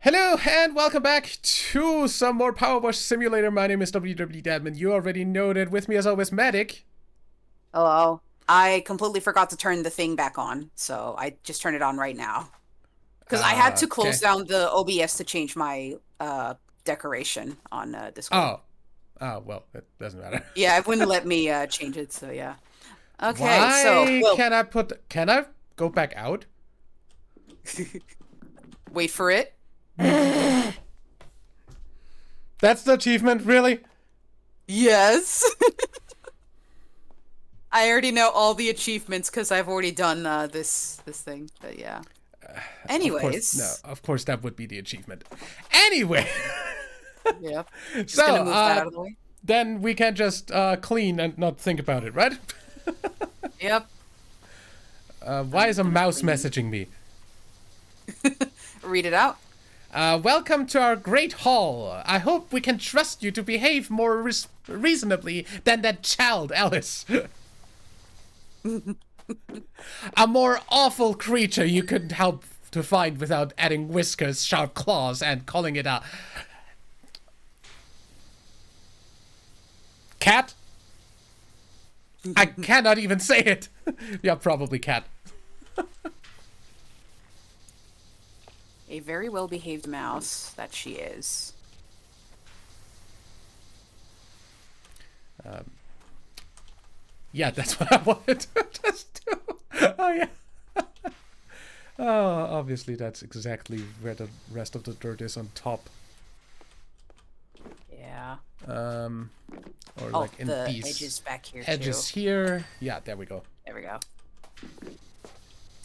Hello and welcome back to some more Powerwash Simulator. My name is WWDadmin. You already know that. With me as always, Medic. Hello. I completely forgot to turn the thing back on, so I just turned it on right now. Because I had to close Okay. down the OBS to change my decoration on Discord. Well, it doesn't matter. Yeah, it wouldn't let me change it, so yeah. Okay, so, Why well, can I Can I go back out? wait for it. That's the achievement, really? Yes. I already know all the achievements because I've already done this thing, but yeah. Of course, no. Anyways. Of course, that would be the achievement. Anyway, Yeah. Just so gonna move that out of the way. then we can just clean and not think about it, right? Yep. Why is a mouse clean. messaging me? Read it out. Welcome to our great hall. I hope we can trust you to behave more reasonably than that child, Alice. A more awful creature you couldn't help to find without adding whiskers, sharp claws, and calling it a cat. I cannot even say it. Yeah, probably cat. A very well-behaved mouse that she is. Yeah, that's what I wanted to just do. Oh, yeah. Oh, obviously that's exactly where the rest of the dirt is on top. Yeah. Or Oh, like in the these edges back here edges too. here. Yeah, there we go. There we go.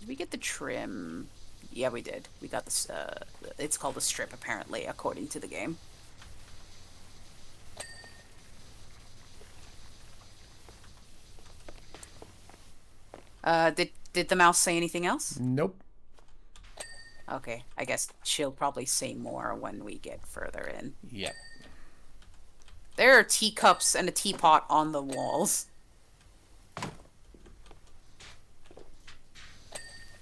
Did we get the trim? Yeah, we did. We got this. It's called a strip, apparently, according to the game. Did the mouse say anything else? Nope. Okay, I guess she'll probably say more when we get further in. Yep. There are teacups and a teapot on the walls.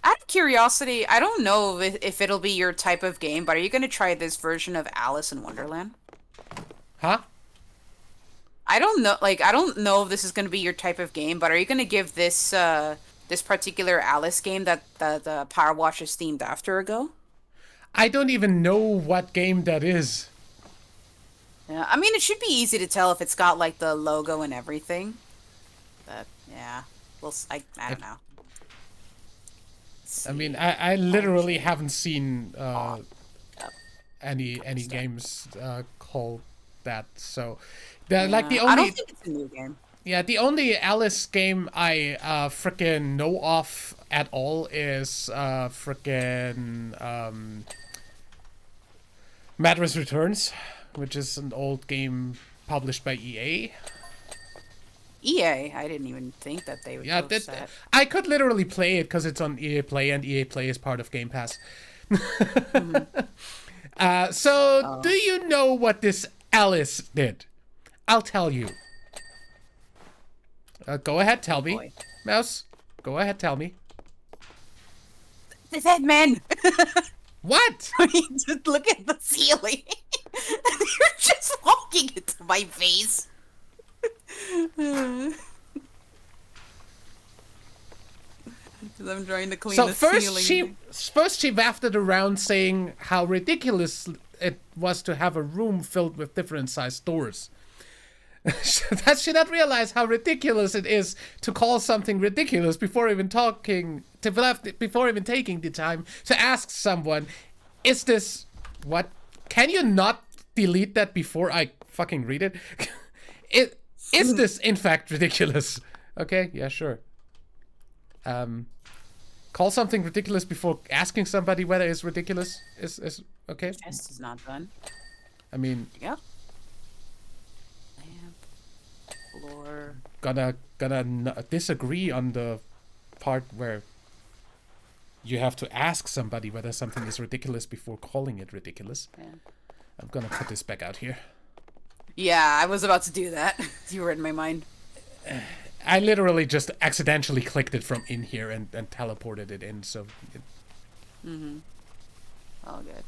Out of curiosity, I don't know if it'll be your type of game, but are you going to try this version of Alice in Wonderland? Huh? I don't know, like, I don't know if this is going to be your type of game, but are you going to give this, this particular Alice game that the Powerwash is themed after a go? I don't even know what game that is. Yeah, I mean, it should be easy to tell if it's got, like, the logo and everything. But, yeah, I don't know. I mean, I literally haven't seen Yep. any games called that. So, Yeah, like the I don't only think it's a new game. the only Alice game I frickin' know of at all is frickin' Madras Returns, which is an old game published by EA. EA, I didn't even think that they would Yeah, post that. I could literally play it because it's on EA Play, and EA Play is part of Game Pass. So, do you know what this Alice did? I'll tell you. Go ahead, tell me. Boy. Mouse, go ahead, tell me. The dead man! What? Just look at the ceiling. You're just walking into my face. I'm trying to clean So the first ceiling. she wafted around saying how ridiculous it was to have a room filled with different sized doors. Does she not realize how ridiculous it is to call something ridiculous before even before even taking the time to ask someone, is this what? Can you not delete that before I fucking read it? Is this in fact ridiculous? Okay, yeah, sure. Call something ridiculous before asking somebody whether it's ridiculous is okay. Test is not done. I mean, Yeah. Lamp. Floor. gonna disagree on the part where you have to ask somebody whether something is ridiculous before calling it ridiculous. Yeah. I'm gonna put this back out here. Yeah, I was about to do that. You read my mind. I literally just accidentally clicked it from in here and teleported it in, so... All good.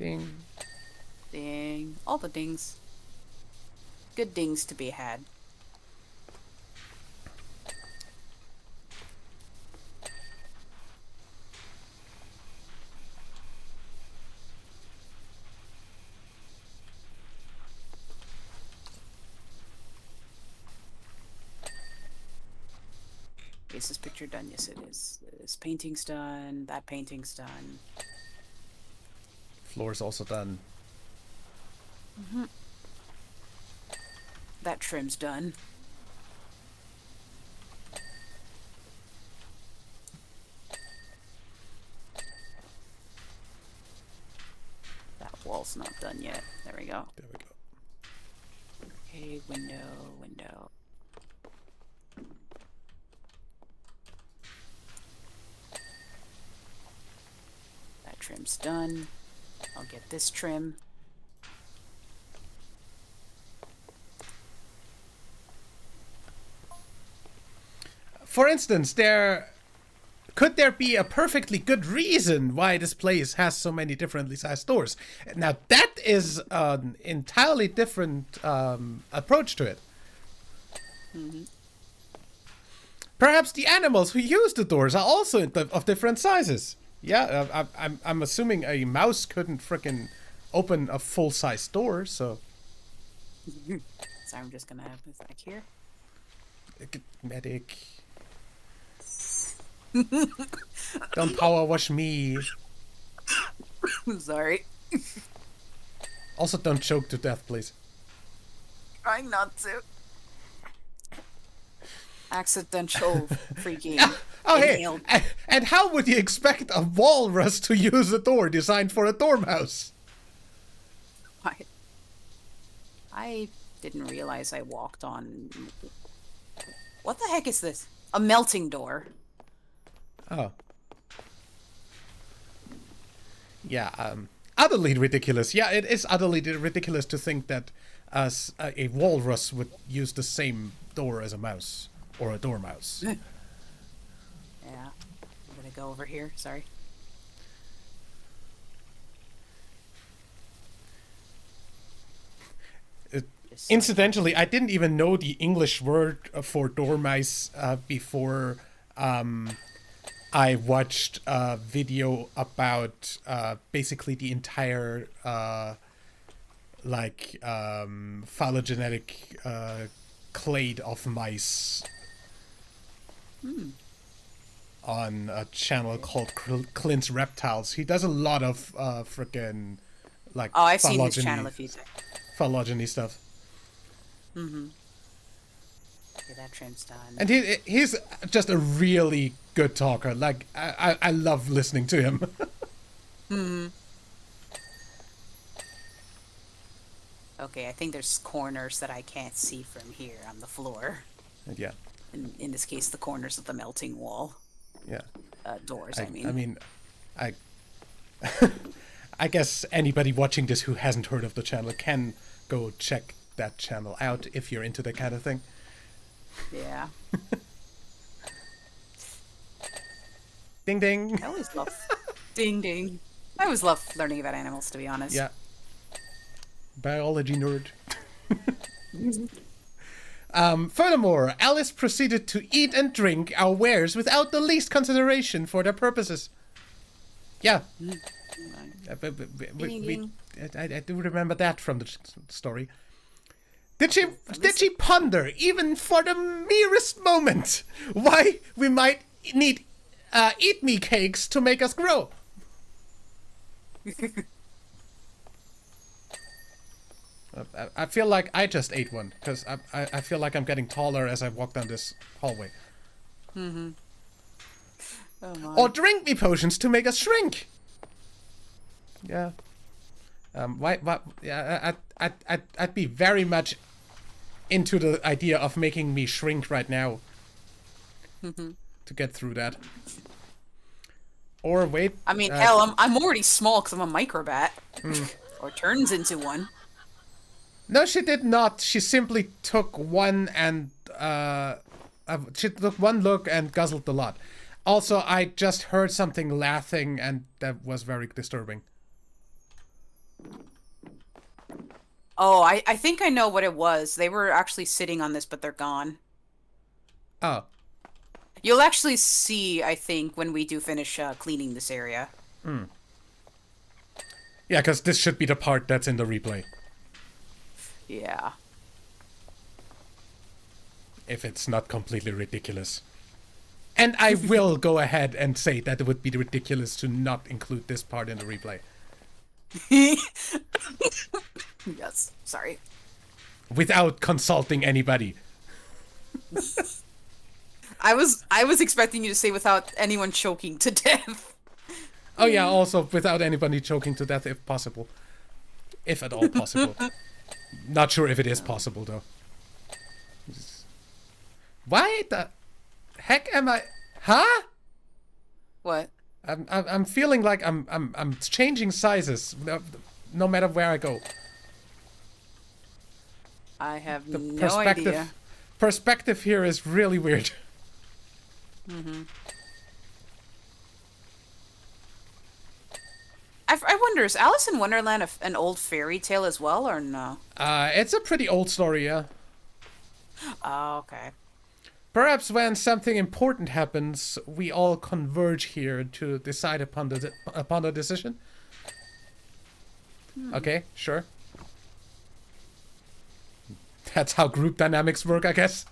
Ding. Ding. All the dings. Good dings to be had. Is this picture done? Yes, it is. This painting's done. That painting's done. Floor's also done. That trim's done. That wall's not done yet. There we go. There we go. Okay, window. That trim's done. I'll get this trim. For instance, could there be a perfectly good reason why this place has so many differently sized doors? Now that is an entirely different approach to it. Perhaps the animals who use the doors are also of different sizes. Yeah, I'm assuming a mouse couldn't frickin' open a full-size door, so. So I'm just gonna have this back here. Medic. Don't power wash me. Sorry. Also, don't choke to death, please. Trying not to. Accidental freaking. Oh, hey, and how would you expect a walrus to use a door designed for a dormouse? I didn't realize I walked on... What the heck is this? A melting door. Oh. Yeah, utterly ridiculous. Yeah, it is utterly ridiculous to think that a walrus would use the same door as a mouse. Or a dormouse. Yeah. I'm gonna go over here, sorry. Incidentally, I didn't even know the English word for dormice before I watched a video about basically the entire phylogenetic clade of mice on a channel called Clint's Reptiles. He does a lot of frickin' like I've seen his channel a few times. Phylogeny stuff. Okay, that trim's done. And he's just a really good talker. Like I love listening to him. Okay, I think there's corners that I can't see from here on the floor. Yeah. In this case, the corners of the melting wall. Yeah. Doors, I mean. I mean, I guess anybody watching this who hasn't heard of the channel can go check that channel out if you're into that kind of thing. Yeah. Ding ding. I always love ding ding. I always love learning about animals, to be honest. Yeah. Biology nerd. Furthermore, Alice proceeded to eat and drink our wares without the least consideration for their purposes. Yeah. I do remember that from the story. Did she ponder, even for the merest moment, why we might need eat me cakes to make us grow? I feel like I just ate one, because I feel like I'm getting taller as I walk down this hallway. Oh my. Or drink me potions to make us shrink. Yeah. Why? Yeah. I'd be very much into the idea of making me shrink right now. To get through that. Or wait. I mean, hell, I'm already small because I'm a microbat. Or turns into one. No, she did not. She simply took one and she took one look and guzzled the lot. Also, I just heard something laughing, and that was very disturbing. Oh, I think I know what it was. They were actually sitting on this, but they're gone. Oh. You'll actually see, I think, when we do finish cleaning this area. Yeah, because this should be the part that's in the replay. Yeah. If it's not completely ridiculous. And I will go ahead and say that it would be ridiculous to not include this part in the replay. Yes, sorry. Without consulting anybody. I was expecting you to say without anyone choking to death. Oh yeah, also without anybody choking to death if possible. If at all possible. Not sure if it is possible though. Why the heck am I? Huh? What? I'm feeling like I'm changing sizes no matter where I go. I have The no idea. perspective here is really weird. Mm-hmm. I wonder, is Alice in Wonderland an old fairy tale as well, or no? It's a pretty old story, yeah. Oh, okay. Perhaps when something important happens, we all converge here to decide upon the decision. Okay, sure. That's how group dynamics work, I guess.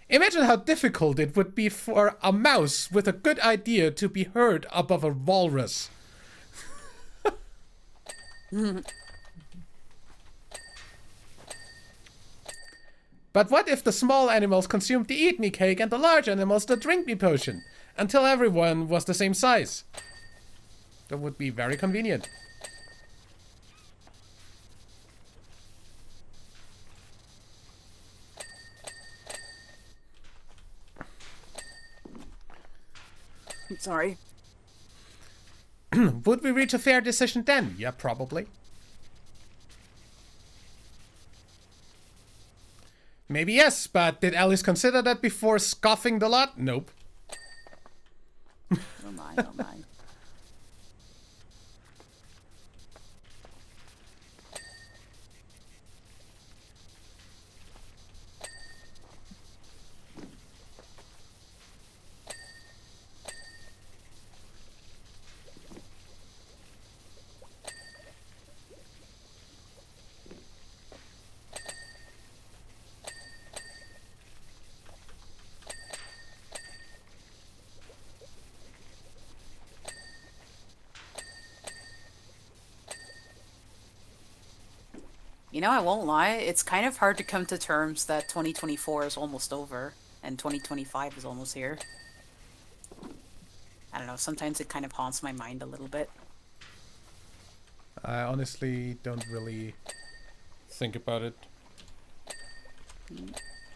Imagine how difficult it would be for a mouse with a good idea to be heard above a walrus. But what if the small animals consumed the eat me cake and the large animals the drink me potion, until everyone was the same size? That would be very convenient. Sorry. Would we reach a fair decision then? Yeah, probably. Maybe yes, but did Alice consider that before scoffing the lot? Nope. Oh my, oh my. You know, I won't lie, it's kind of hard to come to terms that 2024 is almost over and 2025 is almost here. I don't know, sometimes it kind of haunts my mind a little bit. I honestly don't really think about it.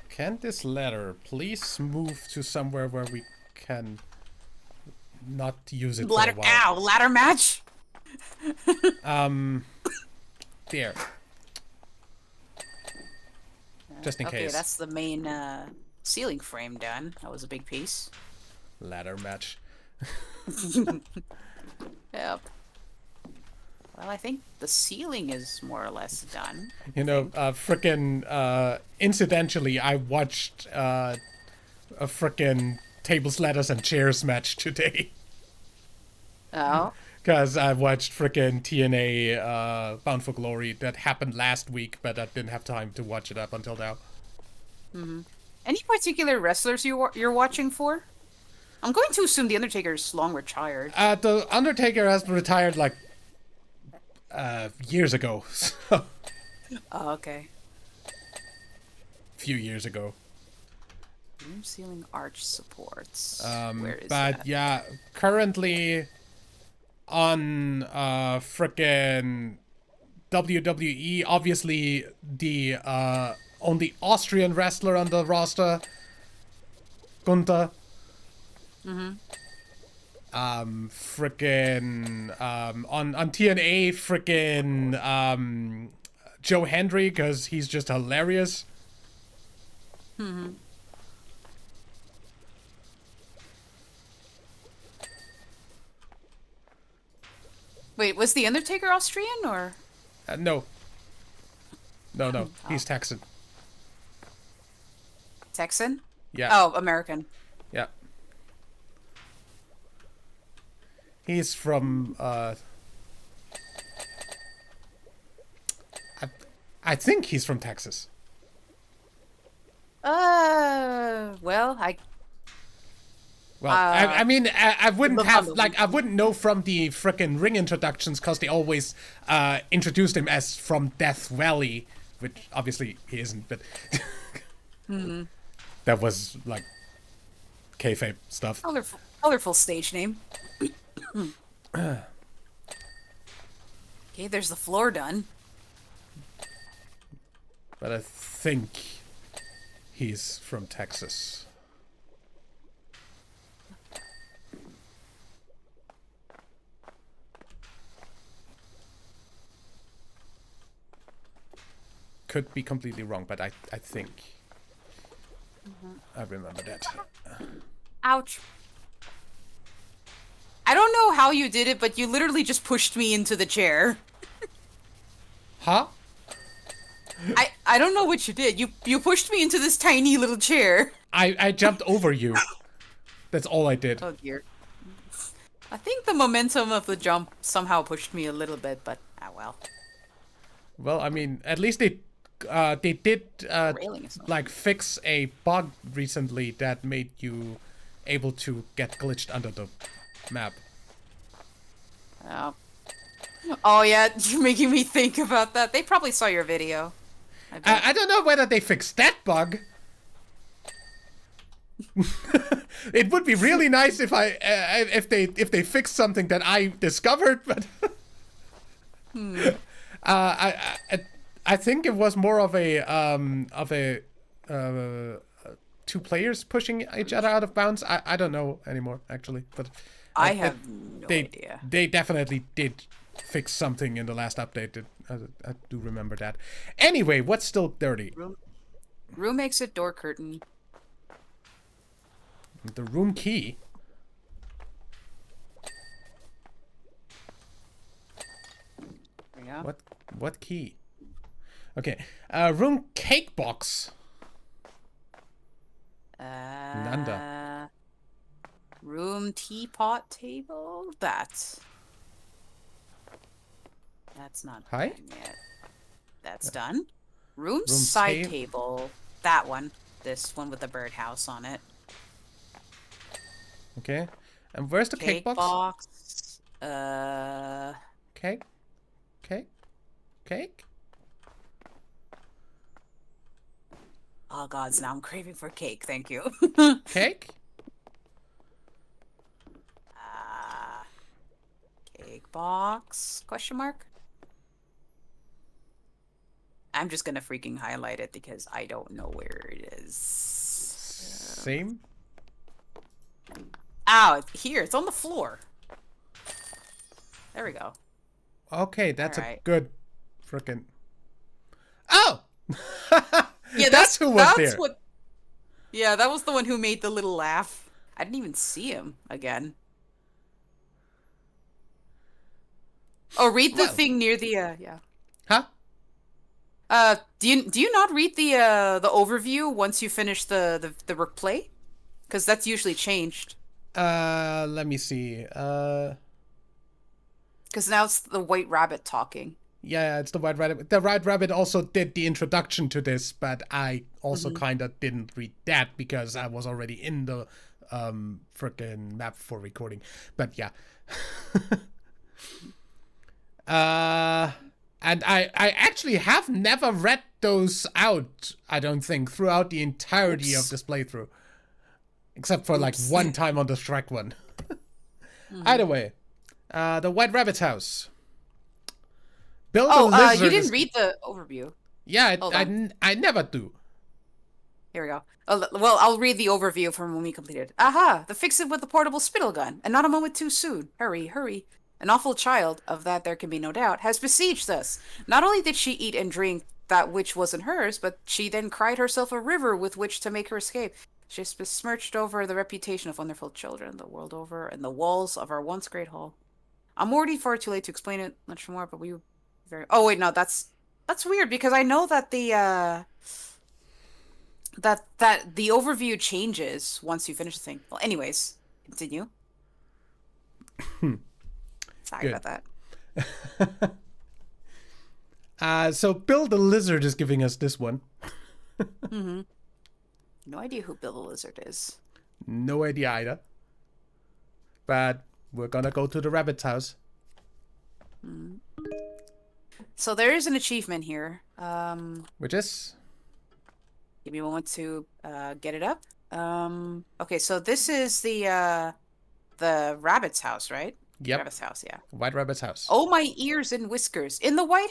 Can this ladder please move to somewhere where we can not use it for a while? Ow, ladder match? There. Just in case. Okay, that's the main ceiling frame done. That was a big piece. Ladder match. Yep. Well, I think the ceiling is more or less done. You know, incidentally, I watched a frickin' tables, ladders, and chairs match today. Oh? Because I watched frickin' TNA Bound for Glory that happened last week, but I didn't have time to watch it up until now. Mm-hmm. Any particular wrestlers you're watching for? I'm going to assume The Undertaker's long retired. The Undertaker has retired, like, years ago. So. Oh, okay. Few years ago. Room ceiling arch supports. Where is but that? Yeah, currently on frickin' WWE, obviously the only Austrian wrestler on the roster, Gunther. Mm-hmm. On TNA, Joe Hendry, because he's just hilarious. Mm-hmm. Wait, was the Undertaker Austrian or No, no, oh, he's Texan. Texan? Yeah, Oh, American. yeah. He's from I, I think he's from Texas. Well, I Well, I mean, I wouldn't look on have the like I wiki. wouldn't know from the frickin' ring introductions because they always introduced him as from Death Valley, which obviously he isn't. But that was like kayfabe stuff. Colorful stage name. Okay, there's the floor done. But I think he's from Texas. Could be completely wrong, but I think I remember that. Ouch. I don't know how you did it, but you literally just pushed me into the chair. Huh? I don't know what you did. You pushed me into this tiny little chair. I jumped over you. That's all I did. Oh dear. I think the momentum of the jump somehow pushed me a little bit, but ah well. Well, I mean, at least they did Railing is not. like fix a bug recently that made you able to get glitched under the map. Oh. Oh yeah, you're making me think about that. They probably saw your video. I bet. I don't know whether they fixed that bug. It would be really nice if if they fixed something that I discovered, but I think it was more of a two players pushing each other out of bounds. I don't know anymore actually, but I have no idea. They definitely did fix something in the last update. I do remember that. Anyway, what's still dirty? Room exit door curtain. The room key. There you go. What key? Okay. Room cake box. Nanda. Room teapot table. That's not Hi? done yet. That's done. Room side table. That one. This one with the birdhouse on it. Okay. And where's the cake box? Cake? Cake? Cake? Oh gods, now I'm craving for cake. Thank you. Cake? Cake box? Question mark? I'm just gonna freaking highlight it because I don't know where it is. Same? Ow, it's here. It's on the floor. There we go. Okay, that's All right. a good frickin'. Oh! Yeah, that's who was there. Yeah, that was the one who made the little laugh. I didn't even see him again. Oh, read the thing near the yeah. Huh? Do you not read the overview once you finish the replay? Because that's usually changed. Let me see. Because now it's the White Rabbit talking. Yeah, it's the White Rabbit. The White Rabbit also did the introduction to this, but I also kind of didn't read that because I was already in the frickin' map for recording. But yeah. And I actually have never read those out, I don't think, throughout the entirety of this playthrough. Except for like one time on the Shrek one. Either way, the White Rabbit's house. Build a lizard. You didn't read the overview. Yeah, I never do. Here we go. Oh, well, I'll read the overview from when we completed. Aha! The fix it with the portable spittle gun, and not a moment too soon. Hurry, hurry. An awful child, of that there can be no doubt, has besieged us. Not only did she eat and drink that which wasn't hers, but she then cried herself a river with which to make her escape. She has besmirched over the reputation of wonderful children the world over and the walls of our once great hall. I'm already far too late to explain it much more, but we were very... Oh, wait, no, that's weird because I know that the overview changes once you finish the thing. Well, anyways, continue. Sorry Good. about that. So Bill the Lizard is giving us this one. No idea who Bill the Lizard is. No idea either. But we're gonna go to the rabbit's house. So there is an achievement here. Which is? Give me a moment to get it up. Okay, so this is the rabbit's house, right? Yep. Rabbit's house, yeah. White Rabbit's house. Oh, my ears and whiskers. In the White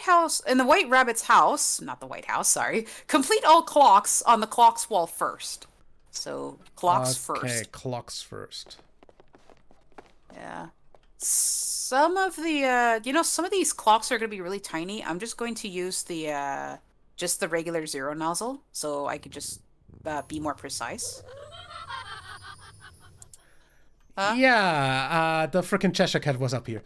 Rabbit's house, not the White House, sorry. Complete all clocks on the clock's wall first. So, clocks first. Okay, clocks first. Yeah. Some of the, some of these clocks are going to be really tiny. I'm just going to use just the regular zero nozzle, so I could just be more precise. Yeah, the freaking Cheshire Cat was up here.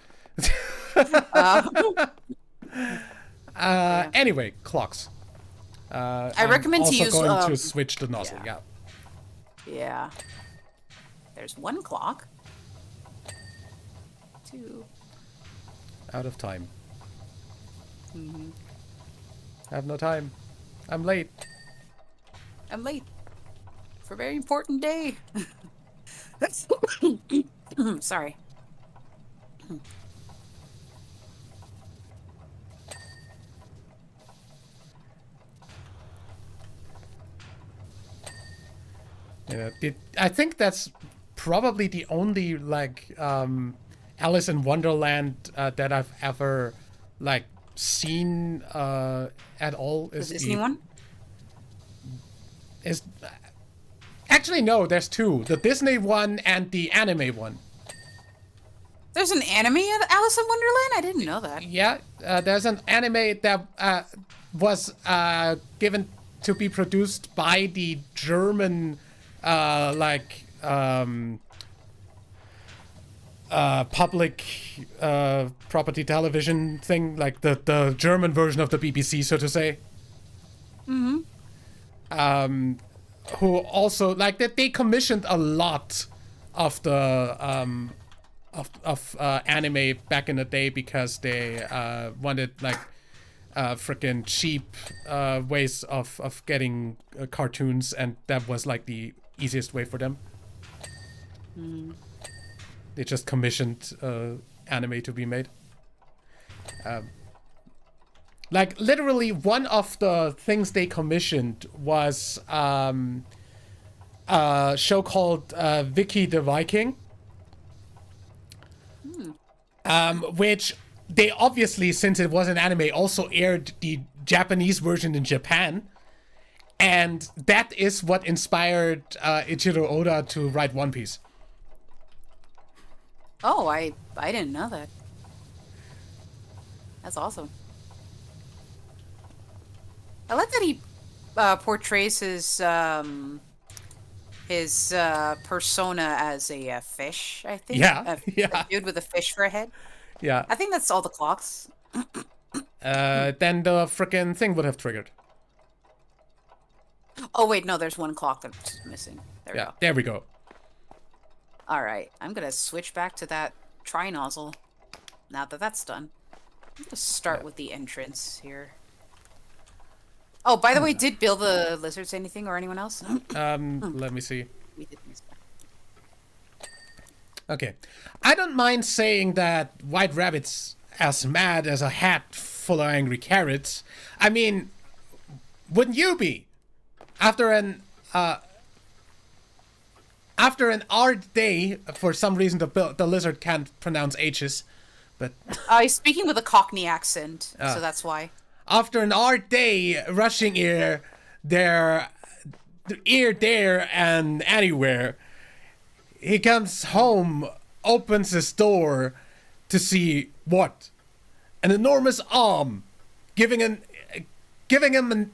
Anyway, clocks. I recommend to use... also going to switch the nozzle, yeah. Yeah. There's one clock. Two. Out of time. I have no time. I'm late. I'm late. For a very important day. Sorry. Yeah, I think that's probably the only Alice in Wonderland that I've ever seen at all. Is the Disney one? Is actually no, there's two: the Disney one and the anime one. There's an anime of Alice in Wonderland? I didn't know that. Yeah, there's an anime that was given to be produced by the German public property television thing, like the German version of the BBC, so to say. Who also they commissioned a lot of the anime back in the day because they wanted freaking cheap ways of getting cartoons, and that was the easiest way for them. They just commissioned anime to be made. Literally one of the things they commissioned was a show called Vicky the Viking. Which they obviously, since it was an anime, also aired the Japanese version in Japan. And that is what inspired Ichiro Oda to write One Piece. Oh, I didn't know that. That's awesome. I like that he portrays his persona as a fish, I think. Yeah, A dude with a fish for a head. Yeah. I think that's all the clocks. Then the frickin' thing would have triggered. Oh, wait, no, there's one clock that's missing. There we go. There we go. Alright, I'm gonna switch back to that tri-nozzle now that that's done. I'm gonna start with the entrance here. Oh, by the way, did Bill the Lizard say anything, or anyone else? Let me see. We did miss that. Okay. I don't mind saying that White Rabbit's as mad as a hat full of angry carrots. I mean, wouldn't you be? After an hard day, for some reason the lizard can't pronounce H's, but... He's speaking with a Cockney accent, so that's why. After an hard day rushing here, there, and anywhere, he comes home, opens his door to see what? An enormous arm, giving him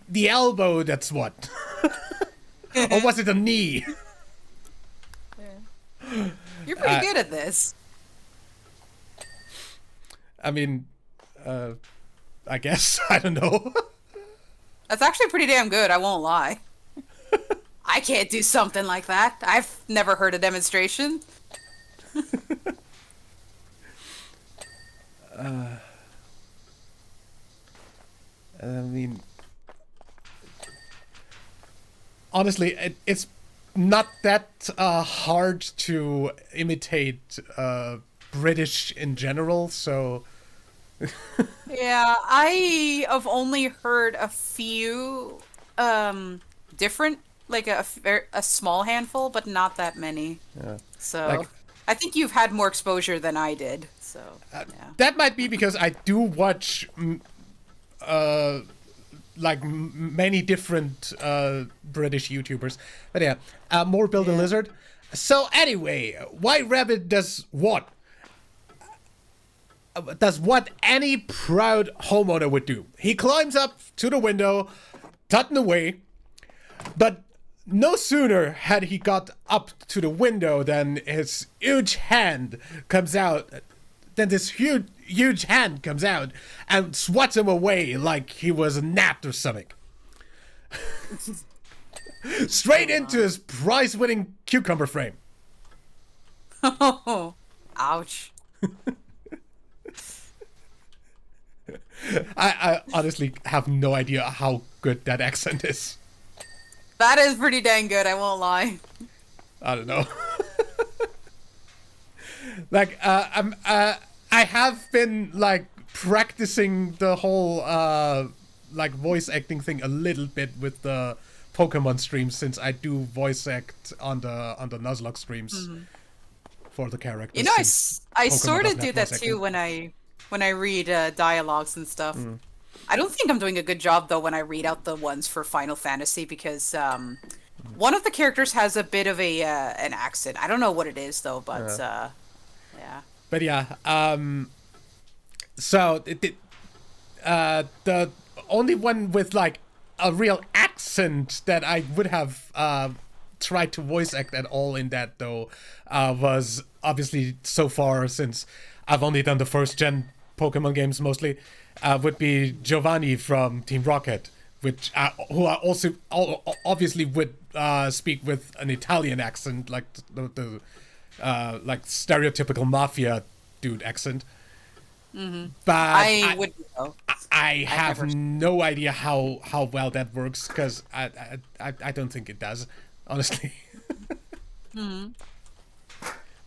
the elbow. That's what, or was it a knee? You're pretty good at this. I mean, I guess. I don't know. That's actually pretty damn good, I won't lie. I can't do something like that. I've never heard a demonstration. I mean, honestly, it's not that hard to imitate British in general, so... Yeah, I have only heard a few different, like a small handful, but not that many. Yeah. So Like, I think you've had more exposure than I did. So yeah. that might be because I do watch many different British YouTubers. But yeah, more Build a Lizard. So anyway, White Rabbit does what? Does what any proud homeowner would do. He climbs up to the window, tutting away, but no sooner had he got up to the window than his huge hand comes out. Then this huge hand comes out and swats him away like he was napped or something. Straight into his prize-winning cucumber frame. Oh, ouch. I honestly have no idea how good that accent is. That is pretty dang good, I won't lie. I don't know. Like, I have been, like, practicing the whole, like, voice acting thing a little bit with the Pokemon streams, since I do voice act on the Nuzlocke streams for the characters. You know, I Pokemon sort of doesn't do have that voice too acting. when I read dialogues and stuff. I don't think I'm doing a good job though when I read out the ones for Final Fantasy because one of the characters has a bit of a an accent. I don't know what it is though, but yeah. But yeah, so the only one with like a real accent that I would have tried to voice act at all in that though was obviously so far, since I've only done the first gen Pokemon games mostly, would be Giovanni from Team Rocket, which who I also obviously would speak with an Italian accent, like the like stereotypical mafia dude accent. But I would know. I have no idea how well that works, because I don't think it does, honestly.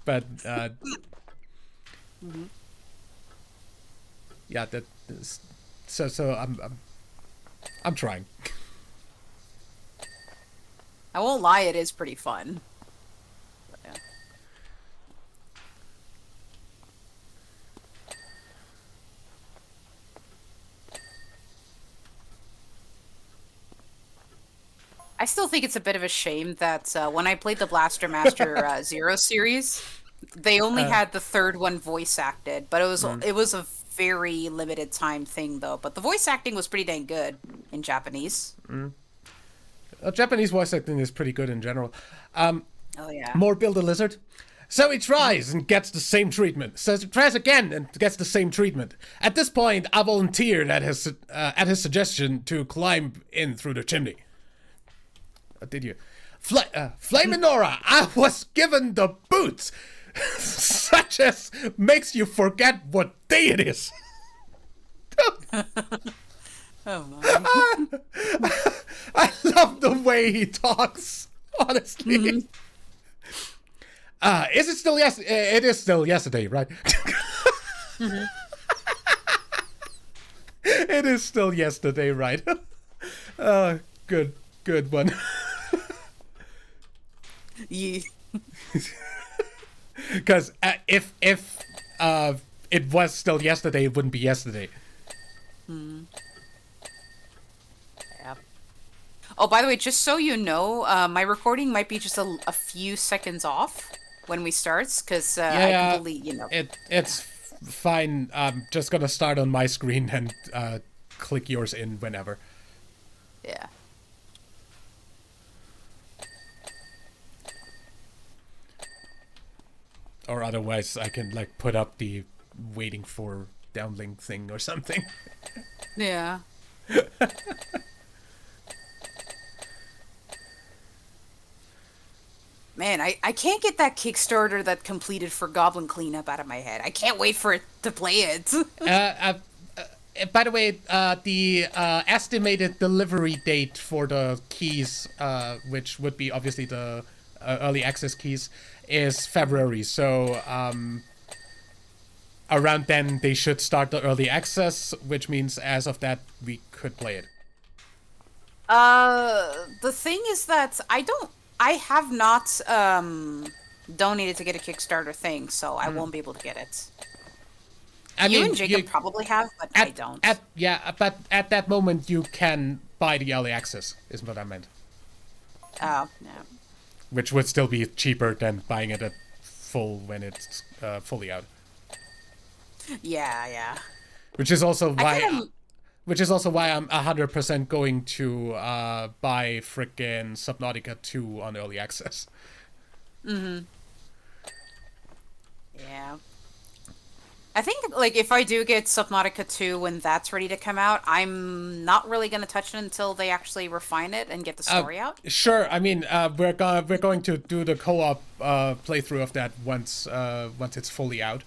But yeah, that is, so I'm trying. I won't lie, it is pretty fun. But, yeah. I still think it's a bit of a shame that when I played the Blaster Master Zero series, they only had the third one voice acted, but it was a very limited time thing though. But the voice acting was pretty dang good in Japanese. Japanese voice acting is pretty good in general. Oh yeah. More Build a Lizard. So he tries and gets the same treatment. So he tries again and gets the same treatment. At this point, I volunteered at his suggestion to climb in through the chimney. Did you? Flaminora, I was given the boots, such as makes you forget what day it is. Oh my. I love the way he talks, honestly. Is it still it is still yesterday, right? It is still yesterday, right? Good one. Yeah. Because if it was still yesterday, it wouldn't be yesterday. Yeah. Oh, by the way, just so you know, my recording might be just a few seconds off when we starts, because I completely, you know. It's fine. I'm just gonna start on my screen and click yours in whenever. Yeah. Or otherwise, I can like put up the waiting for downlink thing or something. Yeah. Man, I can't get that Kickstarter that completed for Goblin Cleanup out of my head. I can't wait for it to play it. By the way, the estimated delivery date for the keys, which would be obviously the early access keys, is February. So around then they should start the early access, which means as of that we could play it. The thing is that I have not donated to get a Kickstarter thing, so I won't be able to get it. I You mean, and Jacob probably have, but I don't. But at that moment you can buy the early access, is what I meant. Oh, no. Which would still be cheaper than buying it at full when it's fully out. Yeah. Which is also why kinda- I'm 100% going to buy frickin' Subnautica 2 on early access. Yeah. I think, like, if I do get Subnautica 2 when that's ready to come out, I'm not really going to touch it until they actually refine it and get the story out. Sure, I mean, we're going to do the co-op playthrough of that once it's fully out.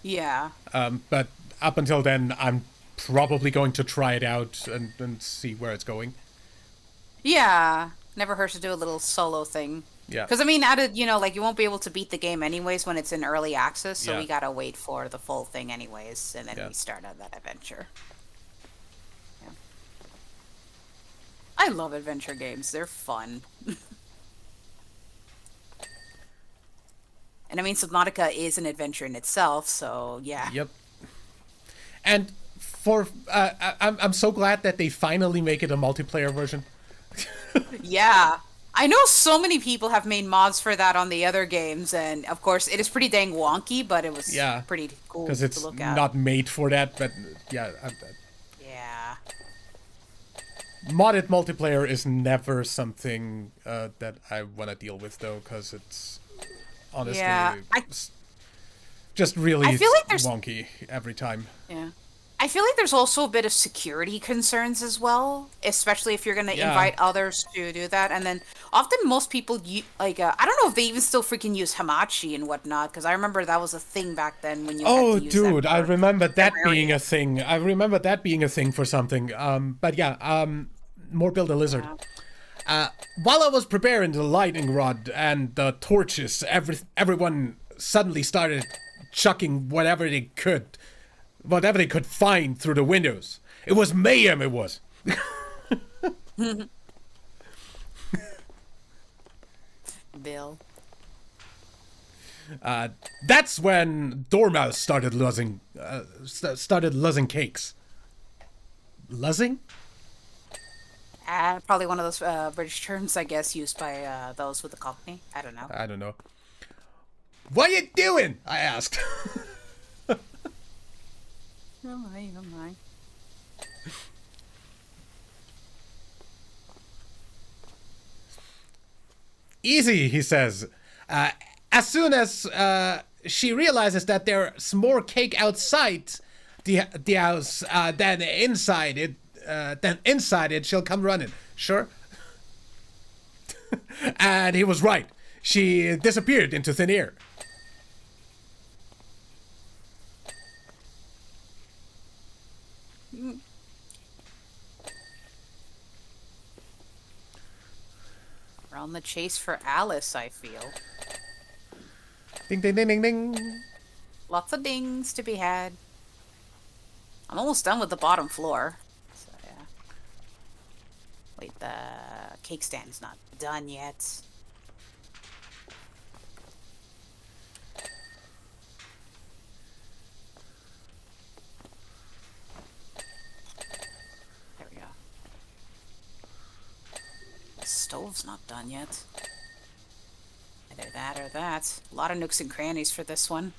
Yeah. But up until then, I'm probably going to try it out and see where it's going. Yeah. Never hurts to do a little solo thing. Yeah. Because, I mean, like, you won't be able to beat the game anyways when it's in early access, so we gotta wait for the full thing anyways, and then we start on that adventure. Yeah. I love adventure games. They're fun. And, I mean, Subnautica is an adventure in itself, so, yeah. Yep. And I'm so glad that they finally make it a multiplayer version. Yeah. I know so many people have made mods for that on the other games, and of course it is pretty dang wonky, but it was pretty cool to look at. Because it's not made for that, but yeah. Yeah. Modded multiplayer is never something that I want to deal with, though, because it's honestly just really I feel like wonky every time. Yeah. I feel like there's also a bit of security concerns as well, especially if you're going to invite others to do that. And then often most people, I don't know if they even still freaking use Hamachi and whatnot, because I remember that was a thing back then when you had to use dude, I remember that Terraria. being a thing. I remember that being a thing for something. But yeah, more Build a Lizard. While I was preparing the lightning rod and the torches, everyone suddenly started chucking whatever they could find through the windows. It was mayhem, it was. Bill. That's when Dormouse started luzzing cakes. Luzzing? Probably one of those British terms, I guess, used by those with the company. I don't know. What are you doing? I asked. Oh my. Easy, he says. As soon as she realizes that there's more cake outside the house than inside it, she'll come running. Sure. And he was right. She disappeared into thin air. We're on the chase for Alice, I feel. Ding, ding, ding, ding, ding. Lots of dings to be had. I'm almost done with the bottom floor. So, yeah. Wait, the cake stand's not done yet. There we go. The stove's not done yet. Either that or that. A lot of nooks and crannies for this one.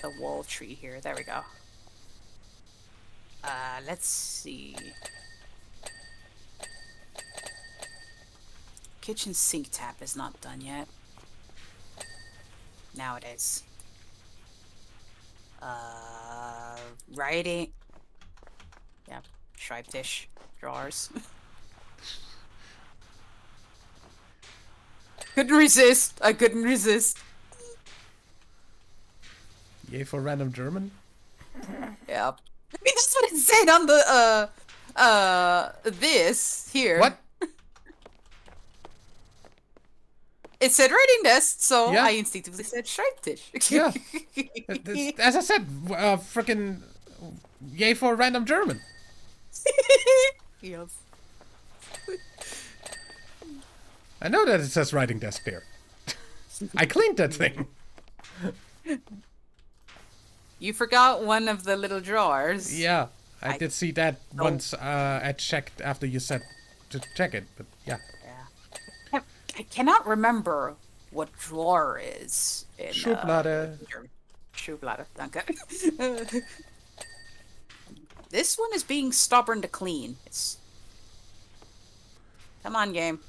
the wall tree here. There we go. Let's see. Kitchen sink tap is not done yet. Now it is. Writing. Yeah, Schreibtisch. Drawers. Couldn't resist. I couldn't resist. Yay for random German? Yep. I mean, that's what it said on the, this here. What? It said writing desk, so Yeah. I instinctively said Schreibtisch. Yeah. As I said, frickin' yay for random German. Yes. I know that it says writing desk there. I cleaned that thing. You forgot one of the little drawers. Yeah, I did see that Oh. once I checked after you said to check it, but yeah. Yeah. I cannot remember what drawer is in Schublade. German. Schublade, danke. This one is being stubborn to clean. It's... Come on, game.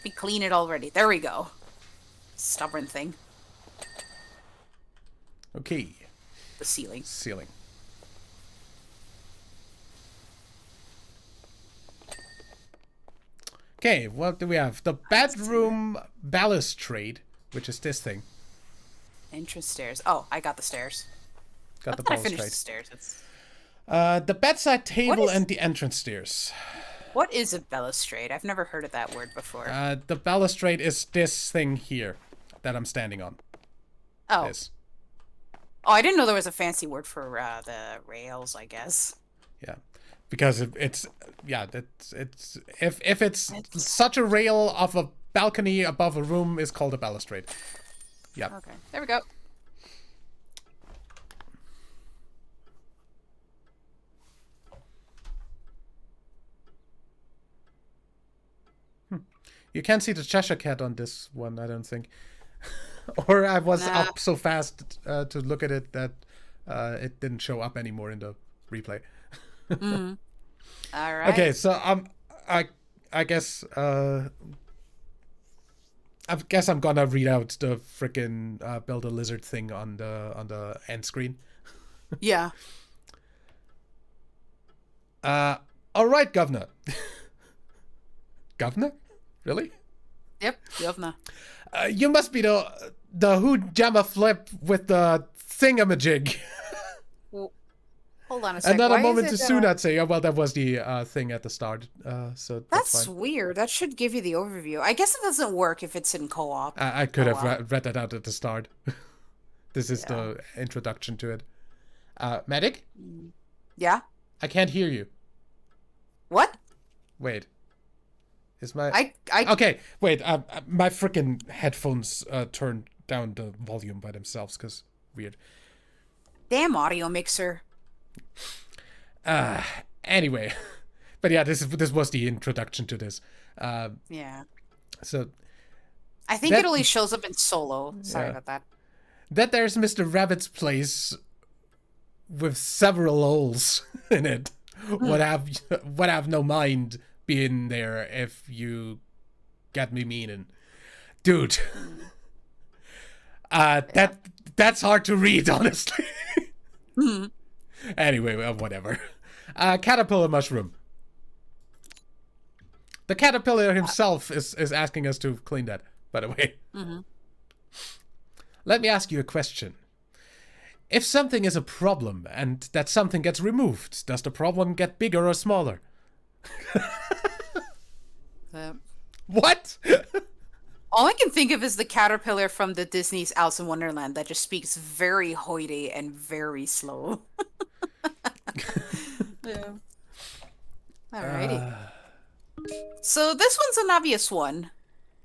We clean it already. There we go. Stubborn thing. Okay. The ceiling. Ceiling. Okay, what do we have? The bedroom balustrade, which is this thing. Entrance stairs. Oh, I got the stairs. Got the I finished the balustrade. stairs. It's... The bedside table is- and the entrance stairs. What is a balustrade? I've never heard of that word before. The balustrade is this thing here that I'm standing on. oh. This. Oh, I didn't know there was a fancy word for the rails, I guess. Yeah, because it's yeah, it's if it's such a rail of a balcony above a room is called a balustrade. Yeah. Okay, there we go. You can't see the Cheshire Cat on this one, I don't think. Or I was Nah. up so fast to look at it that it didn't show up anymore in the replay. All right. Okay, so I guess I'm gonna read out the frickin' build a lizard thing on the end screen. Yeah. All right, Governor. Governor? Really? Yep. Governor. You must be the who jamma flip with the thingamajig. Well, hold on a second. And not a Why moment is too it, soon, I'd say. Oh, well, that was the thing at the start. So that's That's fine. weird. That should give you the overview. I guess it doesn't work if it's in co-op. I could Oh, have wow. read that out at the start. This is the introduction to it. Medic? Yeah. I can't hear you. What? Wait. Is my... I Okay, wait. My freaking headphones turned down the volume by themselves, because weird. damn audio mixer. Anyway. But yeah, this was the introduction to this. Yeah. So... I think That- it only shows up in solo. Sorry Yeah. about that. That there's Mr. Rabbit's place with several holes in it. Would have no mind being there if you get me meaning. Dude. That's hard to read, honestly. Anyway, well, whatever. Caterpillar mushroom. The caterpillar himself is asking us to clean that, by the way. Let me ask you a question. If something is a problem and that something gets removed, does the problem get bigger or smaller? What? All I can think of is the caterpillar from the Disney's Alice in Wonderland that just speaks very hoity and very slow. Yeah. Alrighty. So this one's an obvious one.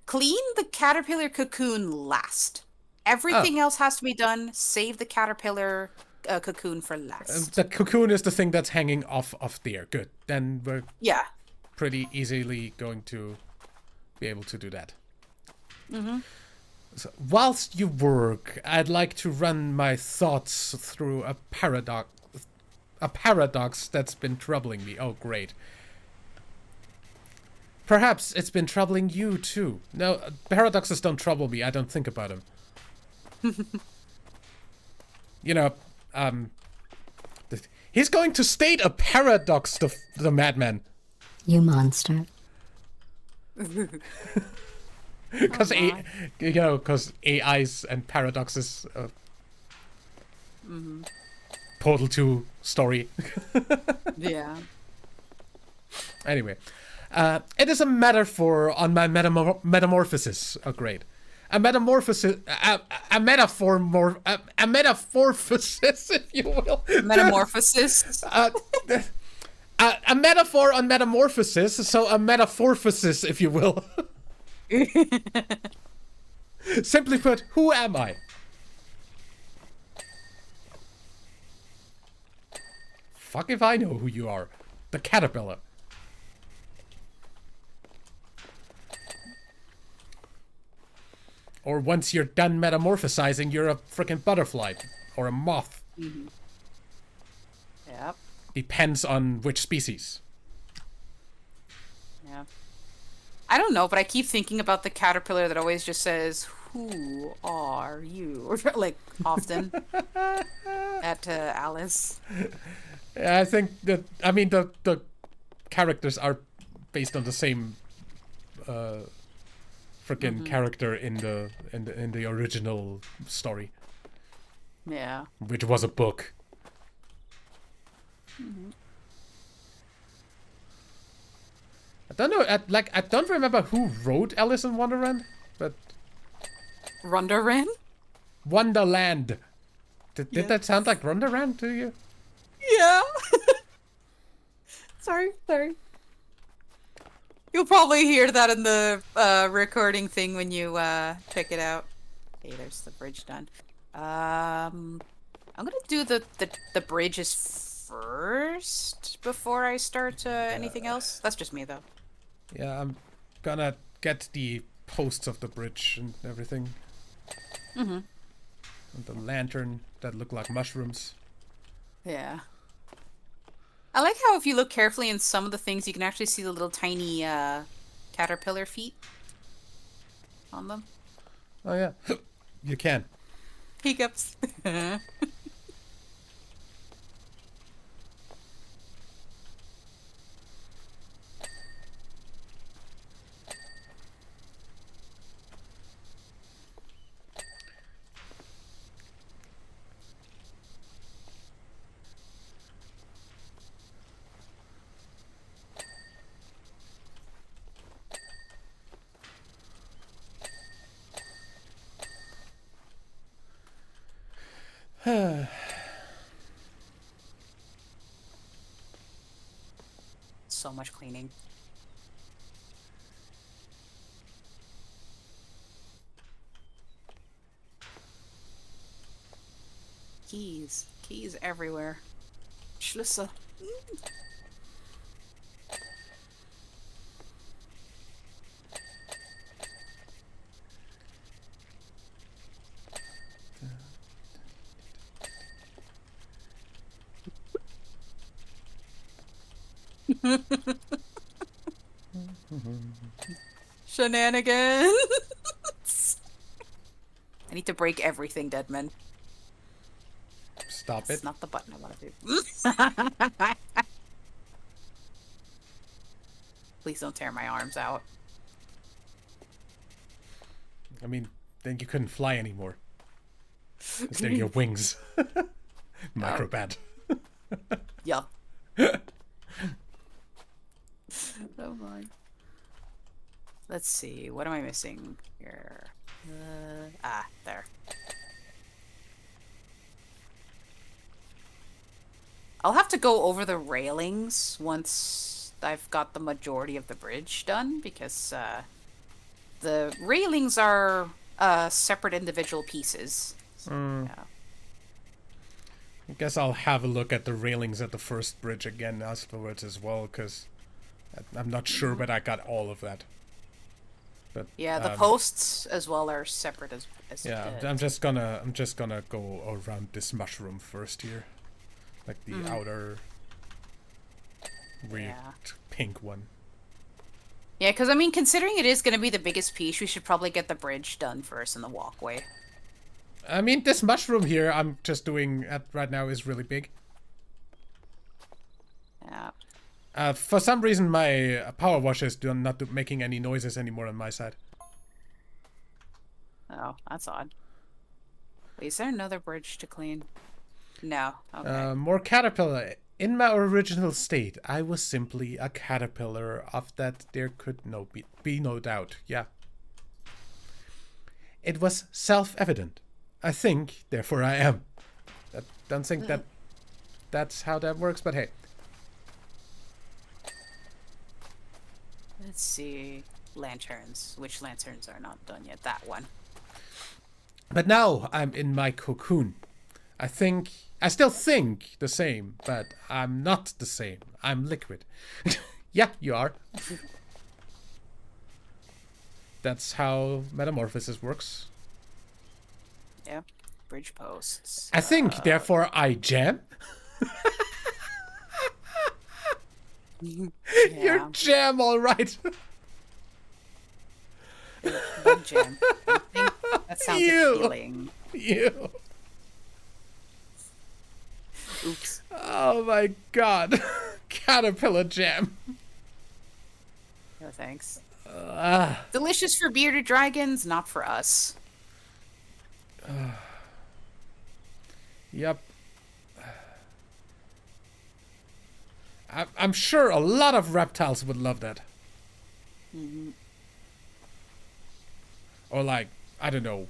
Clean the caterpillar cocoon last. Everything else has to be done. Save the caterpillar cocoon for last. The cocoon is the thing that's hanging off there. Good. Then we're Yeah. pretty easily going to be able to do that. So, whilst you work, I'd like to run my thoughts through a paradox. A paradox that's been troubling me. Oh, great. Perhaps it's been troubling you, too. No, paradoxes don't trouble me. I don't think about them. You know, he's going to state a paradox to the madman. You monster. Because because AIs and paradoxes. Portal 2 story. Yeah. Anyway, it is a metaphor on my metamorphosis. Oh, great. A metamorphosis, a metamorphosis, if you will. Metamorphosis. A metaphor on metamorphosis, so a metamorphosis, if you will. Simply put, who am I? Fuck if I know who you are. The caterpillar. Or once you're done metamorphosizing, you're a freaking butterfly. Or a moth. Mm-hmm. Yep. Depends on which species. Yeah. I don't know, but I keep thinking about the caterpillar that always just says, "Who are you?" Or like often at Alice. I think that the characters are based on the same freaking character in the original story. Yeah. Which was a book. I don't know. I don't remember who wrote Alice in Wonderland, but Wonderland. Wonderland. Did that sound like Wonderland to you? Yeah. sorry. You'll probably hear that in the recording thing when you check it out. Okay, there's the bridge done. I'm gonna do the bridges first before I start anything else. That's just me though. Yeah, I'm gonna get the posts of the bridge and everything. Mm-hmm. And the lantern that look like mushrooms. Yeah. I like how if you look carefully in some of the things, you can actually see the little tiny caterpillar feet on them. Oh yeah, you can. Hiccups. So much cleaning. Keys everywhere. Schlüssel. Shenanigans. I need to break everything, Deadman. Stop That's it. not the button I want to do. Please don't tear my arms out. I mean, then you couldn't fly anymore. Because they're your wings. Microbat. Yeah. Oh my. Let's see. What am I missing here? There. I'll have to go over the railings once I've got the majority of the bridge done, because the railings are separate individual pieces. So, yeah. I guess I'll have a look at the railings at the first bridge again afterwards as well, because I'm not sure but I got all of that. But Yeah, the posts as well are separate as yeah, the... I'm just gonna go around this mushroom first here, like the outer weird pink one. Yeah, because I mean, considering it is going to be the biggest piece, we should probably get the bridge done first and the walkway. I mean, this mushroom here I'm just doing at right now is really big. Yeah. For some reason, my power wash is not making any noises anymore on my side. Oh, that's odd. Wait, is there another bridge to clean? No. Okay. More caterpillar. In my original state, I was simply a caterpillar. Of that, there could be no doubt. Yeah. It was self-evident. I think, therefore I am. I don't think that's how that works, but hey. Let's see. Lanterns. Which lanterns are not done yet? That one. But now I'm in my cocoon. I still think the same, but I'm not the same. I'm liquid. Yeah, you are. That's how metamorphosis works. Yeah. Bridge posts. I think, therefore, I jam. Yeah. You're jam, all right. Bug jam. I think that sounds appealing. You. Oops. Oh my god. Caterpillar jam. No thanks. Delicious for bearded dragons, not for us. Yep. I'm sure a lot of reptiles would love that. Mm-hmm. Or like, I don't know,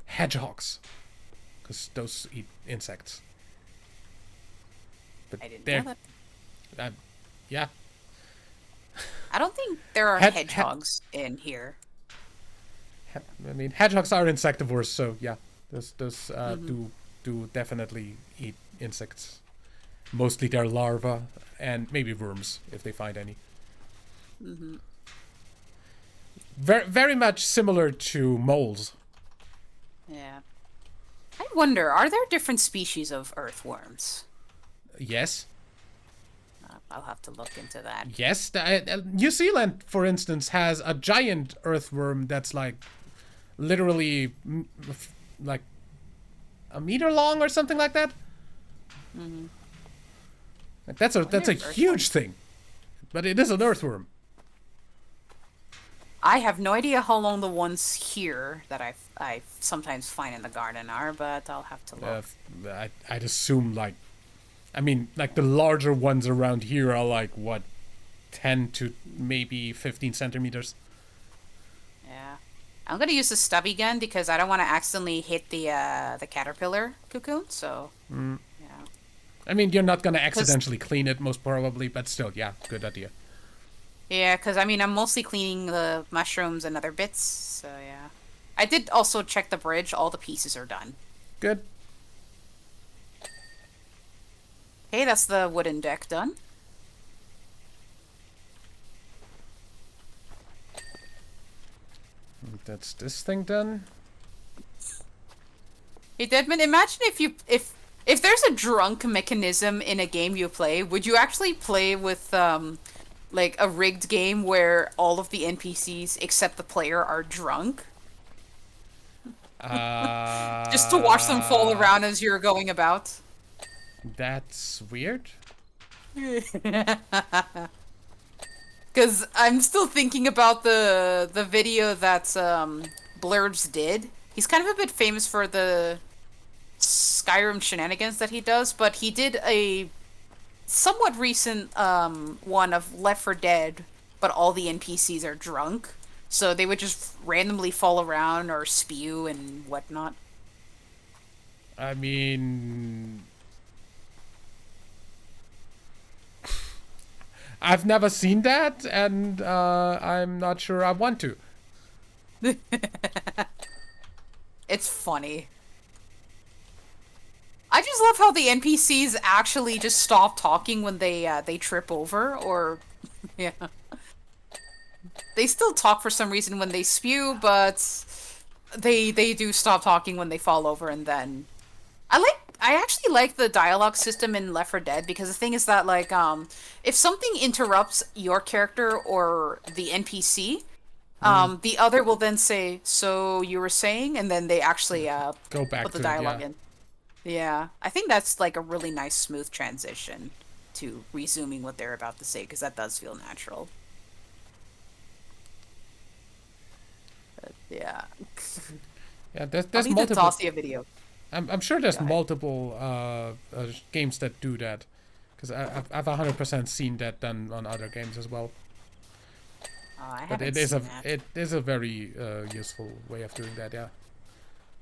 hedgehogs. Because those eat insects. But I didn't know that. Yeah. I don't think there are hedgehogs in here. I mean, hedgehogs are insectivores, so yeah. Those do definitely eat insects. Mostly their larvae, and maybe worms, if they find any. Mm-hmm. Very much similar to moles. Yeah. I wonder, are there different species of earthworms? Yes. I'll have to look into that. Yes. New Zealand, for instance, has a giant earthworm that's like literally like a meter long or something like that. Mm-hmm. Like that's a huge thing, but it is an earthworm. I have no idea how long the ones here that I sometimes find in the garden are, but I'll have to look. I'd assume like, I mean, like the larger ones around here are like what, 10 to maybe 15 centimeters. Yeah, I'm gonna use the stubby gun because I don't want to accidentally hit the caterpillar cocoon. So yeah. I mean, you're not gonna accidentally clean it, most probably, but still, yeah, good idea. Yeah, because I mean, I'm mostly cleaning the mushrooms and other bits, so yeah. I did also check the bridge. All the pieces are done. Good. Hey, that's the wooden deck done. That's this thing done. Hey, Deadman, imagine if there's a drunk mechanism in a game you play, would you actually play with like a rigged game where all of the NPCs except the player are drunk? Just to watch them fall around as you're going about. That's weird. Because I'm still thinking about the video that Blurbs did. He's kind of a bit famous for the Skyrim shenanigans that he does, but he did a somewhat recent one of Left 4 Dead, but all the NPCs are drunk. So they would just randomly fall around or spew and whatnot. I mean, I've never seen that, and I'm not sure I want to. It's funny. I just love how the NPCs actually just stop talking when they trip over, or yeah. They still talk for some reason when they spew, but they do stop talking when they fall over, and then I actually like the dialogue system in Left 4 Dead because the thing is that like if something interrupts your character or the NPC, the other will then say, "So you were saying," and then they actually Go back put the to it, dialogue yeah. in. Yeah, I think that's like a really nice smooth transition to resuming what they're about to say because that does feel natural. But, yeah, Yeah, I'll there's need to multiple. toss you a video. I'm sure there's Go ahead. multiple games that do that, because I've 100% seen that done on other games as well. Oh, I But haven't seen that. it is a very useful way of doing that. Yeah.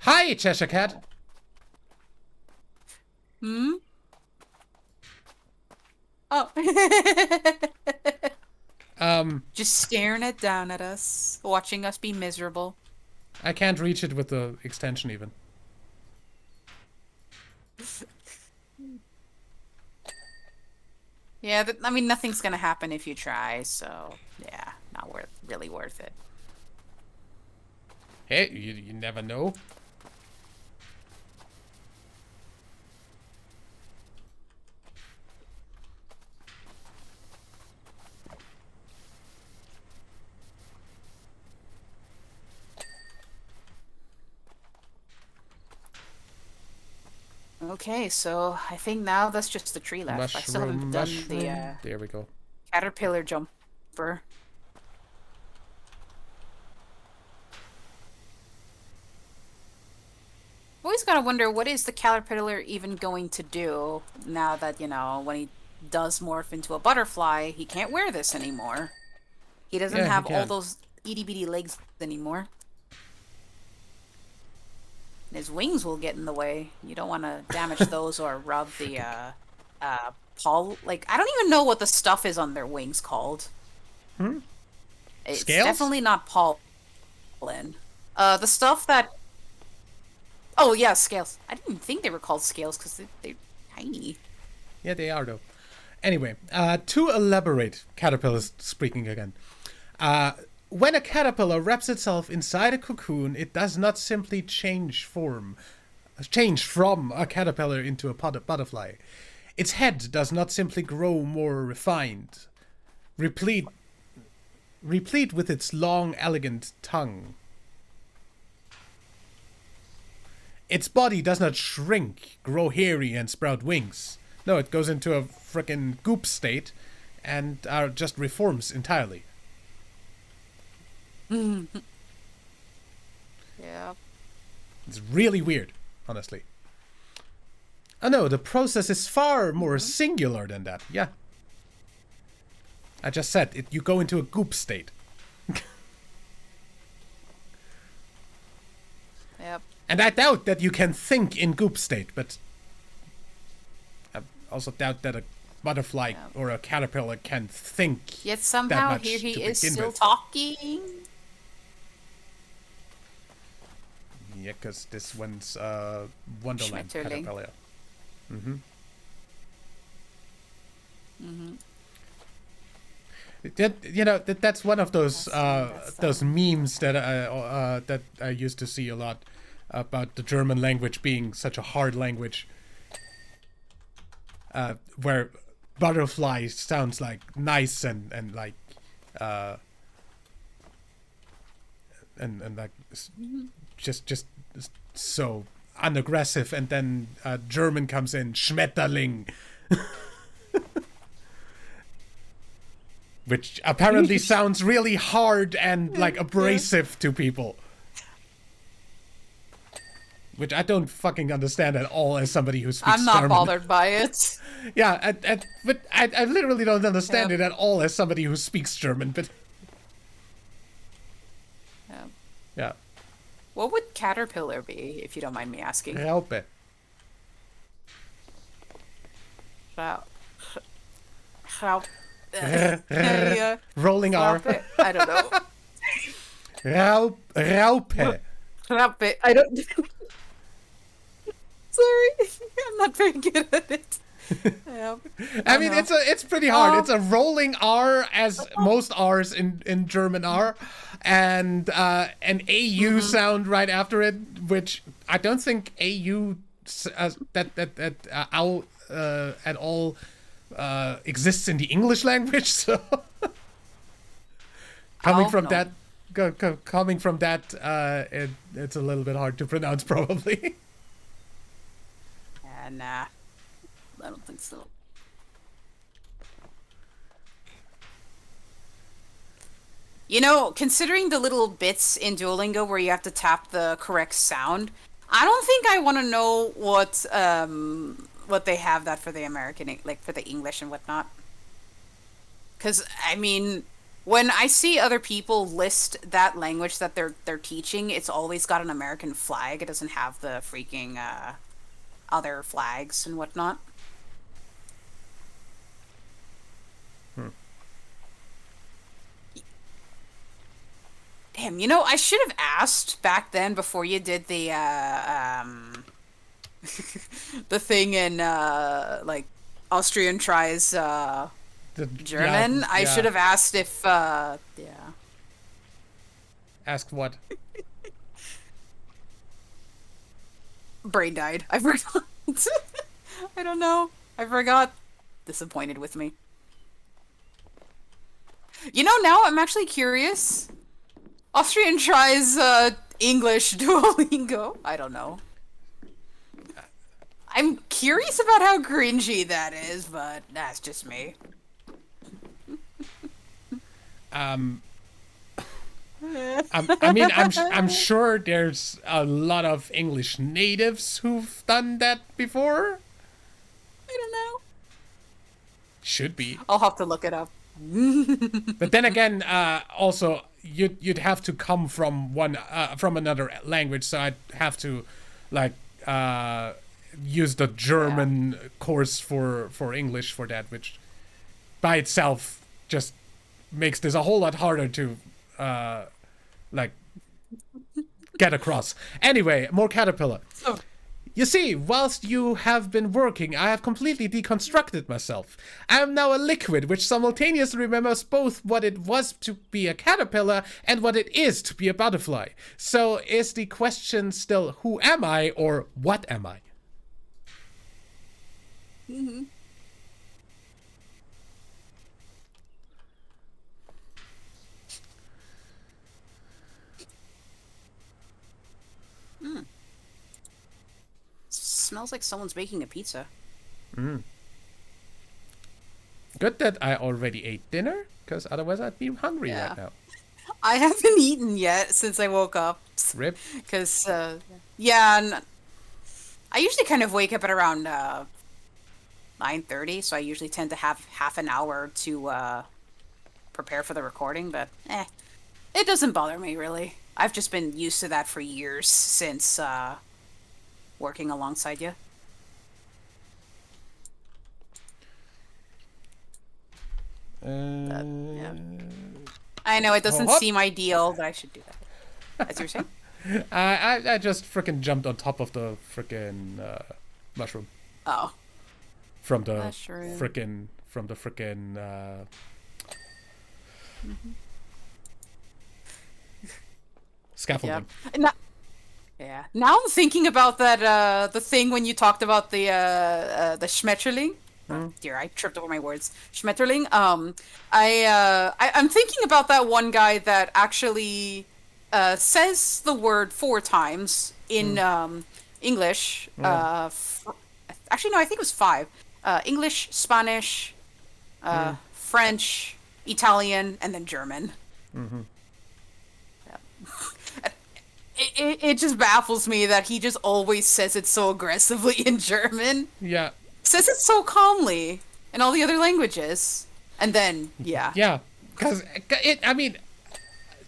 Hi, Cheshire Cat. Hmm. Oh. Just staring it down at us, watching us be miserable. I can't reach it with the extension even. Yeah, I mean, nothing's gonna happen if you try, so yeah, not really worth it. Hey, you never know. Okay, so I think now that's just the tree left. I still haven't Mushroom, done the mushroom. There we go. caterpillar jumper. Always gotta wonder what is the caterpillar even going to do now that, you know, when he does morph into a butterfly, he can't wear this anymore. He doesn't Yeah, he have all can. those itty bitty legs anymore. His wings will get in the way. You don't want to damage those or rub the poll. Like, I don't even know what the stuff is on their wings called. It's Scales? definitely not pollen. The stuff that. Oh yeah, scales. I didn't think they were called scales because they're tiny. Yeah, they are though. Anyway, to elaborate, caterpillars speaking again. When a caterpillar wraps itself inside a cocoon, it does not simply change from a caterpillar into a butterfly. Its head does not simply grow more refined, replete, replete with its long, elegant tongue. Its body does not shrink, grow hairy, and sprout wings. No, it goes into a frickin' goop state and just reforms entirely. Yeah. It's really weird, honestly. Oh no, the process is far more singular than that. Yeah. I just said it. You go into a goop state. Yep. And I doubt that you can think in goop state, but I also doubt that a butterfly or a caterpillar can think Yet that somehow much here he to is begin still with. talking. Yeah, because this one's Wonderland Schmetterling. caterpillar. That's one of those memes that I used to see a lot about the German language being such a hard language, where butterfly sounds like nice and like and like just so unaggressive, and then German comes in, Schmetterling. Which apparently sounds really hard and like abrasive to people. Which I don't fucking understand at all as somebody who speaks I'm not German. bothered by it. Yeah, but I literally don't understand it at all as somebody who speaks German, but Yeah. yeah. What would caterpillar be, if you don't mind me asking? Raupe. Rau- Rau- yeah. Rolling R. Raupe? I don't know. Raupe. Raupe. I don't. Sorry, I'm not very good at it. Yep. I mean, know. it's pretty hard. It's a rolling R, as most R's in German are, and an AU sound right after it, which I don't think AU at all exists in the English language. So coming Oh, from no. that, it's a little bit hard to pronounce, probably. Nah. I don't think so. You know, considering the little bits in Duolingo where you have to tap the correct sound, I don't think I want to know what they have that for the American, like for the English and whatnot. Because I mean, when I see other people list that language that they're teaching, it's always got an American flag. It doesn't have the freaking other flags and whatnot. Damn, you know, I should have asked back then before you did the the thing in like Austrian tries German. I should have asked if yeah. Asked what? Brain died. I forgot. I don't know. I forgot. Disappointed with me. You know, now I'm actually curious. Austrian tries English Duolingo. I don't know. I'm curious about how cringy that is, but that's just me. I'm sure there's a lot of English natives who've done that before. I don't know. Should be. I'll have to look it up. But then again, also you'd have to come from from another language, so I'd have to like use the German course for English for that, which by itself just makes this a whole lot harder to like get across. Anyway, more Caterpillar. So, you see, whilst you have been working, I have completely deconstructed myself. I am now a liquid which simultaneously remembers both what it was to be a caterpillar and what it is to be a butterfly. So is the question still, who am I or what am I? smells like someone's baking a pizza. Good that I already ate dinner, because otherwise I'd be hungry right now. I haven't eaten yet since I woke up. Rip. Because, yeah, I usually kind of wake up at around 9:30, so I usually tend to have half an hour to prepare for the recording, but it doesn't bother me, really. I've just been used to that for years since working alongside you. Yeah. I know it doesn't seem ideal, but I should do that. As you were saying? I just frickin' jumped on top of the frickin' mushroom. Oh. From the Mushroom. frickin' scaffolding. Yep. Yeah. Now I'm thinking about that the thing when you talked about the Schmetterling. Oh, dear, I tripped over my words. Schmetterling. I'm thinking about that one guy that actually says the word 4 times in English. Actually, no, I think it was 5. English, Spanish, French, Italian, and then German. Mm-hmm. It just baffles me that he just always says it so aggressively in German. Yeah. Says it so calmly in all the other languages. And then, yeah. Yeah, because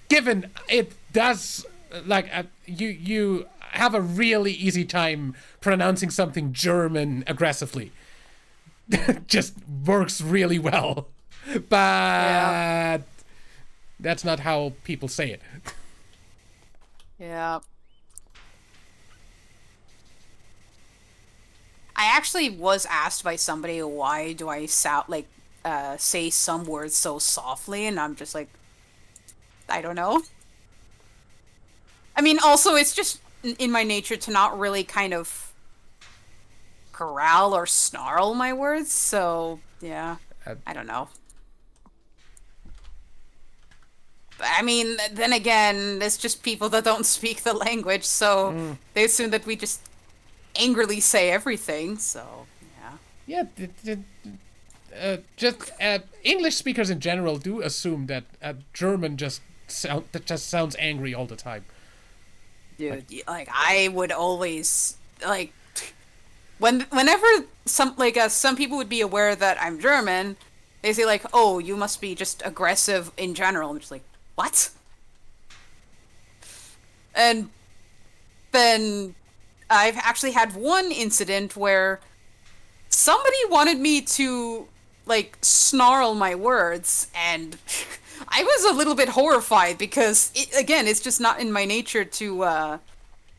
given it does, like, you have a really easy time pronouncing something German aggressively. Just works really well. But that's not how people say it. Yeah. I actually was asked by somebody why do I sound like say some words so softly, and I'm just like, I don't know. I mean, also it's just in my nature to not really kind of growl or snarl my words, so yeah, Uh, I don't know. But, I mean, then again, it's just people that don't speak the language, so they assume that we just angrily say everything, so yeah. yeah, just English speakers in general do assume that German that just sounds angry all the time. Dude, like I would always like whenever some people would be aware that I'm German, they say like, "Oh, you must be just aggressive in general." I'm just like, "What?" And then I've actually had one incident where somebody wanted me to like snarl my words, and I was a little bit horrified because again, it's just not in my nature to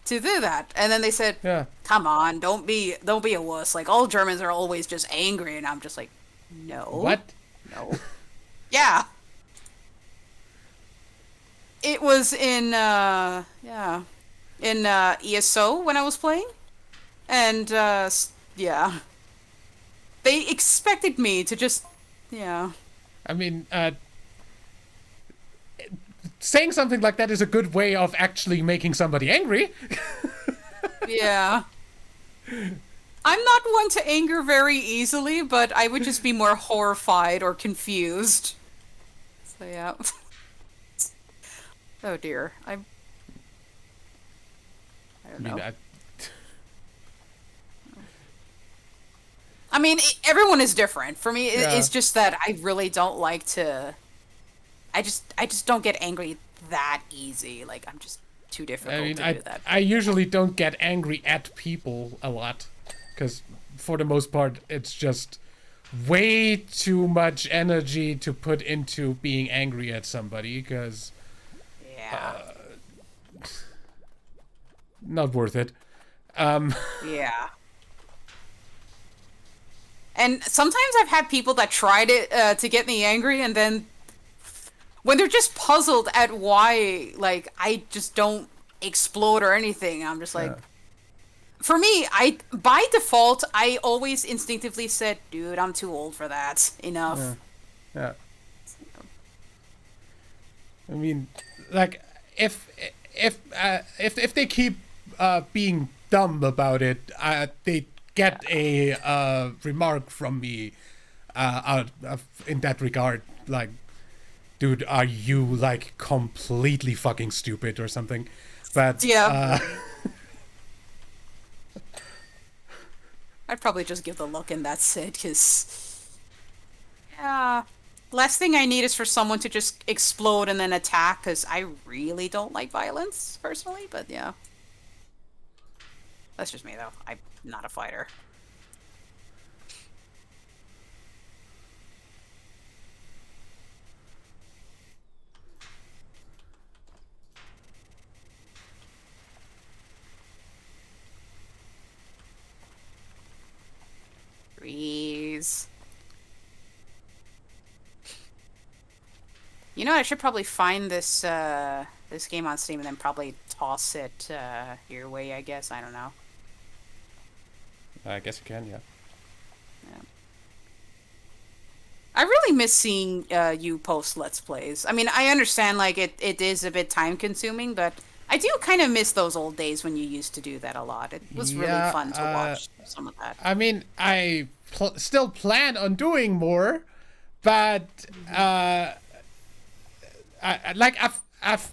do that. And then they said, Yeah. "Come on, don't be a wuss. Like all Germans are always just angry." And I'm just like, "No, What? no, yeah." It was in ESO when I was playing, and yeah, they expected me to just yeah. I mean, saying something like that is a good way of actually making somebody angry. Yeah. I'm not one to anger very easily, but I would just be more horrified or confused. So yeah. Oh dear. I don't I mean, know. I mean, everyone is different. For me, yeah. it's just that I really don't like to. I just don't get angry that easy. Like I'm just too I difficult mean, to do that. I usually don't get angry at people a lot, because for the most part, it's just way too much energy to put into being angry at somebody, because Yeah. not worth it. Yeah. And sometimes I've had people that tried it to get me angry, and then when they're just puzzled at why, like, I just don't explode or anything, I'm just like, Yeah. for me, I by default, I always instinctively said, "Dude, I'm too old for that. Yeah. Enough." Yeah. I mean, like, if if they keep being dumb about it, they get a remark from me in that regard, like, dude, are you like completely fucking stupid or something? But Yeah. I'd probably just give the look and that's it, because, yeah. Last thing I need is for someone to just explode and then attack, because I really don't like violence, personally, but yeah. That's just me, though. I'm not a fighter. Freeze. You know, I should probably find this game on Steam and then probably toss it your way, I guess. I don't know. I guess you can, yeah. Yeah. I really miss seeing you post Let's Plays. I mean, I understand, like, it is a bit time consuming, but I do kind of miss those old days when you used to do that a lot. It was really Yeah, fun to watch some of that. I mean, I still plan on doing more, but I've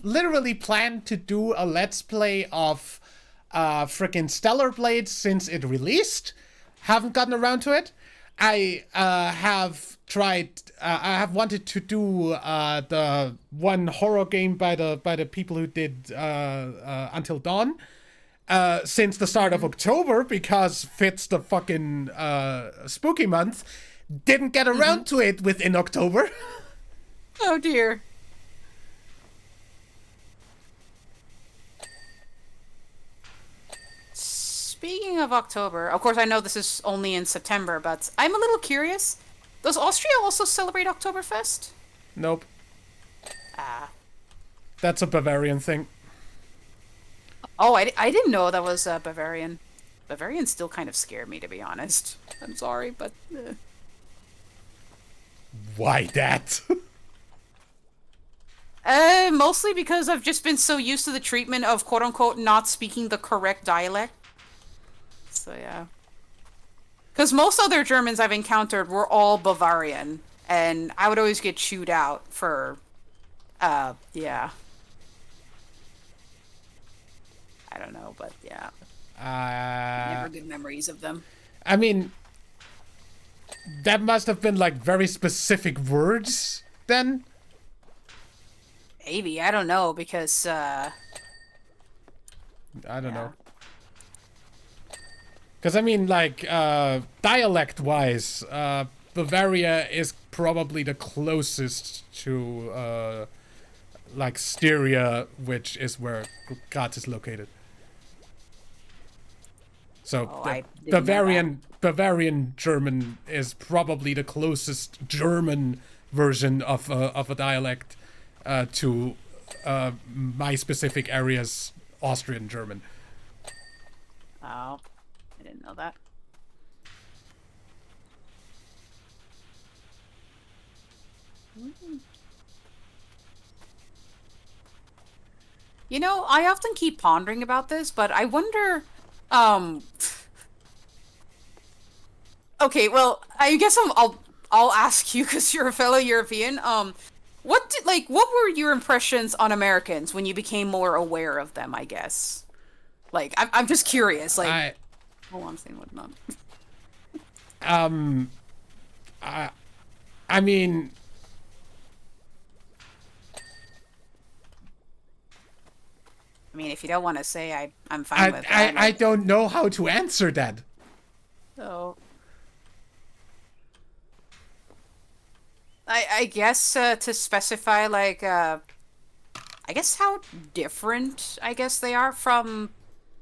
literally planned to do a let's play of freaking Stellar Blade since it released. Haven't gotten around to it. I have tried. I have wanted to do the one horror game by the people who did Until Dawn. Since the start of October, because fits the fucking spooky month. Didn't get around to it within October. Oh dear. speaking of October, of course I know this is only in September, but I'm a little curious. Does Austria also celebrate Oktoberfest? Nope. Ah. That's a Bavarian thing. Oh, I didn't know that was Bavarian. Bavarians still kind of scare me, to be honest. I'm sorry, but... Why that? Mostly because I've just been so used to the treatment of quote-unquote not speaking the correct dialect. So, yeah. Because most other Germans I've encountered were all Bavarian, and I would always get chewed out for, yeah. I don't know, but yeah. Never good memories of them. I mean, that must have been like very specific words then? Maybe, I don't know, because, I don't know. Because I mean, like, dialect-wise, Bavaria is probably the closest to, like, Styria, which is where Graz is located. So, Bavarian German is probably the closest German version of a dialect to my specific area's Austrian German. Oh, I didn't know that. You know, I often keep pondering about this, but I wonder, okay, well, I guess I'll ask you because you're a fellow European. What were your impressions on Americans when you became more aware of them, I guess? Like, I'm just curious, like... Hold on, I'm saying whatnot. I mean... I mean, if you don't want to say, I'm fine with that. I don't know how to answer that. So... I guess, to specify, like, I guess how different, I guess, they are from,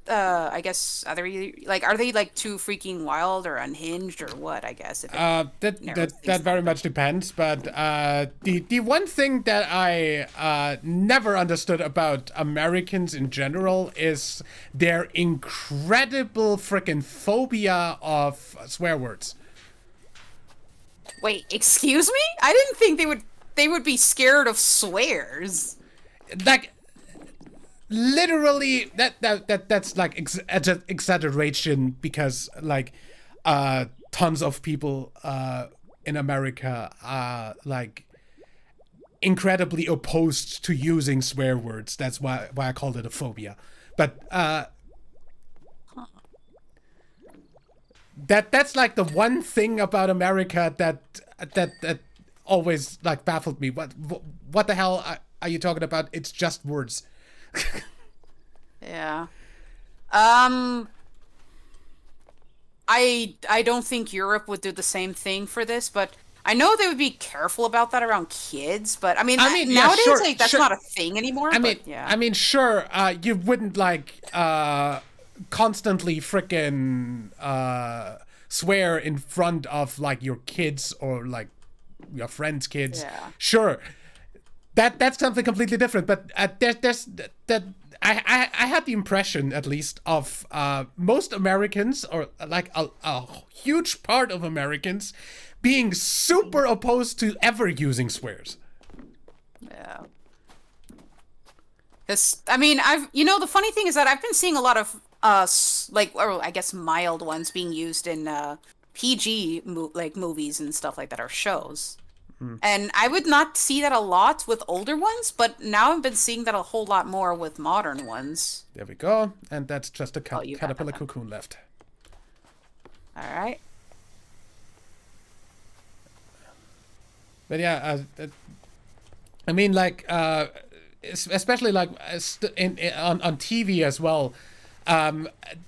I guess, are they, like, too freaking wild or unhinged or what, I guess? If that very much depends, but, the one thing that I, never understood about Americans in general is their incredible frickin' phobia of swear words. Wait, excuse me? I didn't think they would be scared of swears. Like, literally, that's like exaggeration because like tons of people in America are like incredibly opposed to using swear words. That's why I called it a phobia. But that's like the one thing about America that always like baffled me. What the hell are you talking about? It's just words. Yeah. I don't think Europe would do the same thing for this, but I know they would be careful about that around kids. But I mean yeah, nowadays, sure, like that's not a thing anymore. I mean, sure, you wouldn't like constantly frickin' swear in front of like your kids or like your friends' kids. Yeah. Sure, that's something completely different. But there's that I had the impression, at least, of most Americans, or like a huge part of Americans, being super opposed to ever using swears. Yeah. Because, I mean, the funny thing is that I've been seeing a lot of, or I guess mild ones being used in, PG, movies and stuff like that, or shows. And I would not see that a lot with older ones, but now I've been seeing that a whole lot more with modern ones. There we go. And that's just a you got caterpillar that. cocoon left. Alright. But yeah, I mean, like, especially like on TV as well.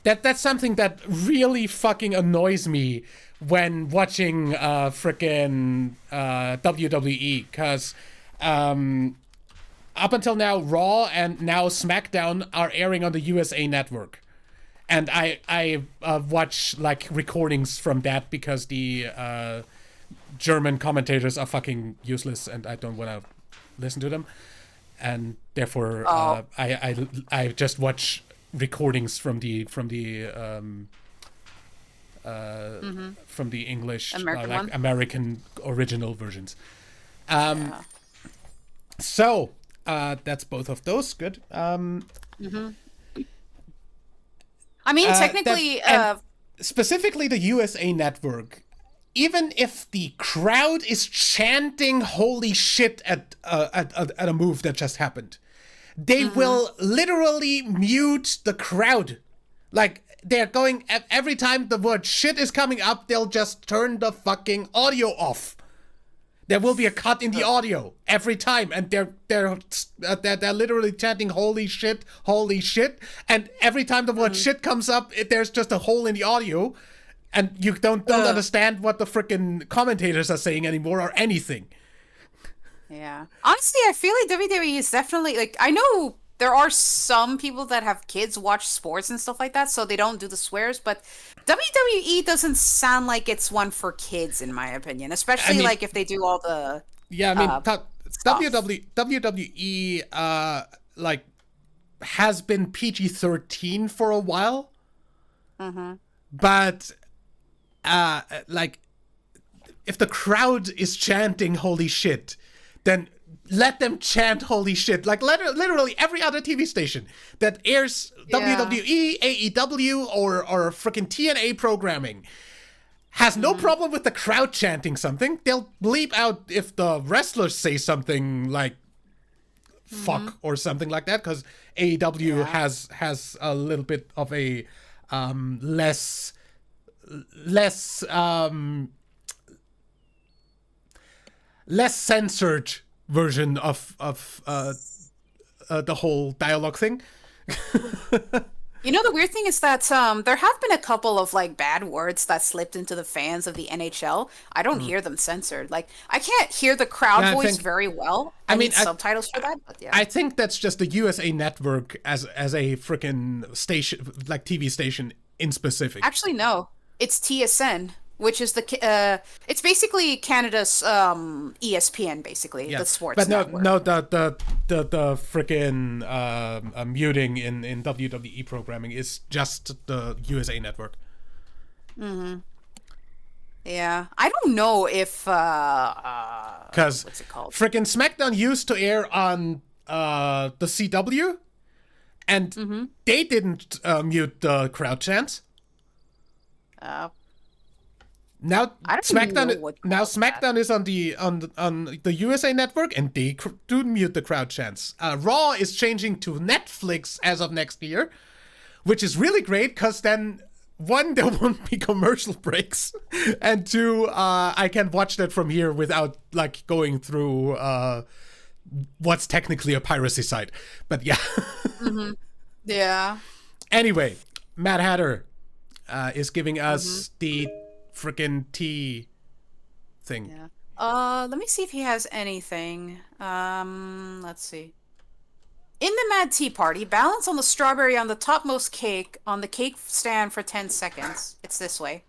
That's something that really fucking annoys me when watching frickin' WWE, because up until now, Raw and now SmackDown are airing on the USA Network. And I watch like recordings from that because the German commentators are fucking useless, and I don't want to listen to them. And therefore, I just watch recordings from the English American original versions. So that's both of those. Good. I mean, technically, specifically the USA Network. Even if the crowd is chanting "Holy shit" at a move that just happened, they will literally mute the crowd. Like, they're going every time the word "shit" is coming up, they'll just turn the fucking audio off. There will be a cut in the audio every time, and they're literally chanting "Holy shit, holy shit," and every time the word "shit" comes up, there's just a hole in the audio. And you don't understand what the frickin' commentators are saying anymore or anything. Yeah. Honestly, I feel like WWE is definitely, like, I know there are some people that have kids watch sports and stuff like that, so they don't do the swears, but WWE doesn't sound like it's one for kids, in my opinion. Especially, like, if they do all the... Yeah, I mean, WWE, like, has been PG-13 for a while. But... like, if the crowd is chanting "Holy shit," then let them chant "Holy shit." Like, literally every other TV station that airs WWE, AEW, or freaking TNA programming has no problem with the crowd chanting something. They'll bleep out if the wrestlers say something like "fuck" or something like that, because AEW has a little bit of a less censored version of the whole dialogue thing. You know, the weird thing is that there have been a couple of, like, bad words that slipped into the fans of the NHL. I don't hear them censored. Like, I can't hear the crowd voice very well. I mean, need subtitles for that, but yeah. I think that's just the USA Network as a freaking station, like TV station in specific. Actually, no. It's TSN, which is it's basically Canada's ESPN, basically, the sports network. No, the freaking muting in WWE programming is just the USA Network. Yeah, I don't know if because what's it called? Freaking SmackDown used to air on the CW, and they didn't mute the crowd chants. Now SmackDown is on the USA Network, and they do mute the crowd chants. Raw is changing to Netflix as of next year, which is really great because then, one, there won't be commercial breaks, and two, I can watch that from here without like going through what's technically a piracy site. But yeah. Yeah. Anyway, Mad Hatter is giving us the frickin' tea thing. Yeah. Let me see if he has anything. Let's see. In the Mad Tea Party, balance on the strawberry on the topmost cake on the cake stand for 10 seconds. It's this way.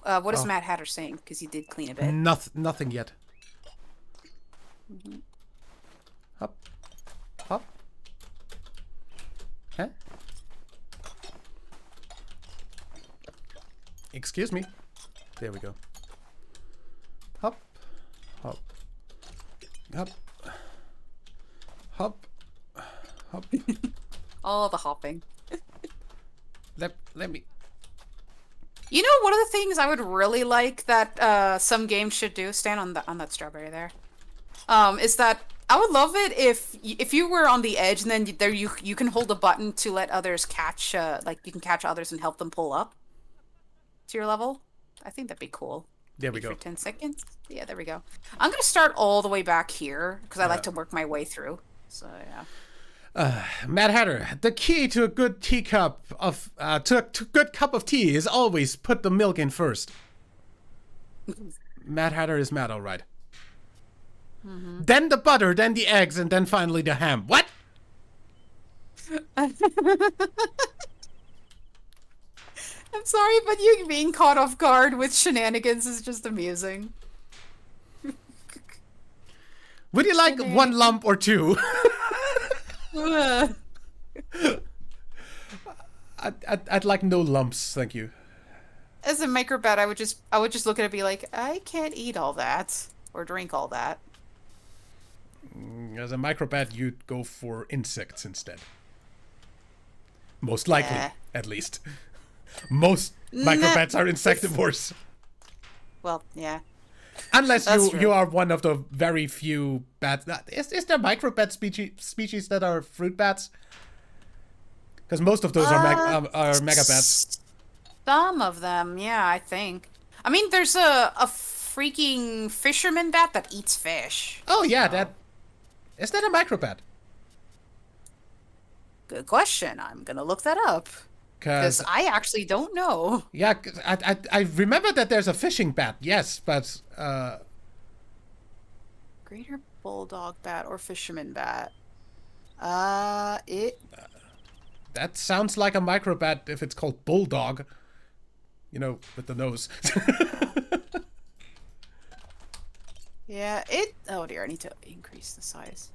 What is Mad Hatter saying? Because he did clean a bit. Nothing yet. Hop. Hop. Huh? Excuse me. There we go. Hop. Hop. Hop. Hop. Hop. All the hopping. Let me... You know, one of the things I would really like that some games should do, stand on that strawberry there, is that I would love it if you were on the edge and then you can hold a button to let others catch, like you can catch others and help them pull up to your level. I think that'd be cool. There we go. For 10 seconds. Yeah, there we go. I'm gonna start all the way back here because I like to work my way through. So yeah. Mad Hatter, the key to a good teacup of to a good cup of tea is always put the milk in first. Mad Hatter is mad, all right. Then the butter, then the eggs, and then finally the ham. What? I'm sorry, but you being caught off guard with shenanigans is just amusing. Would you like one lump or two? Ugh. I'd like no lumps, thank you. As a microbat, I would just look at it and be like, I can't eat all that or drink all that. As a microbat, you'd go for insects instead. Most likely, at least. Most microbats are insectivores. Well, yeah. Unless you are one of the very few bats. Is there microbat species that are fruit bats? Because most of those are megabats. Some of them, yeah, I think. I mean, there's a freaking fisherman bat that eats fish. Oh yeah, is that a microbat? Good question. I'm gonna look that up. Because I actually don't know. Yeah, I remember that there's a fishing bat, yes, but... Greater bulldog bat or fisherman bat. That sounds like a microbat if it's called bulldog. You know, with the nose. Yeah, oh dear, I need to increase the size.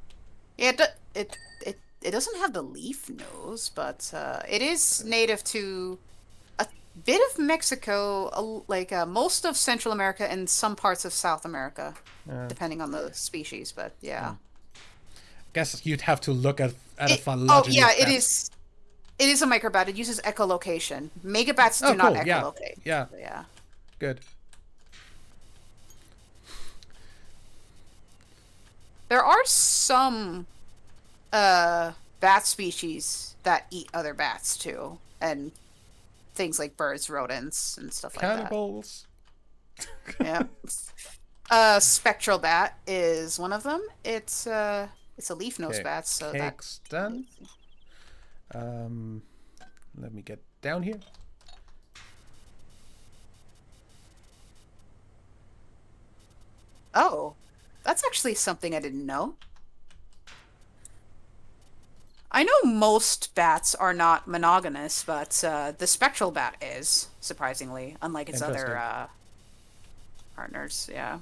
Yeah, it doesn't have the leaf nose, but it is native to a bit of Mexico, like most of Central America and some parts of South America, depending on the species. But yeah, guess you'd have to look at a phylogeny. Oh yeah, it is. It is a microbat. It uses echolocation. Megabats do not echolocate. Yeah. So, yeah. Good. There are some bat species that eat other bats too, and things like birds, rodents, and stuff like that. Cannibals. Yeah. Spectral bat is one of them. It's a leaf nose bat, so Cake's done. Let me get down here. Oh, that's actually something I didn't know. I know most bats are not monogamous, but the spectral bat is, surprisingly, unlike its other partners. Yeah.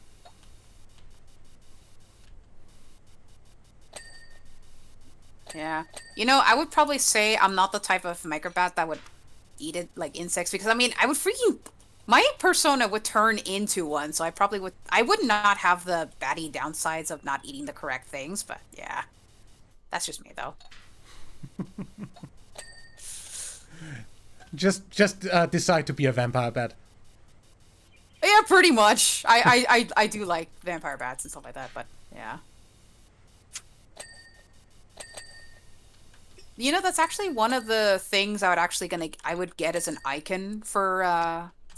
Yeah. You know, I would probably say I'm not the type of microbat that would eat it like insects, because I mean, my persona would turn into one, so I would not have the batty downsides of not eating the correct things, but yeah. That's just me though. Just decide to be a vampire bat. Yeah, pretty much. I do like vampire bats and stuff like that, but yeah. You know, that's actually one of the things I would get as an icon for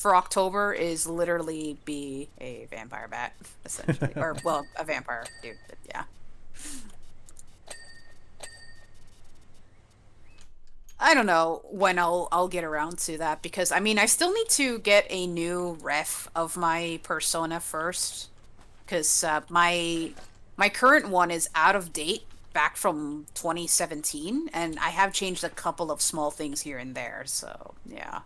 October is literally be a vampire bat, essentially. Or, well, a vampire dude, but yeah. I don't know when I'll get around to that, because I mean, I still need to get a new ref of my persona first, because my current one is out of date back from 2017, and I have changed a couple of small things here and there, so yeah.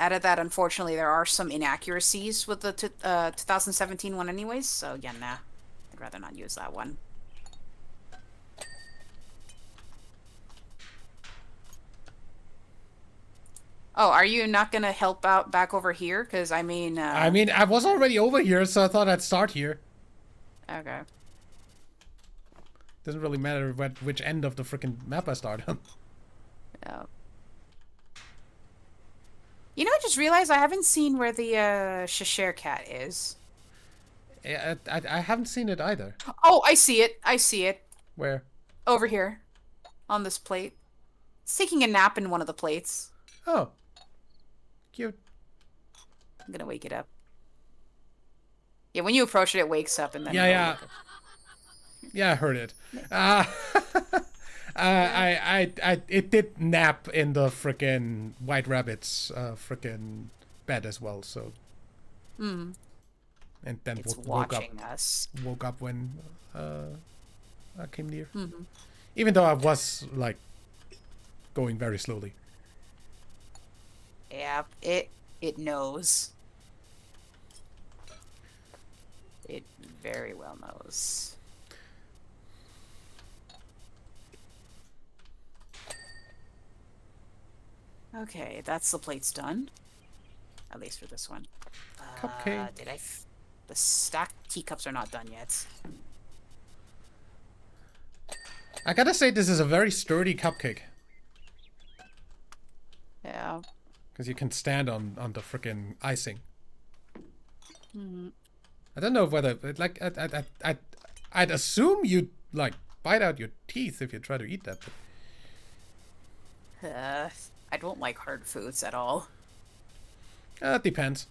Out of that, unfortunately, there are some inaccuracies with the 2017 one anyways, so yeah, nah. I'd rather not use that one. Oh, are you not gonna help out back over here? Because I mean, I was already over here, so I thought I'd start here. Okay. Doesn't really matter which end of the freaking map I start on. Yeah. You know, I just realized I haven't seen where the Cheshire cat is. Yeah, I haven't seen it either. Oh, I see it. I see it. Where? Over here. On this plate. It's taking a nap in one of the plates. Oh. Cute. I'm gonna wake it up. Yeah, when you approach it, it wakes up and then... Yeah. Yeah, I heard it. It did nap in the frickin' White Rabbit's frickin' bed as well, so... Mm. And then it's watching us. Woke up when I came near. Mm-hmm. Even though I was, like, going very slowly. Yeah, it knows. It very well knows. Okay, that's the plates done. At least for this one. Cupcake. The stacked teacups are not done yet. I gotta say, this is a very sturdy cupcake. Yeah. Because you can stand on the freaking icing. Mm-hmm. I don't know whether, like, I'd assume you'd, like, bite out your teeth if you try to eat that. I don't like hard foods at all. It depends.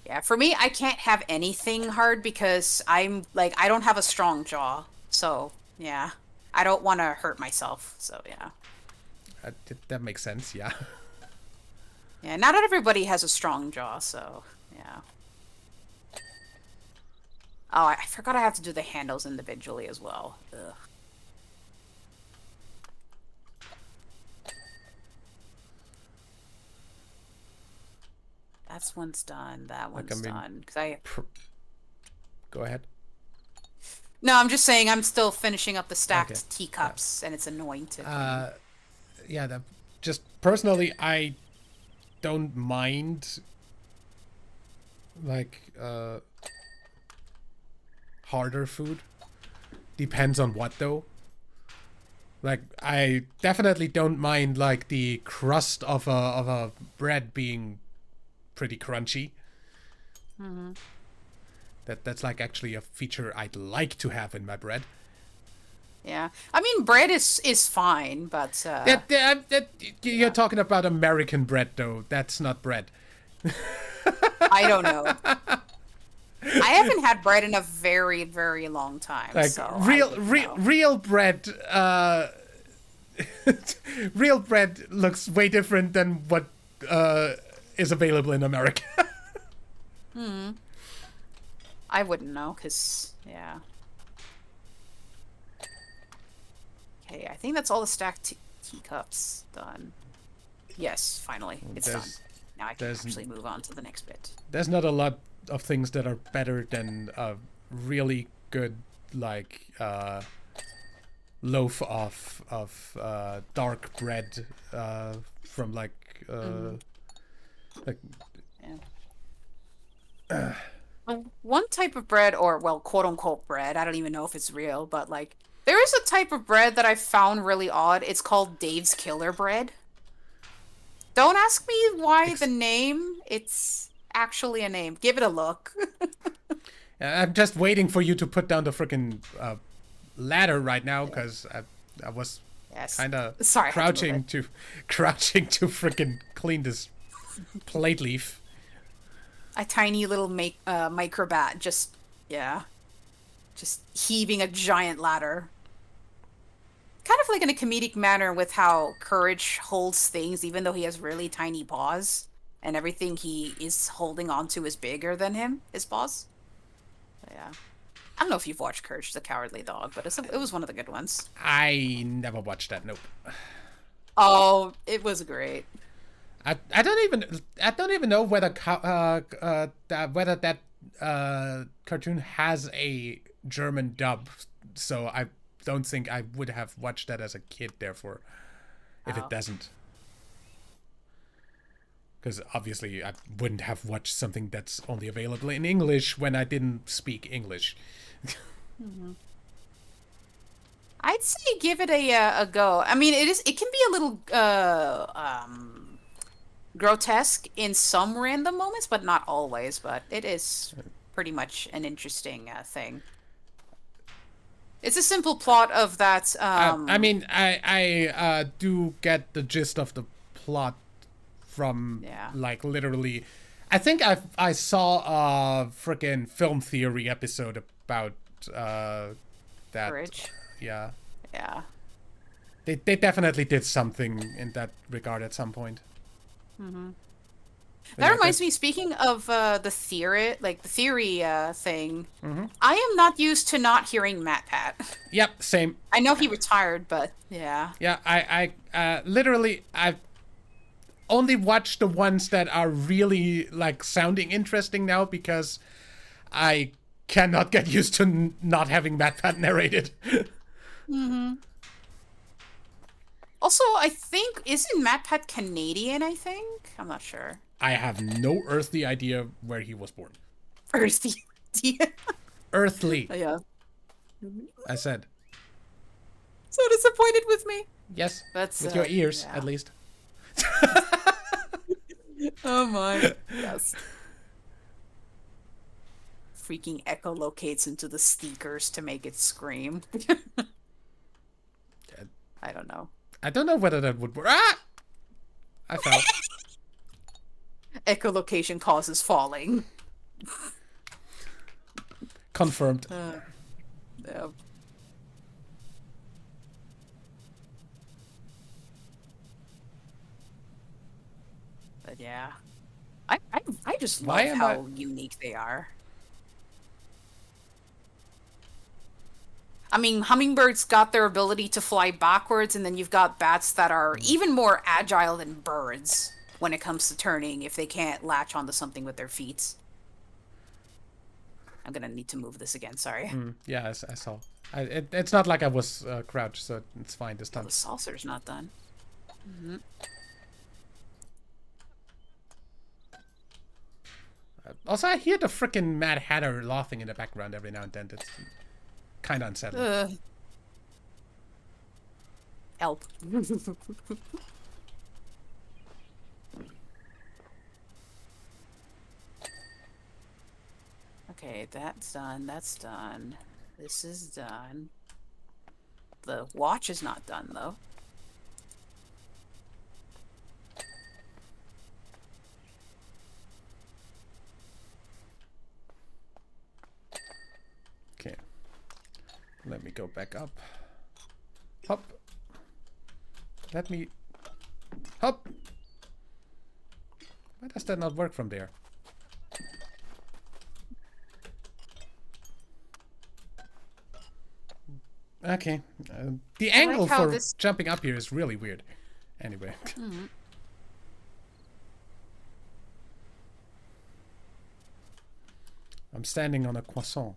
Yeah, for me, I can't have anything hard because I don't have a strong jaw. So, yeah. I don't want to hurt myself. So, yeah. That makes sense, yeah. Yeah, not everybody has a strong jaw, so, yeah. Oh, I forgot I have to do the handles individually as well. Ugh. That's one's done. That one's done. Go ahead. No, I'm just saying I'm still finishing up the stacked teacups, and it's annoying to. Yeah, just personally, I don't mind, like, harder food. Depends on what, though. Like, I definitely don't mind, like, the crust of a bread being pretty crunchy. Mm-hmm. That's like actually a feature I'd like to have in my bread. Yeah, I mean bread is fine, but you're talking about American bread, though. That's not bread. I don't know. I haven't had bread in a very, very long time. Like so real bread. Real bread looks way different than what is available in America. I wouldn't know, cause yeah. Okay, I think that's all the stacked teacups done. Yes, finally, it's done. Now I can actually move on to the next bit. There's not a lot of things that are better than a really good, like, loaf of dark bread from like yeah. One type of bread, or well, quote unquote bread, I don't even know if it's real, but like there is a type of bread that I found really odd. It's called Dave's Killer Bread. Don't ask me why the name. It's actually a name. Give it a look. I'm just waiting for you to put down the freaking ladder right now, because I was kind of crouching to freaking clean this plate leaf. A tiny little microbat, just heaving a giant ladder. Kind of like in a comedic manner with how Courage holds things, even though he has really tiny paws, and everything he is holding onto is bigger than him, his paws. But yeah. I don't know if you've watched Courage the Cowardly Dog, but it was one of the good ones. I never watched that. Nope. Oh, it was great. I don't even know whether that cartoon has a German dub, so I don't think I would have watched that as a kid. Therefore, if it doesn't, because obviously I wouldn't have watched something that's only available in English when I didn't speak English. I'd say give it a go. I mean, it can be a little grotesque in some random moments, but not always. But it is pretty much an interesting thing. It's a simple plot of that. I mean, I do get the gist of the plot from like literally. I think I saw a freaking film theory episode about that. Courage. Yeah. Yeah. They definitely did something in that regard at some point. That Yeah, reminds that's me, speaking of the theory, like the theory thing, I am not used to not hearing Matt Pat. yep, same. I know he retired, but yeah. Yeah, I literally I've only watched the ones that are really like sounding interesting now because I cannot get used to not having Matt Pat narrated. Also, I think isn't Matt Pat Canadian? I think I'm not sure. I have no earthly idea where he was born. Where's the idea? Earthly, Yeah. I said. So disappointed with me. Yes, That's with your ears yeah. at least. Oh my. Yes. Freaking echolocates into the speakers to make it scream. I don't know. I don't know whether that would work. Ah! I fell. Echolocation causes falling. Confirmed. Yeah. But yeah. I just love Why am how unique they are. I mean, hummingbirds got their ability to fly backwards, and then you've got bats that are even more agile than birds when it comes to turning if they can't latch onto something with their feet. I'm gonna need to move this again, sorry. Yeah, I saw. It's not like I was crouched, so it's fine this Oh, time. the saucer's not done. Also, I hear the freaking Mad Hatter laughing in the background every now and then. It's kind of unsettling. Help. Okay, that's done. That's done. This is done. The watch is not done, though. Okay. Let me go back up. Hop. Let me... Hop! Why does that not work from there? Okay. The angle how for this- jumping up here is really weird. Anyway. I'm standing on a croissant.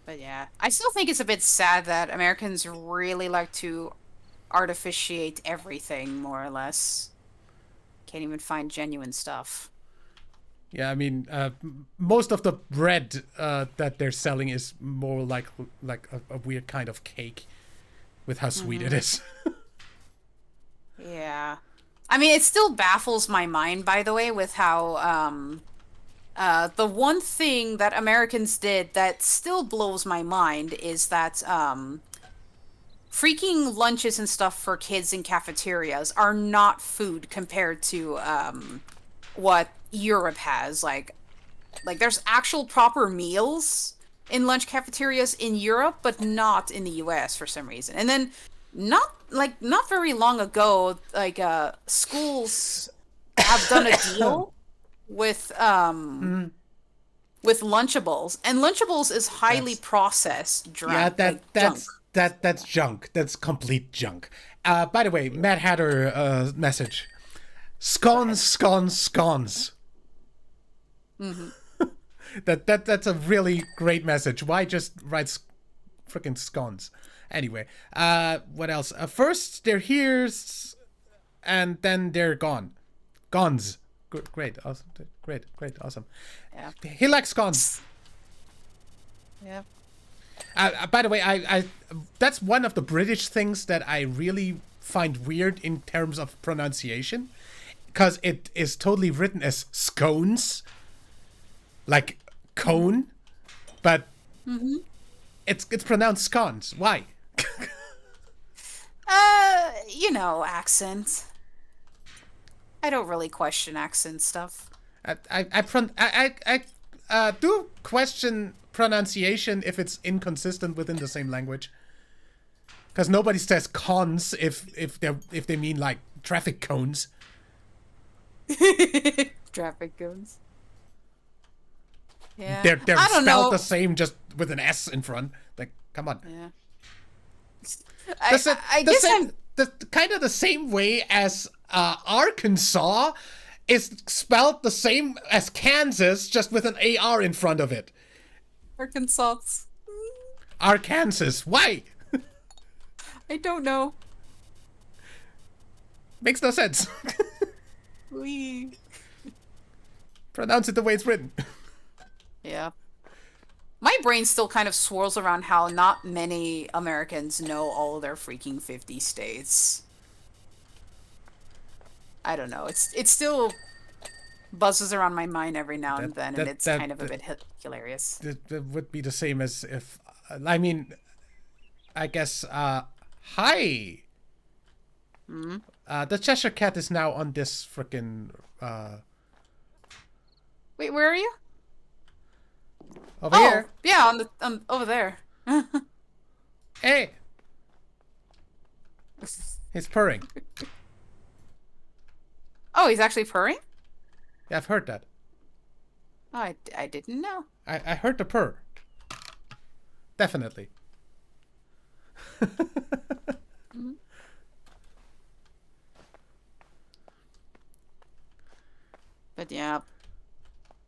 But yeah, I still think it's a bit sad that Americans really like to artificiate everything, more or less. Can't even find genuine stuff. Yeah, I mean, most of the bread that they're selling is more like a weird kind of cake with how sweet it is. Yeah. I mean, it still baffles my mind, by the way, with how the one thing that Americans did that still blows my mind is that freaking lunches and stuff for kids in cafeterias are not food compared to what Europe has. Like there's actual proper meals in lunch cafeterias in Europe, but not in the US for some reason. And then not very long ago, schools have done a deal with Lunchables, and Lunchables is highly processed Yeah, junk. that's junk. That's complete junk. By the way, Mad Hatter message: scones, scones, scones. That's a really great message. Why just write freaking scones? Anyway, what else? First they're here, and then they're gone. Gones. Great, awesome. Great, awesome. Yeah. He likes scones. Yeah. By the way, I that's one of the British things that I really find weird in terms of pronunciation, because it is totally written as scones, like cone, but it's pronounced scones. Why? Accent. I don't really question accent stuff. I do question pronunciation if it's inconsistent within the same language. Because nobody says cons if they mean like traffic cones. Traffic cones. Yeah. They're I don't spelled know. the same, just with an S in front. Like, come on. Yeah. The I guess same, I'm. the kind of the same way as Arkansas is spelled the same as Kansas, just with an AR in front of it. Arkansas. Arkansas. Why? I don't know. Makes no sense. We. Pronounce it the way it's written. Yeah. My brain still kind of swirls around how not many Americans know all their freaking 50 states. I don't know. It still buzzes around my mind every now and then, and it's kind of a bit hilarious. It would be the same as if, I mean, I guess, hi. The Cheshire Cat is now on this frickin', Wait, where are you? over here. Yeah, over there. Hey! He's purring. Oh, he's actually purring? Yeah, I've heard that. Oh, I didn't know. I heard the purr. Definitely. But yeah.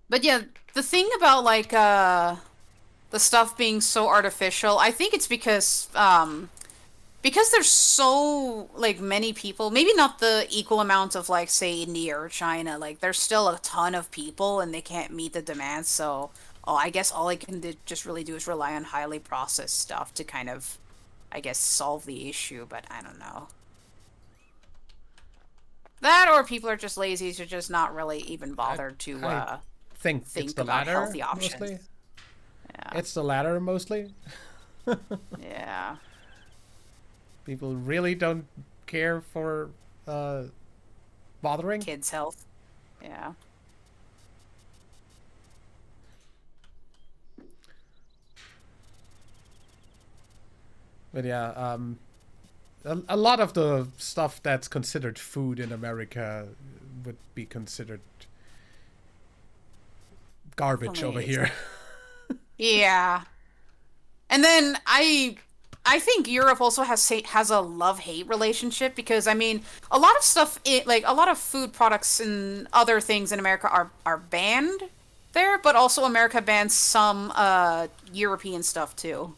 But yeah, the thing about like the stuff being so artificial, I think it's because there's so like many people, maybe not the equal amount of like say India or China, like there's still a ton of people and they can't meet the demands, so I guess all I can just really do is rely on highly processed stuff to kind of I guess solve the issue, but I don't know. That or people are just lazy to just not really even bother to I think it's the about latter, healthy options. mostly. Yeah. It's the latter, mostly. Yeah. People really don't care for bothering. Kids' health. Yeah. But yeah, a lot of the stuff that's considered food in America would be considered garbage over here. Yeah. And then I think Europe also has a love-hate relationship because I mean a lot of stuff like a lot of food products and other things in America are banned there, but also America bans some European stuff too.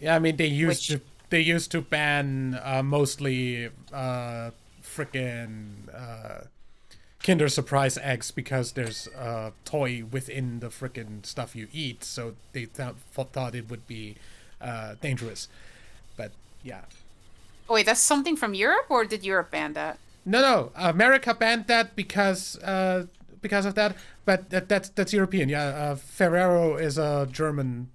Yeah, I mean they used to ban mostly frickin' Kinder Surprise eggs because there's a toy within the frickin' stuff you eat, so they thought it would be dangerous. But yeah. Oh, wait, that's something from Europe, or did Europe ban that? No. America banned that because of that. But that's European. Yeah. Ferrero is a German.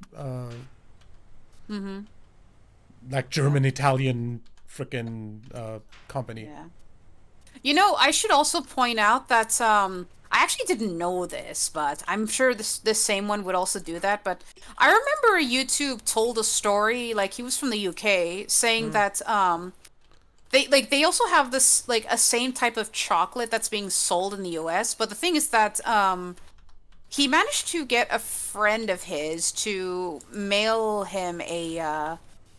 Like German Italian frickin' company. Yeah. You know, I should also point out that I actually didn't know this, but I'm sure this same one would also do that. But I remember YouTube told a story, like he was from the UK, saying that they also have this like a same type of chocolate that's being sold in the US. But the thing is that he managed to get a friend of his to mail him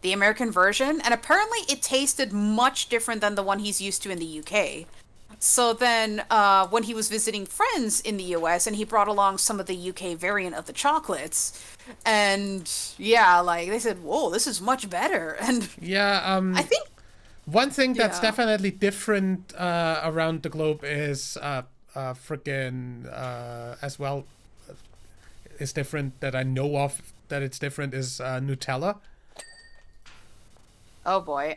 the American version, and apparently it tasted much different than the one he's used to in the UK. So then, when he was visiting friends in the US, and he brought along some of the UK variant of the chocolates, and yeah, like they said, "Whoa, this is much better." And Yeah. I think One thing that's Yeah. definitely different around the globe is frickin' as well is different that I know of that it's different is Nutella. oh boy,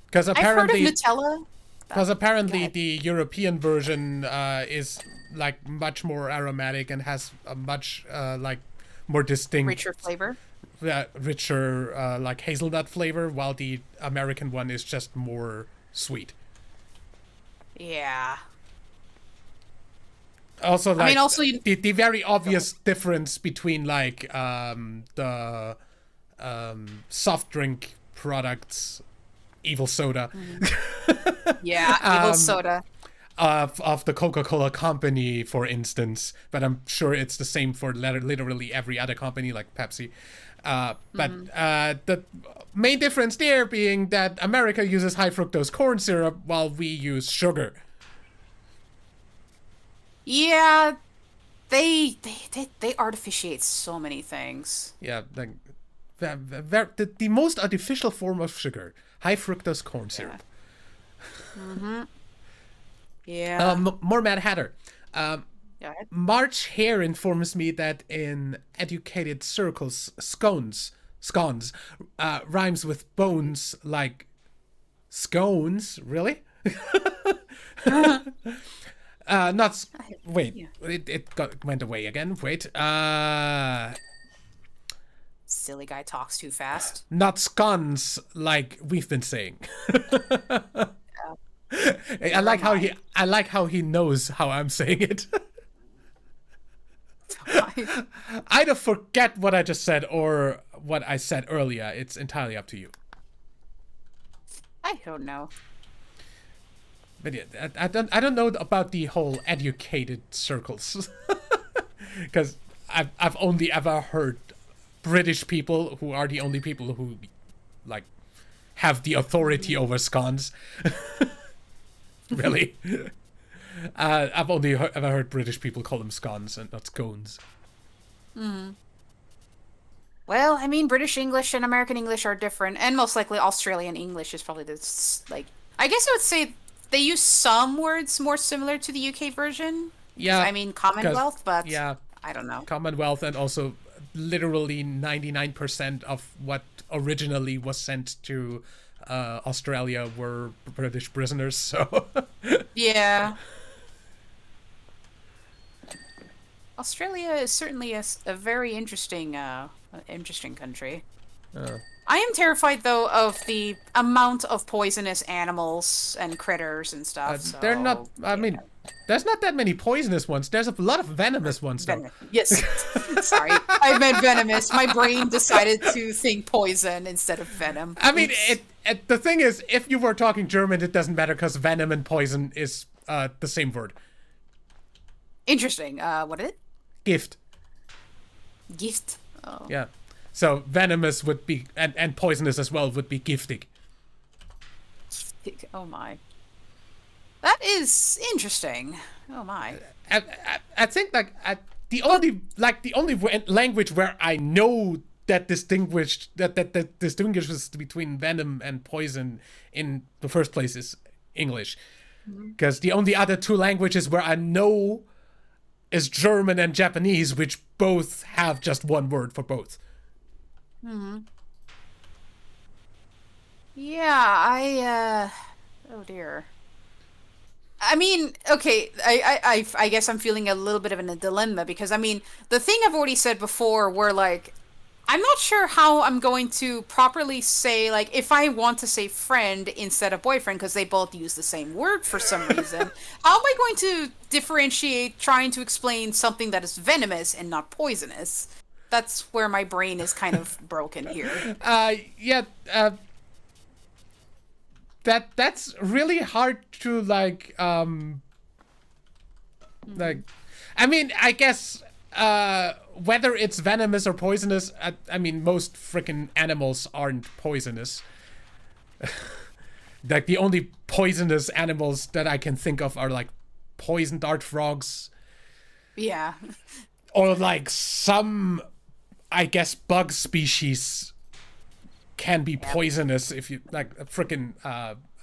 Because I've heard of apparently, Nutella. the European version is like much more aromatic and has a much like more distinct, Richer flavor. richer like hazelnut flavor, while the American one is just more sweet. Yeah. Also, like, also the very obvious difference between like the soft drink products, evil soda, Yeah, evil soda. of the Coca-Cola company, for instance. But I'm sure it's the same for literally every other company, like Pepsi. But the main difference there being that America uses high fructose corn syrup while we use sugar. Yeah, they artificiate so many things. Yeah, like the most artificial form of sugar, high fructose corn syrup. Yeah. More Mad Hatter. Yeah. March Hare informs me that in educated circles, scones rhymes with bones like scones. Really? Not. Wait, Yeah. it went away again. Wait. Silly guy talks too fast. Not scones like we've been saying. I like how he knows how I'm saying it. Either forget what I just said or what I said earlier. It's entirely up to you. I don't know. But yeah, I don't know about the whole educated circles, because I've only ever heard British people who are the only people who like have the authority over scones. Really, I've only ever heard British people call them scones and not scones. Well, I mean, British English and American English are different, and most likely Australian English is probably like. I guess I would say they use some words more similar to the UK version. Yeah, I mean Commonwealth, but yeah, I don't know. Commonwealth, and also literally 99% of what originally was sent to Australia were British prisoners. So Yeah. Australia is certainly a very interesting country. I am terrified though of the amount of poisonous animals and critters and stuff. So, they're not. I mean, there's not that many poisonous ones. There's a lot of venomous ones, though. Yes. Sorry, I meant venomous. My brain decided to think poison instead of venom. I mean, the thing is, if you were talking German, it doesn't matter because venom and poison is the same word. Interesting. What is it? Gift. Gift. Oh. Yeah. So venomous would be, and poisonous as well, would be giftig. Oh my. That is interesting. Oh my. I think the only language where I know that distinguishes between venom and poison in the first place is English, because the only other two languages where I know is German and Japanese, which both have just one word for both. Yeah, oh dear. I mean, okay, I guess I'm feeling a little bit of a dilemma because, I mean, the thing I've already said before where, like, I'm not sure how I'm going to properly say, like, if I want to say friend instead of boyfriend because they both use the same word for some reason, how am I going to differentiate trying to explain something that is venomous and not poisonous? That's where my brain is kind of broken here. That's really hard to like I mean, I guess whether it's venomous or poisonous, I mean, most freaking animals aren't poisonous. Like, the only poisonous animals that I can think of are like poison dart frogs. Yeah. Or like some, I guess, bug species can be poisonous if you like freaking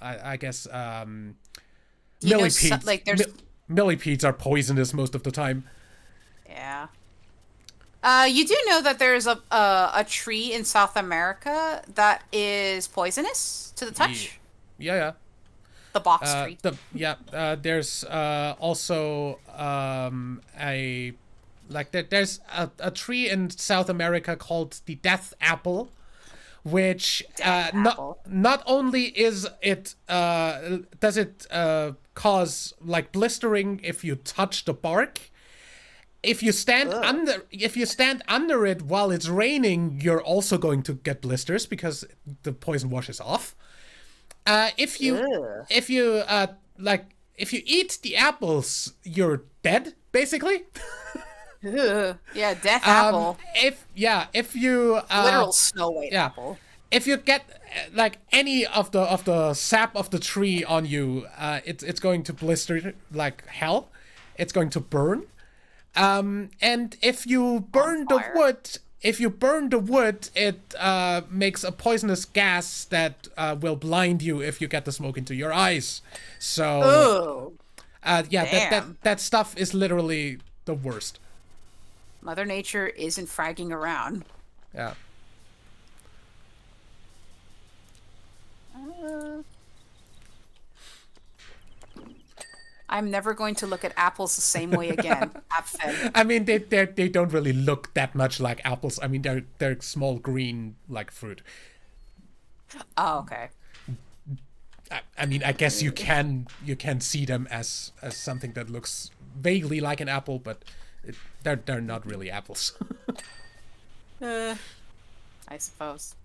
I guess millipedes. Like there's millipedes are poisonous most of the time. Yeah. You do know that there's a tree in South America that is poisonous to the touch? Yeah. The box tree. There's also there's a tree in South America called the death apple, which not only is it does it cause like blistering if you touch the bark, If you stand Ugh. under it while it's raining, you're also going to get blisters because the poison washes off. If you Ugh. if you eat the apples, you're dead basically. Ugh. Yeah, death apple. If you Literal Snow White yeah, apple. if you get like any of the sap of the tree on you, it's going to blister like hell. It's going to burn. And if you burn the fire. wood, it makes a poisonous gas that will blind you if you get the smoke into your eyes. So, Oh, yeah, damn. that stuff is literally the worst. Mother Nature isn't fragging around. Yeah. I'm never going to look at apples the same way again. App-fed. I mean, they don't really look that much like apples. I mean, they're small green like fruit. Oh, okay. I mean, I guess you can see them as something that looks vaguely like an apple, but they're not really apples. I suppose.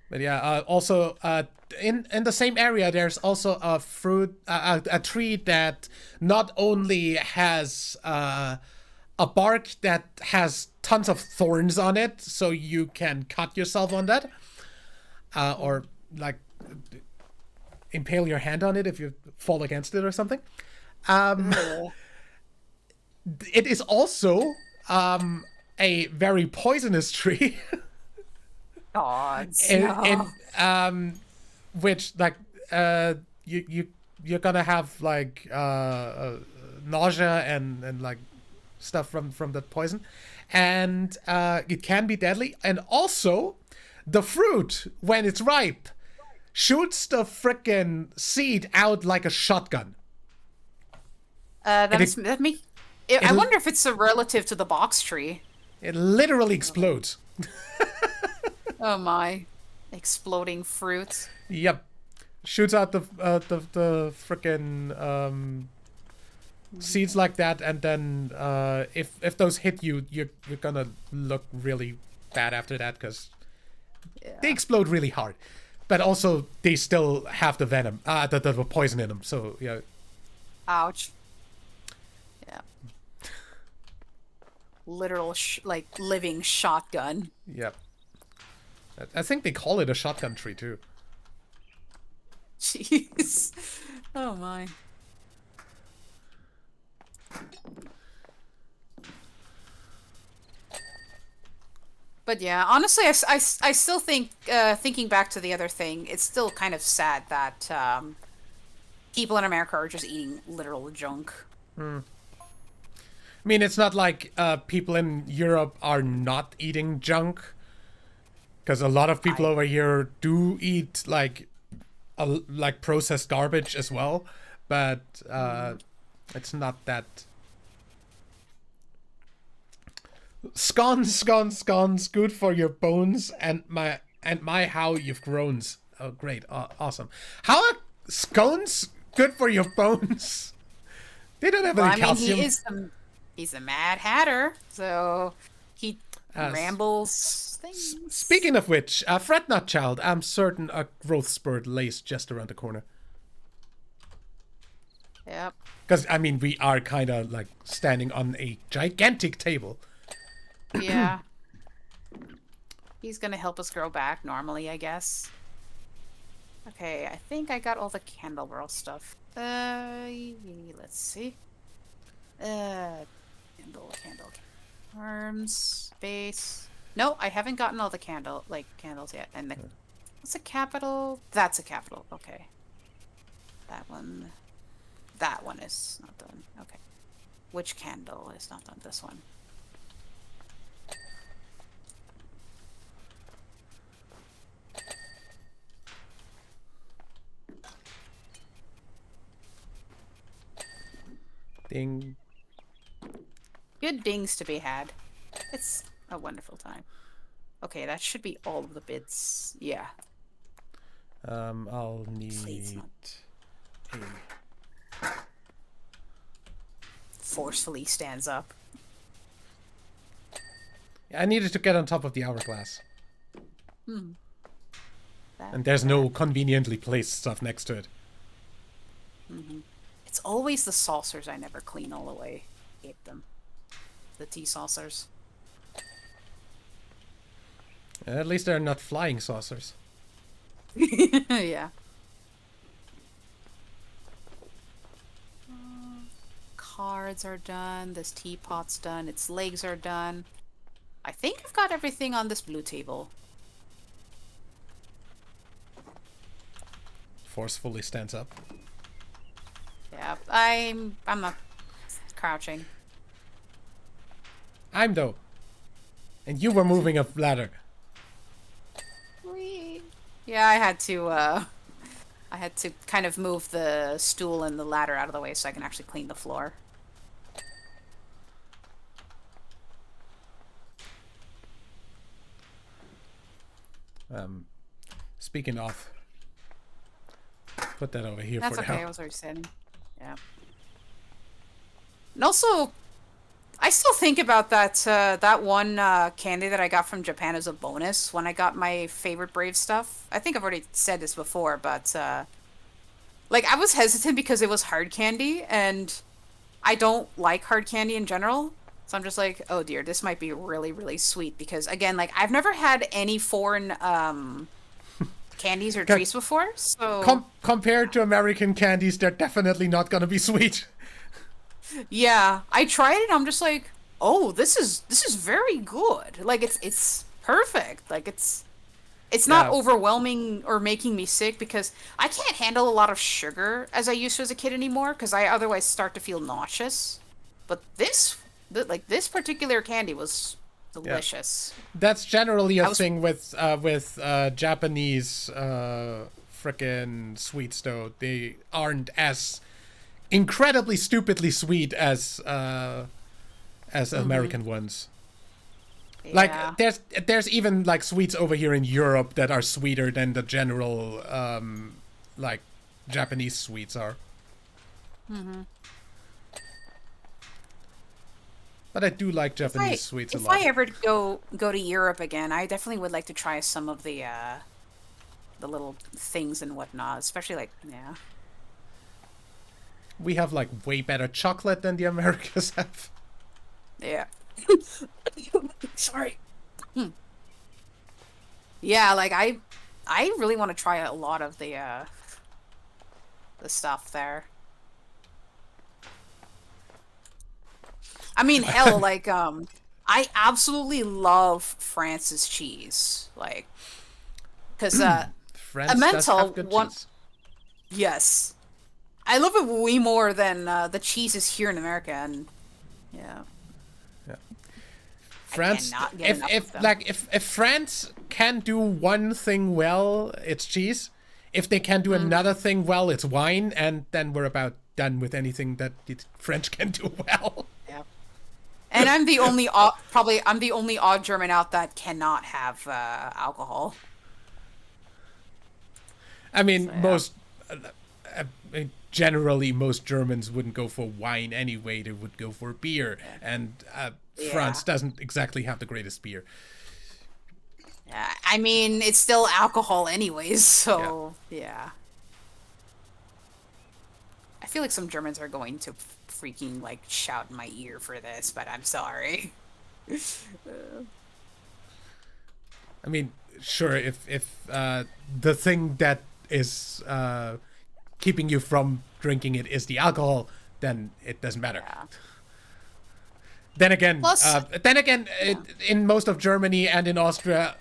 But yeah, also in the same area, there's also a fruit, a tree that not only has a bark that has tons of thorns on it, so you can cut yourself on that, or like impale your hand on it if you fall against it or something. It is also a very poisonous tree. Gods. And which like you're gonna have like nausea and like stuff from that poison, and it can be deadly. And also, the fruit when it's ripe shoots the frickin' seed out like a shotgun. I wonder if it's a relative to the box tree. It literally explodes. Oh my. Exploding fruit. Yep, shoots out the frickin' seeds like that, and then if those hit you, you're gonna look really bad after that because they explode really hard. But also they still have the venom, the poison in them. So yeah. Ouch. Yeah. Literal like living shotgun. Yep. I think they call it a shotgun tree too. Jeez. Oh my. But yeah, honestly, I still think, thinking back to the other thing, it's still kind of sad that people in America are just eating literal junk. I mean, it's not like people in Europe are not eating junk, because a lot of people over here do eat like processed garbage as well, but it's not that. Scones, good for your bones, and my how you've grown. Oh, great, awesome. How are scones good for your bones? They don't have any calcium. He's a Mad Hatter, so he rambles things. Speaking of which, fret not, child. I'm certain a growth spurt lays just around the corner. Yep. Because I mean, we are kind of like standing on a gigantic table. Yeah. He's gonna help us grow back normally, I guess. Okay, I think I got all the candle world stuff. Let's see. Candle. Arms, base. No, I haven't gotten all the candles yet. And what's a capital? That's a capital. Okay. That one is not done. Okay. Which candle is not done? This one. Ding. Good dings to be had. It's a wonderful time. Okay, that should be all of the bits. Yeah. I'll Please need not. a... Forcefully stands up. I needed to get on top of the hourglass. That, And there's no conveniently placed stuff next to it. It's always the saucers I never clean all the way. Hate them. The tea saucers. At least they're not flying saucers. Yeah. Cards are done. This teapot's done. Its legs are done. I think I've got everything on this blue table. Forcefully stands up. Yeah, I'm not crouching. I'm though. And you were moving a ladder. Whee! Yeah, I had to kind of move the stool and the ladder out of the way so I can actually clean the floor. Speaking of, put that over here That's for okay, now. I was already saying. Yeah. And also, I still think about that one candy that I got from Japan as a bonus when I got my favorite Brave stuff. I think I've already said this before, but like I was hesitant because it was hard candy, and I don't like hard candy in general. So I'm just like, oh dear, this might be really, really sweet because again, like I've never had any foreign candies or treats before, so Compared to American candies, they're definitely not gonna be sweet. yeah, I tried it. I'm just like, oh, this is very good. Like it's perfect. Like it's not Yeah. overwhelming or making me sick because I can't handle a lot of sugar as I used to as a kid anymore because I otherwise start to feel nauseous. But like this particular candy was delicious. That's generally a was- thing with Japanese frickin' sweets though. They aren't as incredibly stupidly sweet as American ones. Like Yeah. there's even like sweets over here in Europe that are sweeter than the general like Japanese sweets are. But I do like Japanese sweets a If lot. I ever go to Europe again, I definitely would like to try some of the little things and whatnot, especially like yeah. We have like way better chocolate than the Americans have. Yeah. Sorry. Yeah, like I really want to try a lot of the stuff there. I mean, hell, like I absolutely love France's cheese, like because France does mental have good one. cheese. Yes, I love it way more than the cheeses here in America, and yeah. France, cannot get enough of them. if France can do one thing well, it's cheese. If they can do another thing well, it's wine, and then we're about done with anything that the French can do well. Yeah. And I'm the only I'm the only odd German out that cannot have alcohol. I mean, So, yeah. most generally most Germans wouldn't go for wine anyway; they would go for beer, and France doesn't exactly have the greatest beer. Yeah, I mean, it's still alcohol anyways, so yeah. I feel like some Germans are going to freaking like shout in my ear for this, but I'm sorry. I mean, sure, if the thing that is keeping you from drinking it is the alcohol, then it doesn't matter. Yeah. Then again, Plus- in most of Germany and in Austria,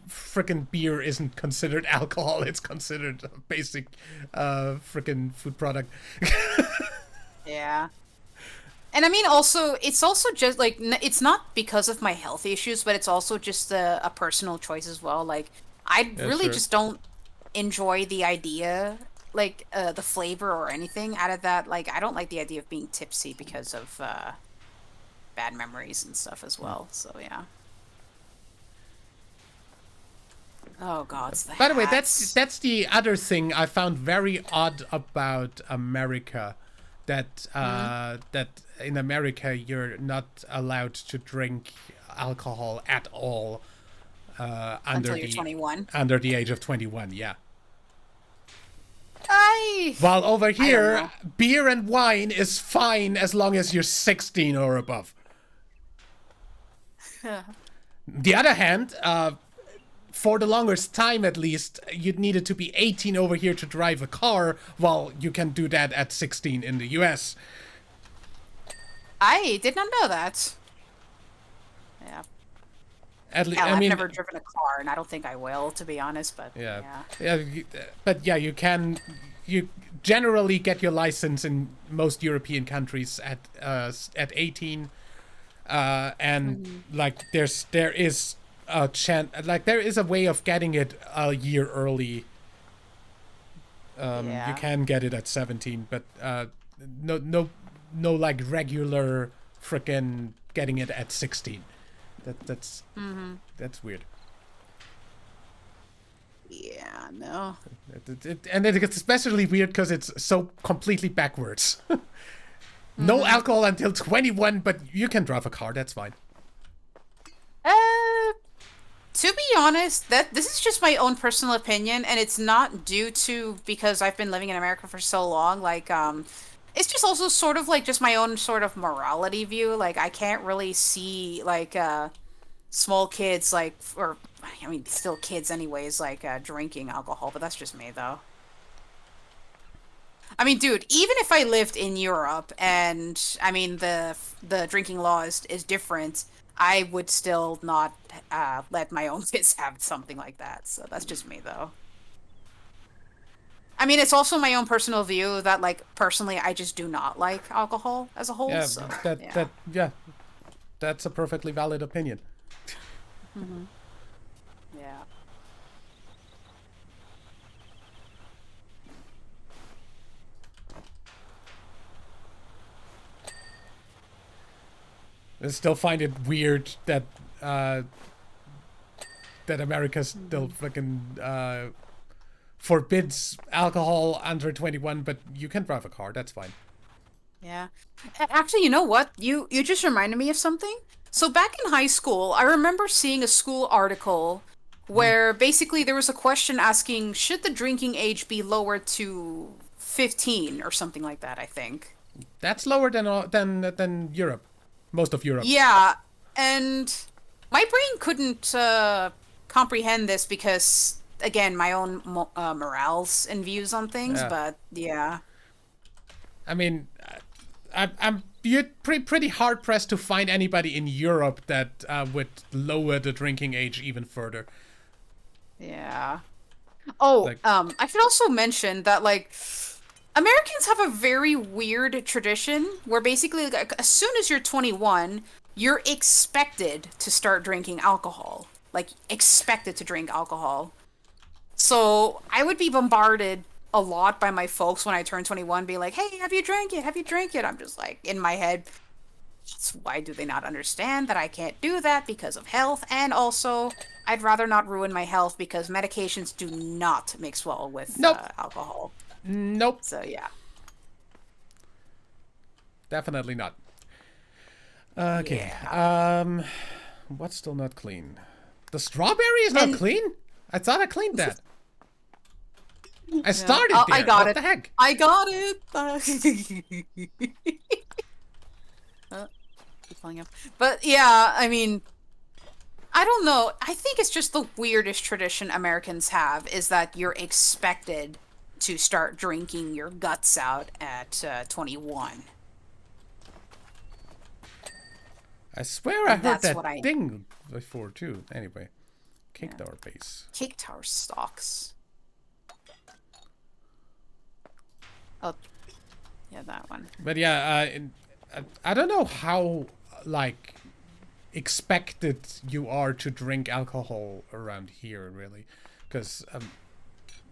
frickin' beer isn't considered alcohol. It's considered a basic frickin' food product. Yeah. And I mean, also, it's also just like it's not because of my health issues, but it's also just a personal choice as well. Like, I really sure. just don't enjoy the idea, like the flavor or anything out of that. Like, I don't like the idea of being tipsy because of bad memories and stuff as well. So yeah. Oh God, it's the By the way, hats. that's the other thing I found very odd about America. That in America you're not allowed to drink alcohol at all Until you're 21. under the age of 21. Yeah. I While over I don't here, know. beer and wine is fine as long as you're 16 or above. The other hand, for the longest time at least, you needed to be 18 over here to drive a car, while you can do that at 16 in the US. I did not know that. Yeah. At least, Hell, I I've mean, never driven a car, and I don't think I will, to be honest. But yeah, yeah. yeah, but yeah, you generally get your license in most European countries at 18, and like there is a chance, like there is a way of getting it a year early. You Yeah. can get it at 17, but no like regular frickin' getting it at 16. That's weird. Yeah. No. And it gets especially weird because it's so completely backwards. No alcohol until 21, but you can drive a car. That's fine. Uh, to be honest, that this is just my own personal opinion, and it's not due to because I've been living in America for so long. Like, it's just also sort of like just my own sort of morality view. Like, I can't really see like small kids like, or I mean, still kids anyways, like drinking alcohol. But that's just me though. I mean, dude, even if I lived in Europe and I mean the drinking law is different, I would still not let my own kids have something like that. So that's just me though. I mean, it's also my own personal view that like personally I just do not like alcohol as a whole, Yeah, so yeah. yeah, that's a perfectly valid opinion. Yeah. I still find it weird that America still fucking forbids alcohol under 21, but you can drive a car. That's fine. Yeah. Actually, you know what? You just reminded me of something. So back in high school, I remember seeing a school article where basically there was a question asking, should the drinking age be lowered to 15 or something like that, I think. That's lower than Europe, most of Europe. Yeah, and my brain couldn't comprehend this because again, my own morals and views on things, Yeah. but yeah. I mean, I'm you're pretty hard pressed to find anybody in Europe that would lower the drinking age even further. Yeah. Oh, Like, I should also mention that like Americans have a very weird tradition where basically like, as soon as you're 21, you're expected to start drinking alcohol. Like expected to drink alcohol. So, I would be bombarded a lot by my folks when I turn 21 be like, "Hey, have you drank it? Have you drank it?" I'm just like in my head, why do they not understand that I can't do that because of health? And also, I'd rather not ruin my health because medications do not mix well with nope, alcohol. nope, So yeah, definitely not. Okay, yeah. what's still not clean? The strawberry is not And clean? I thought I cleaned that. I yeah, started I there. got What it. the heck? I got it. Keep pulling up. But yeah, I mean, I don't know. I think it's just the weirdest tradition Americans have is that you're expected to start drinking your guts out at 21. I swear I And heard that's that what I. thing before too. Anyway, Yeah. kicked our base. Cake tower stocks. Oh, yeah, that one. But yeah, I don't know how like expected you are to drink alcohol around here, really, because I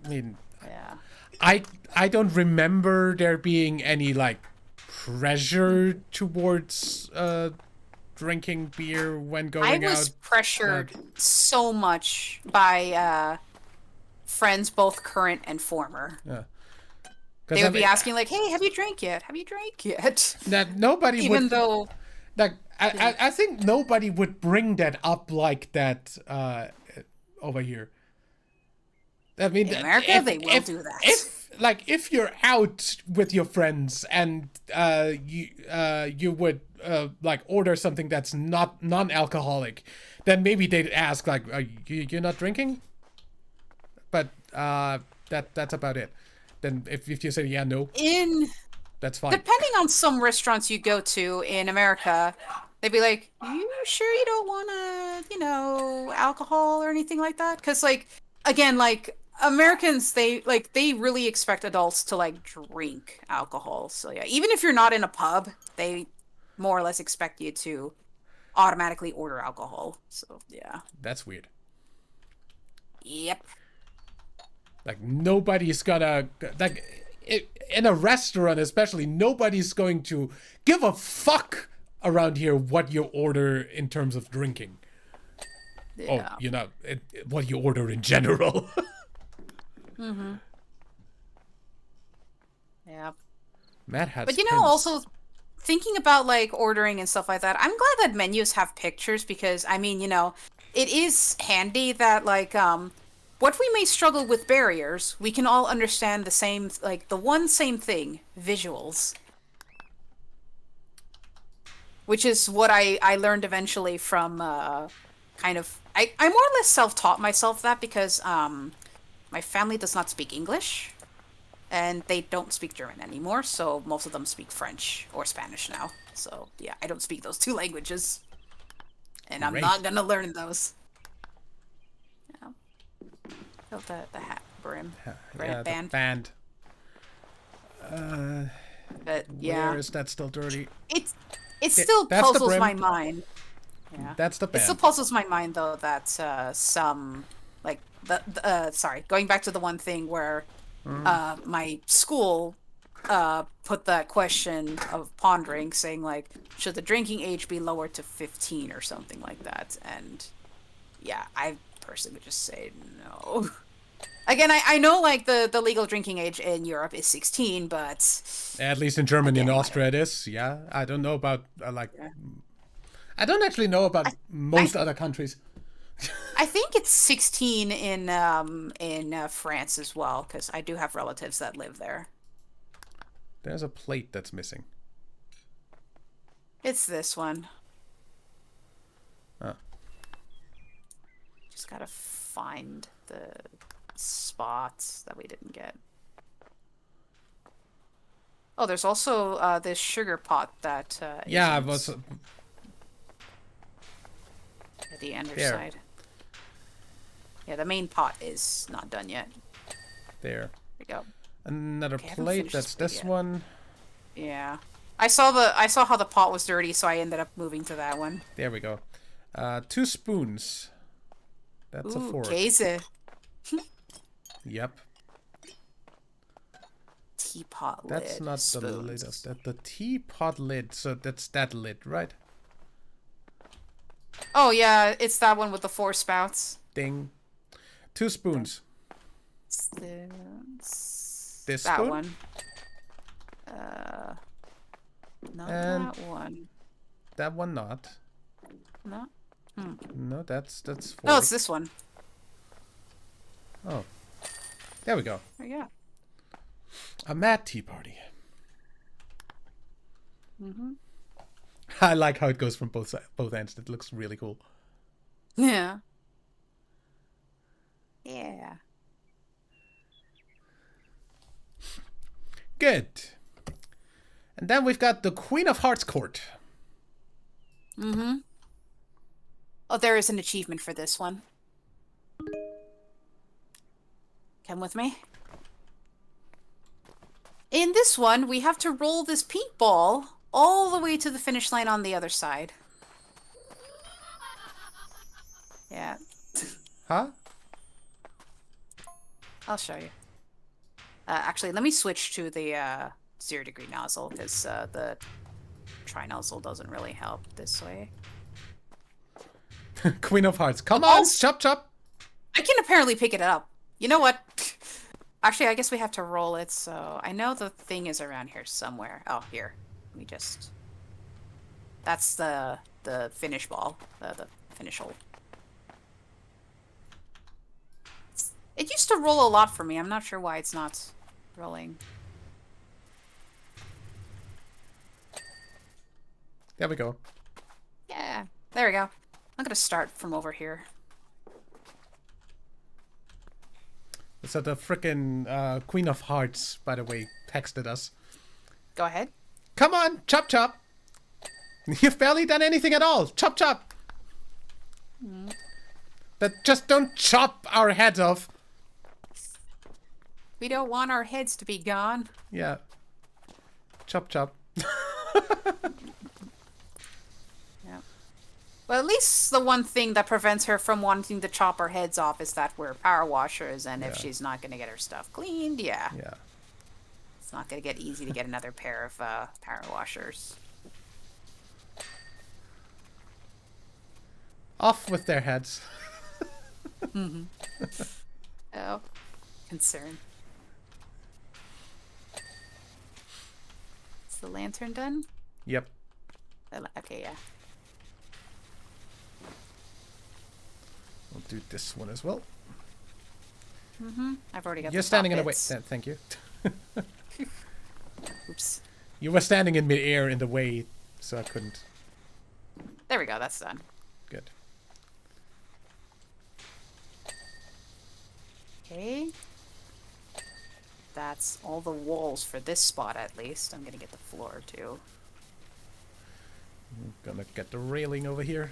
mean, Yeah. I don't remember there being any like pressure towards drinking beer when I going was out. pressured so much by friends, both current and former. Yeah. They Because I would be mean, asking like, "Hey, have you drank yet? Have you drank yet?" that nobody would. Even though, Like, yeah. I think nobody would bring that up like that over here. I mean, In America, they will do that. if you're out with your friends and you would like order something that's not non-alcoholic, then maybe they'd ask like, you're not drinking? But that's about it. Then if you say yeah, no, In that's fine. Depending on some restaurants you go to in America, they'd be like, "You sure you don't want to, alcohol or anything like that?" Because, like, again, like Americans, they really expect adults to like drink alcohol. So yeah, even if you're not in a pub, they more or less expect you to automatically order alcohol. So yeah, That's weird. yep. Like nobody's gonna in a restaurant especially. Nobody's going to give a fuck around here what you order in terms of drinking. Oh, Yeah. what you order in general. Mm-hmm. Yeah. Matt has But pens. also thinking about like ordering and stuff like that, I'm glad that menus have pictures because I mean, it is handy that like what we may struggle with barriers, we can all understand the same like the one same thing, visuals. Which is what I learned eventually from kind of I more or less self-taught myself that because my family does not speak English and they don't speak German anymore, so most of them speak French or Spanish now. So yeah, I don't speak those two languages, and I'm Great. not gonna learn those. Yeah. Felt the hat brim Yeah, the band, band. but Where yeah, is that still dirty? it it still That's the puzzles brim. my mind. Yeah, That's the it still band. puzzles my mind though that some like sorry, going back to the one thing where my school put that question of pondering, saying like, should the drinking age be lowered to 15 or something like that? And yeah, I personally would just say no. Again, I know like the legal drinking age in Europe is 16, but At least in Germany and again, Austria it is. Yeah, I don't know about yeah. I don't actually know about I most other countries. I think it's 16 in France as well because I do have relatives that live there. There's a plate that's missing. It's this one. Oh. Just gotta find the spots that we didn't get. Oh, there's also this sugar pot that Yeah, I isn't was at the there. underside. Yeah, the main pot is not done yet. There. There we go. Another Okay, I haven't plate. finished That's plate this yet. one. Yeah. I saw how the pot was dirty, so I ended up moving to that one. There we go. 2 spoons. That's a Ooh, fork. Käse. Yep. Teapot That's lid. not the lid of Spoons. that. The teapot lid. So that's that lid, right? Oh yeah, it's that one with the 4 spouts. Ding. 2 spoons. This That spoon. one. Uh, not And that one. that one not. No. No, that's No, it's fork. this one. Oh. There we go. There you go. A mad tea party. Mm-hmm. I like how it goes from both ends. It looks really cool. Yeah. Yeah. Good. And then we've got the Queen of Hearts court. Mm-hmm. Oh, there is an achievement for this one. Come with me. In this one, we have to roll this pink ball all the way to the finish line on the other side. Yeah. Huh? I'll show you. Actually, let me switch to the 0 degree nozzle because the tri-nozzle doesn't really help this way. Queen of Hearts. Come on, Also, chop chop. I can apparently pick it up. You know what? Actually, I guess we have to roll it, so I know the thing is around here somewhere. Oh, here. Let me just... That's the finish ball. The finish hole. It used to roll a lot for me. I'm not sure why it's not rolling. There we go. Yeah, there we go. I'm gonna start from over here. So the frickin' Queen of Hearts, by the way, texted us. Go ahead. Come on, chop chop. You've barely done anything at all. Chop chop. But just don't chop our heads off. We don't want our heads to be gone. Yeah. Chop chop. Yeah. Well, at least the one thing that prevents her from wanting to chop our heads off is that we're power washers, and if she's not going to get her stuff cleaned, yeah. It's not going to get easy to get another pair of power washers. Off with their heads. Oh, concern. Is the lantern done? Yep. Okay, yeah. We'll do this one as well. I've already got You're the standing in the top way. bits. Thank you. Oops. You were standing in mid-air in the way, so I couldn't. There we go, that's done. Good. Okay. That's all the walls for this spot, at least. I'm gonna get the floor, too. I'm gonna get the railing over here.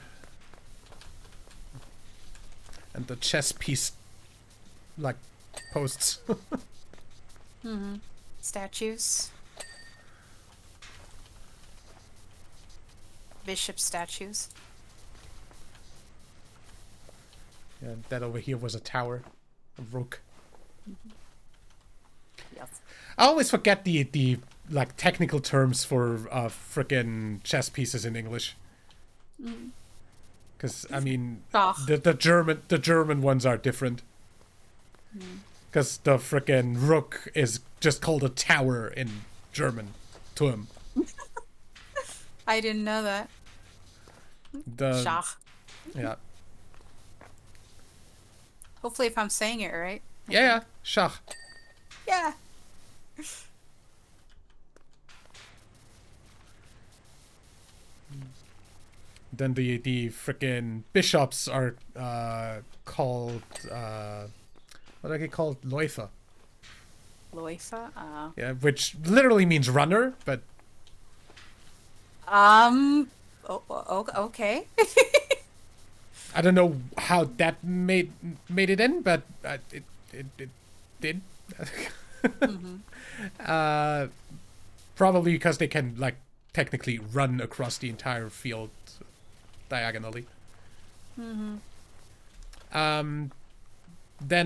And the chess piece, like, posts. Statues. Bishop statues. Yeah, that over here was a tower. A rook. Yes. I always forget the like technical terms for frickin' chess pieces in English. Because I mean, the German ones are different. Because the frickin' rook is just called a tower in German. Turm. I didn't know that. The Schach. yeah. Hopefully, if I'm saying it right. Yeah, Schach. Yeah. Then the frickin' bishops are called what are they called? Läufer. Loifa? Yeah, which literally means runner, but Okay. I don't know how that made it in, but it did. Probably because they can like technically run across the entire field diagonally. Then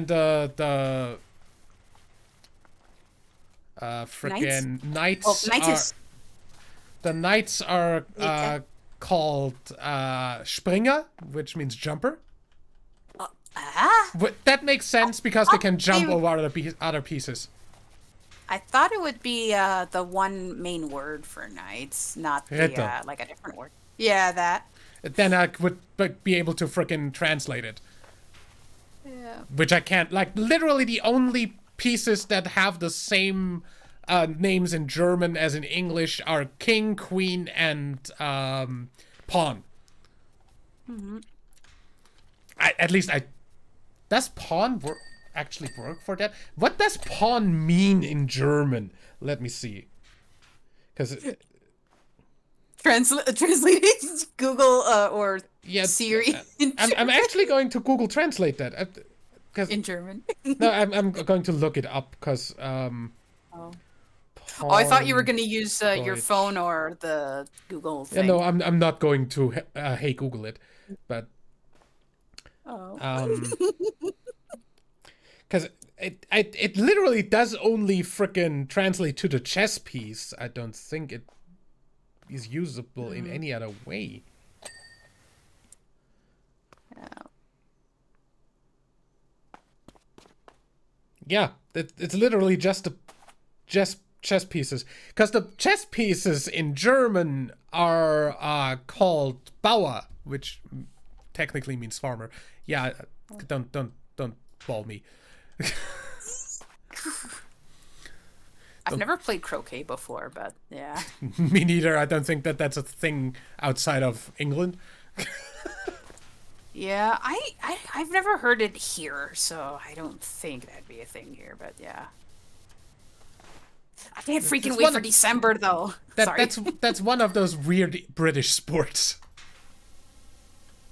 the frickin' knights knights the knights are called Springer, which means jumper. That makes sense because they can jump over other pieces. I thought it would be the one main word for knights, not the like a different word. Yeah, that. Then I would be able to frickin' translate it. Yeah. Which I can't. Like, literally the only pieces that have the same names in German as in English are king, queen, and pawn. Does pawn actually work for that? What does pawn mean in German? Let me see. Because Translating Google or Siri. I'm actually going to Google Translate that. In German. No, I'm going to look it up because. Oh, I thought you were going to use your phone or the Google thing. Yeah, no, I'm not going to hey Google it, but because it literally does only frickin' translate to the chess piece. I don't think it is usable in any other way. Yeah, it's literally just the chess pieces. Because the chess pieces in German are called Bauer, which technically means farmer. Yeah, don't ball me. I've never played croquet before, but yeah. Me neither. I don't think that's a thing outside of England. Yeah, I've never heard it here, so I don't think that'd be a thing here, but yeah. I can't freaking wait for December though. Sorry. That's one of those weird British sports.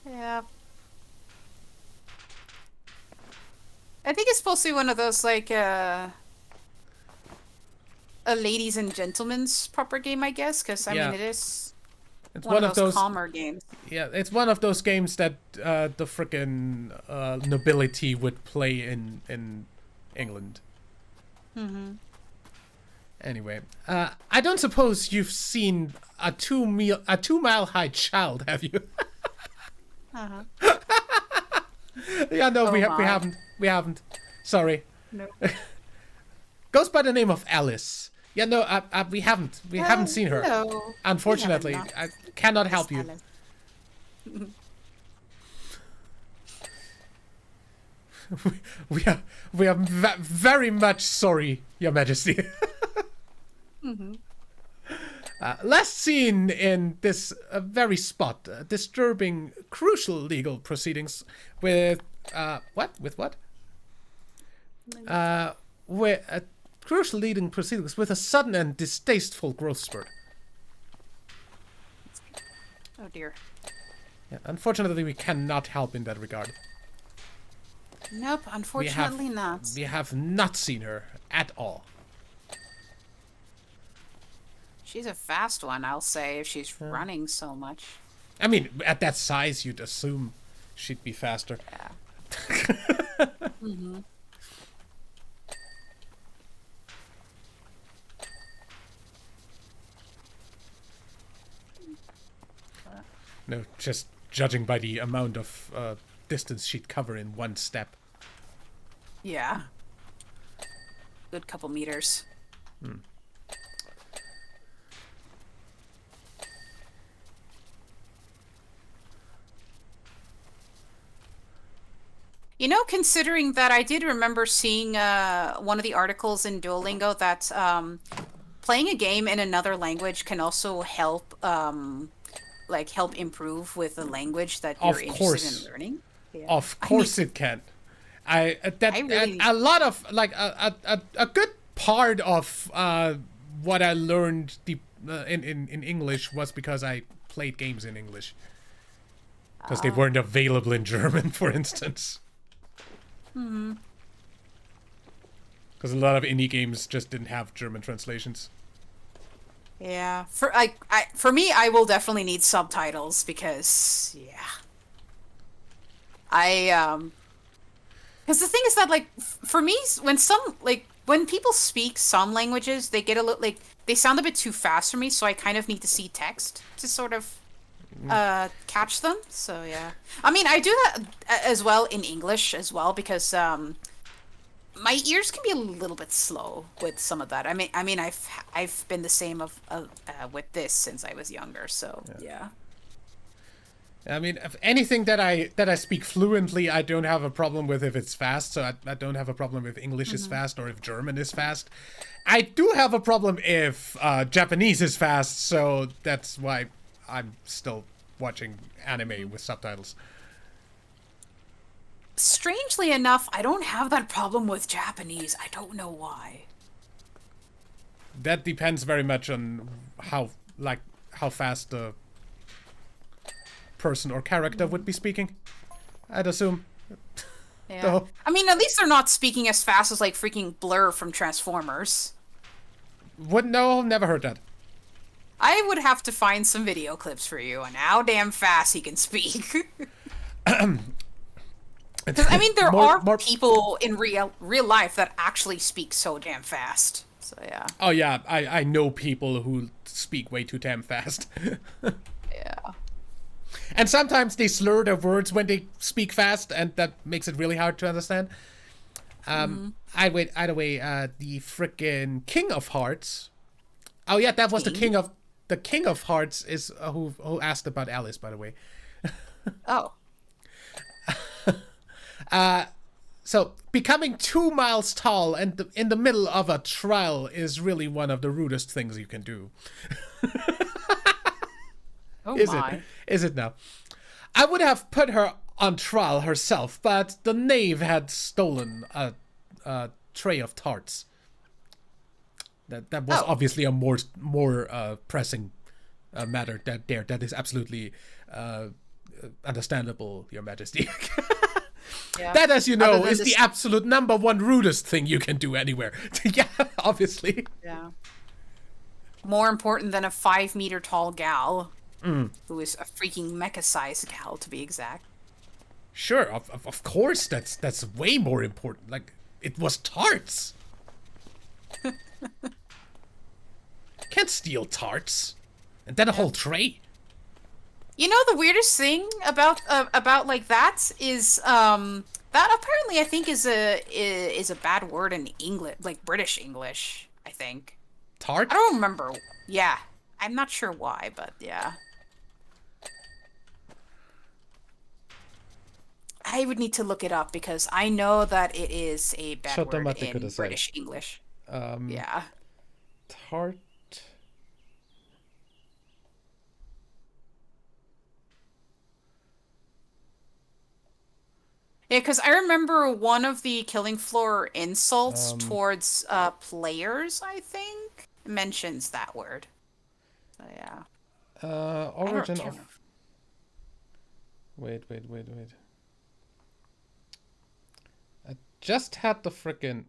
Yeah. I think it's supposed to be one of those like a ladies and gentlemen's proper game, I guess, because I mean it is it's one of those calmer games. Yeah, it's one of those games that the frickin' nobility would play in England. Mm-hmm. Anyway, I don't suppose you've seen a 2 mile high child, have you? Uh-huh. Yeah, no, we haven't. Sorry. No. Goes by the name of Alice. Yeah, no, we haven't seen her. No, Unfortunately, I cannot help you. we are very much sorry, Your Majesty. Mm-hmm. Last seen in this very spot, disturbing, crucial legal proceedings with what? With what? With crucial leading proceedings with a sudden and distasteful growth spurt. Oh dear. Yeah, unfortunately, we cannot help in that regard. Nope, unfortunately not. We have not seen her at all. She's a fast one, I'll say, if she's running so much. I mean, at that size, you'd assume she'd be faster. Yeah. Mm-hmm. No, just judging by the amount of distance she'd cover in one step. Yeah. Good couple meters. You know, considering that I did remember seeing one of the articles in Duolingo that playing a game in another language can also help help improve with the language that you're interested in learning. Yeah. Of course it can. A lot of like a good part of what I learned in English was because I played games in English. Because they weren't available in German, for instance. Hmm. Because a lot of indie games just didn't have German translations. Yeah, for me, I will definitely need subtitles because because the thing is that for me, when people speak some languages, they get a little they sound a bit too fast for me, so I kind of need to see text to sort of catch them. So yeah, I mean, I do that as well in English as well because my ears can be a little bit slow with some of that. I mean, I've been the same with this since I was younger. So yeah. I mean, if anything that I speak fluently, I don't have a problem with if it's fast. So I don't have a problem if English is fast or if German is fast. I do have a problem if Japanese is fast. So that's why I'm still watching anime with subtitles. Strangely enough, I don't have that problem with Japanese. I don't know why. That depends very much on how fast the person or character would be speaking, I'd assume. Yeah. So, I mean, at least they're not speaking as fast as freaking Blur from Transformers. No, never heard that. I would have to find some video clips for you on how damn fast he can speak. Because I mean, there are people in real life that actually speak so damn fast. So yeah. Oh yeah, I know people who speak way too damn fast. Yeah. And sometimes they slur their words when they speak fast, and that makes it really hard to understand. Either way, the frickin' King of Hearts. Oh yeah, that was the King of Hearts is who asked about Alice, by the way. Oh. So becoming 2 miles tall and in the middle of a trial is really one of the rudest things you can do. Oh Is my. it? Is it now? I would have put her on trial herself, but the knave had stolen a tray of tarts. That was obviously a more pressing matter. That is absolutely understandable, Your Majesty. Yeah. That, as you know, is this- the absolute number one rudest thing you can do anywhere. Yeah, obviously. Yeah. More important than a 5-meter tall gal, who is a freaking mecha-sized gal, to be exact. Sure, of course, that's way more important. Like, it was tarts. Can't steal tarts. And then a whole tray. You know, the weirdest thing about like that is that apparently I think is a bad word in English, like British English, I think. Tart? I don't remember. Yeah. I'm not sure why, but yeah. I would need to look it up because I know that it is a bad word in British English. Yeah. Tart. Yeah, because I remember one of the Killing Floor insults towards players, I think, mentions that word. So yeah. Origin of... Wait. I just had the frickin'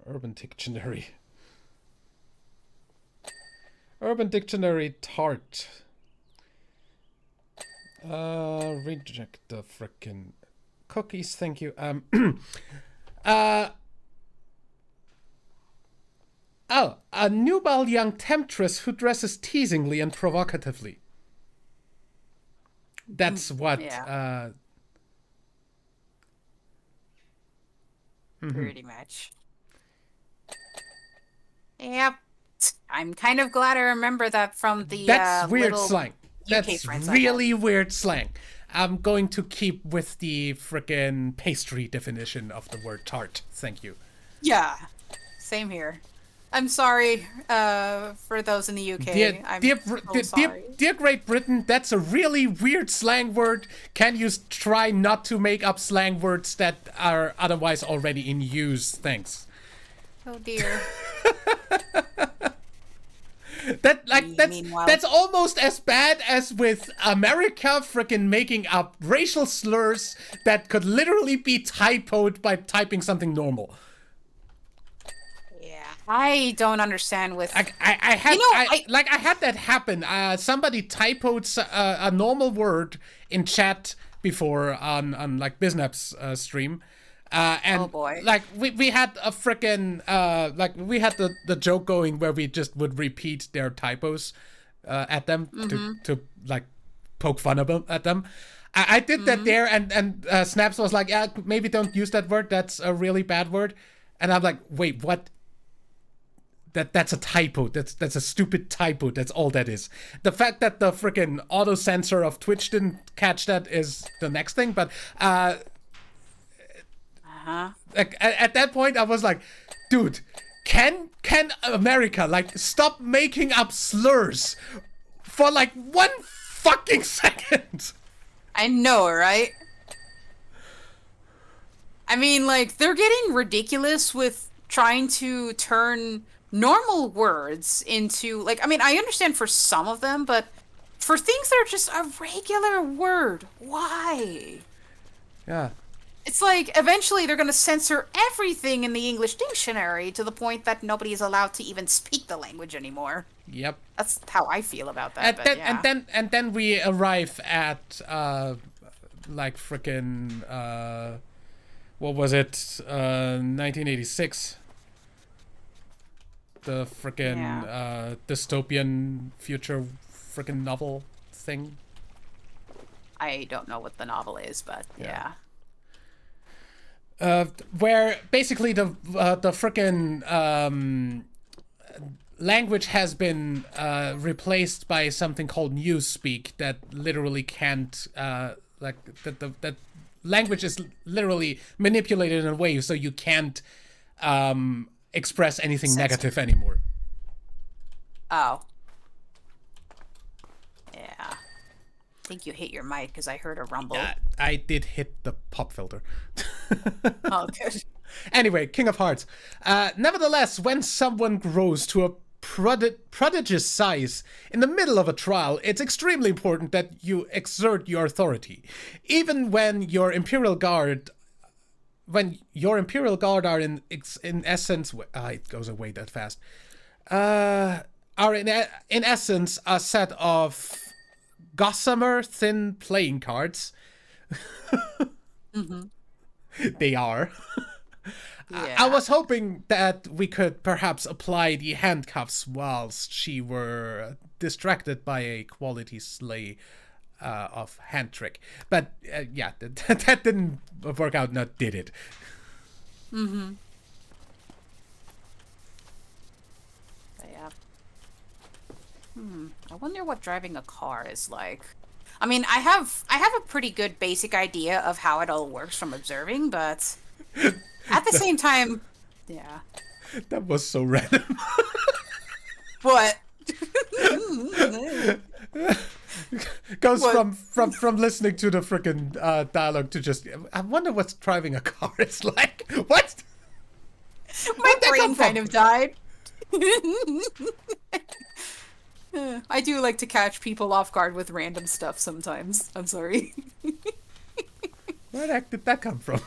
Urban Dictionary. Urban Dictionary tart. Reject the frickin' cookies, thank you. A nubile young temptress who dresses teasingly and provocatively. That's what, pretty much. Yep. I'm kind of glad I remember that from the That's weird little slang. UK That's friends I really weird slang. I'm going to keep with the frickin' pastry definition of the word tart. Thank you. Yeah. Same here. I'm sorry for those in the UK. I'm sorry. Dear Great Britain, that's a really weird slang word. Can you try not to make up slang words that are otherwise already in use? Thanks. Oh dear. That's almost as bad as with America frickin' making up racial slurs that could literally be typoed by typing something normal. Yeah, I don't understand with. I had that happen. Somebody typoed a normal word in chat before on like Biznap's stream. And oh boy. Like we had a frickin' like we had the joke going where we just would repeat their typos at them to like poke fun at them. I did that there, and Snaps was like, yeah, maybe don't use that word. That's a really bad word. And I'm like, wait, what? That's a typo. That's a stupid typo. That's all that is. The fact that the frickin' auto censor of Twitch didn't catch that is the next thing, but like at that point I was like, dude, can America like stop making up slurs for like 1 fucking second? I know, right? I mean, like, they're getting ridiculous with trying to turn normal words into, like, I mean, I understand for some of them, but for things that are just a regular word, why? Yeah. It's like, eventually they're going to censor everything in the English dictionary to the point that nobody is allowed to even speak the language anymore. Yep. That's how I feel about that. And then we arrive at like frickin' what was it? 1986. The frickin' dystopian future frickin' novel thing. I don't know what the novel is, but yeah. where basically the frickin' language has been replaced by something called newspeak that literally can't that language is literally manipulated in a way so you can't express anything negative anymore. Oh. Yeah. I think you hit your mic because I heard a rumble. I did hit the pop filter. Oh, good. Anyway, King of Hearts. Nevertheless, when someone grows to a prodigious size in the middle of a trial, it's extremely important that you exert your authority. Even when your Imperial Guard are in essence... it goes away that fast. Are in essence a set of gossamer thin playing cards. Mm-hmm. They are. Yeah. I was hoping that we could perhaps apply the handcuffs whilst she were distracted by a quality slay of hand trick. But yeah, that didn't work out, not did it? Mm-hmm. Yeah. I wonder what driving a car is like. I mean, I have a pretty good basic idea of how it all works from observing, but at the same time, yeah. That was so random. What? Goes from listening to the frickin' dialogue to just, I wonder what's driving a car is like. What? My brain kind of died. I do like to catch people off guard with random stuff sometimes. I'm sorry. Where the heck did that come from?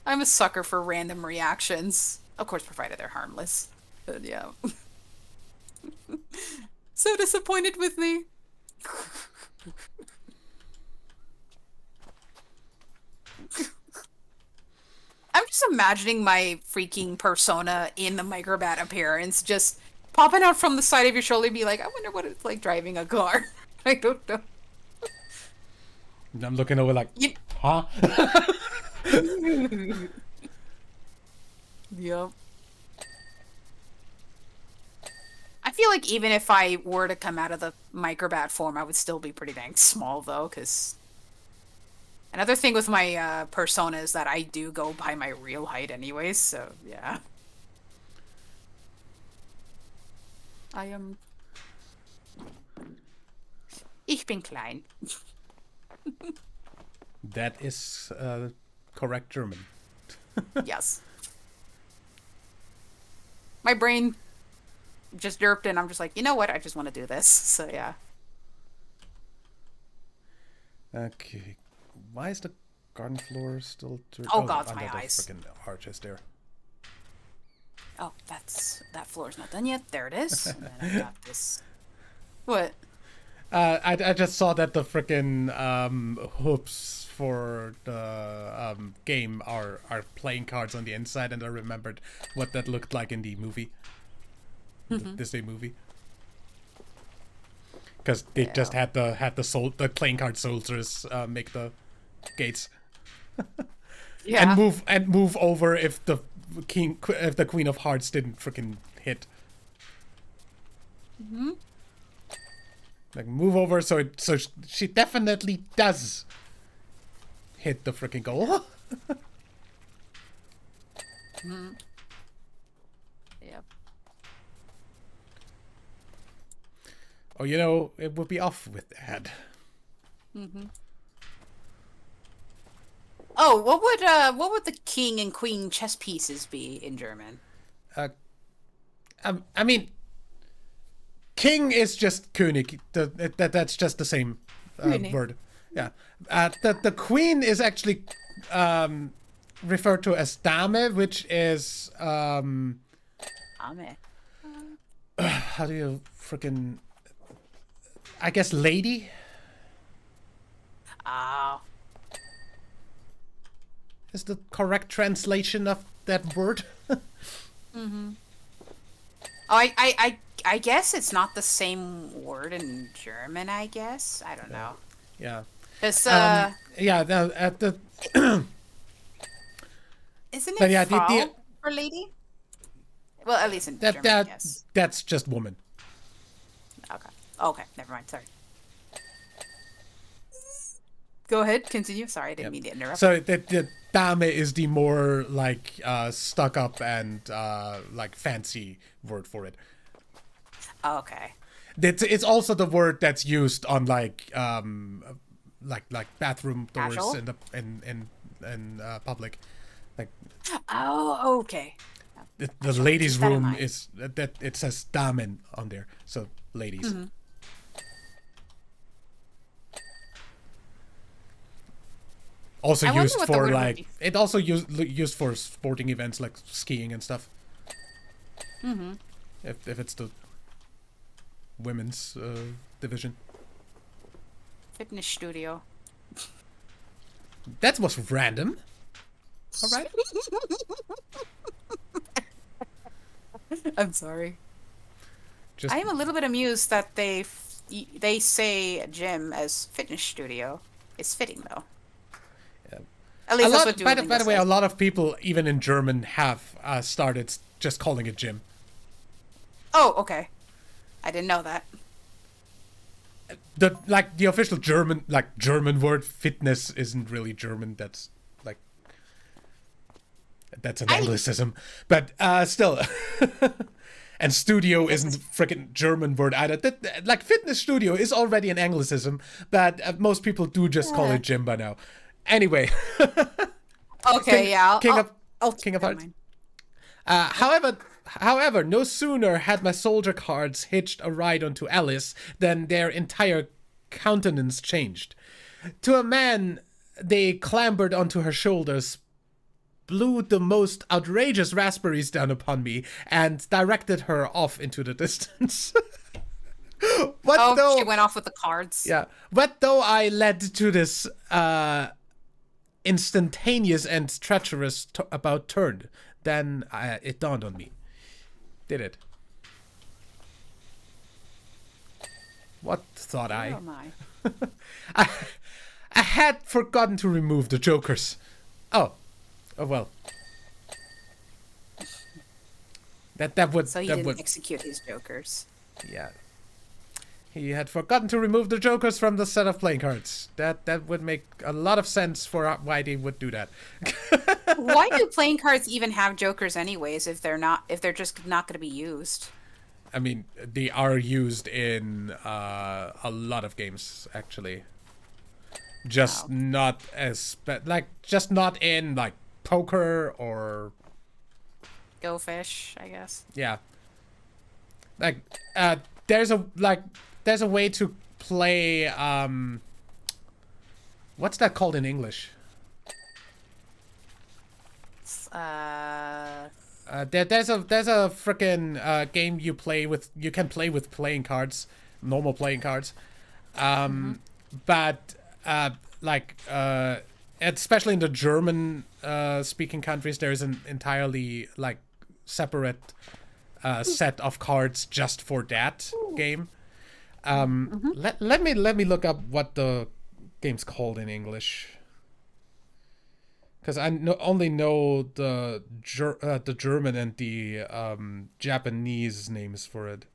I'm a sucker for random reactions. Of course, provided they're harmless. But yeah. So disappointed with me. I'm just imagining my freaking persona in the Microbat appearance just popping out from the side of your shoulder and be like, I wonder what it's like driving a car. I don't know. I'm looking over like, huh? Yep. I feel like even if I were to come out of the Microbat form, I would still be pretty dang small, though, because... Another thing with my persona is that I do go by my real height anyways, so yeah. I am... Ich bin klein. That is correct German. Yes. My brain just derped and I'm just like, you know what? I just want to do this. So yeah. Okay. Why is the garden floor still dirty? Oh God, under my the eyes. frickin' arches there. Oh, that floor is not done yet. There it is. And then I got this. What? I just saw that the frickin' hoops for the game are playing cards on the inside, and I remembered what that looked like in the movie, the Disney movie, because they just had the playing card soldiers make the gates, Yeah. and move over if the Queen of Hearts didn't frickin' hit. Mm-hmm. Like move over so she definitely does hit the freaking goal. Mm-hmm. Yep. Oh, you know, it would be off with that. Mm-hmm. Oh, what would the king and queen chess pieces be in German? I mean, king is just König. That's just the same word. Yeah. The queen is actually referred to as Dame, which is Dame. how do you freaking? I guess lady. Oh. Is the correct translation of that word? Mm-hmm. Oh, I guess it's not the same word in German, I guess. I don't know. Yeah. It's, Yeah, at the Isn't But it yeah, Frau for lady? Well, at least in German, yes. that's just woman. Okay. Okay, never mind. Sorry. Go ahead. Continue. Sorry, I didn't mean to interrupt. So the Dame is the more like stuck up and like fancy word for it. Okay. It's also the word that's used on like bathroom doors Casual? in public. Like Oh, okay. the ladies' keep that in room mind. is that it says Damen on there, so ladies. Also I wonder used what the for word would like be. it also used for sporting events like skiing and stuff. If it's the women's division. Fitness studio. That was random. All right. I'm sorry. Just I am a little bit amused that they say gym as fitness studio. It's fitting though. At a least that's lot. what By Duolingo the way, says. a lot of people, even in German, have started just calling it gym. Oh, okay. I didn't know that. The official German word fitness isn't really German. That's an I Anglicism, but still. And studio isn't a freaking German word either. Like fitness studio is already an Anglicism, but most people do just call it gym by now. Anyway, okay. Yeah. I'll King keep of that in Hearts. mind. However, no sooner had my soldier cards hitched a ride onto Alice than their entire countenance changed. To a man, they clambered onto her shoulders, blew the most outrageous raspberries down upon me, and directed her off into the distance. She went off with the cards. Yeah. What though I led to this instantaneous and treacherous about turn, then it dawned on me. Did it? What thought Where I? am I? I had forgotten to remove the jokers. Oh well. That would So he that didn't would execute his jokers. yeah. He had forgotten to remove the jokers from the set of playing cards. That would make a lot of sense for why they would do that. Why do playing cards even have jokers anyways if they're just not going to be used? I mean, they are used in a lot of games actually. Just not as just not in like poker or Go fish, I guess. yeah. Like there's a way to play what's that called in English? There's a freaking game you can play with playing cards, normal playing cards. But especially in the German speaking countries, there's an entirely like separate set of cards just for that game. Let me look up what the game's called in English, because I only know the German and the Japanese names for it.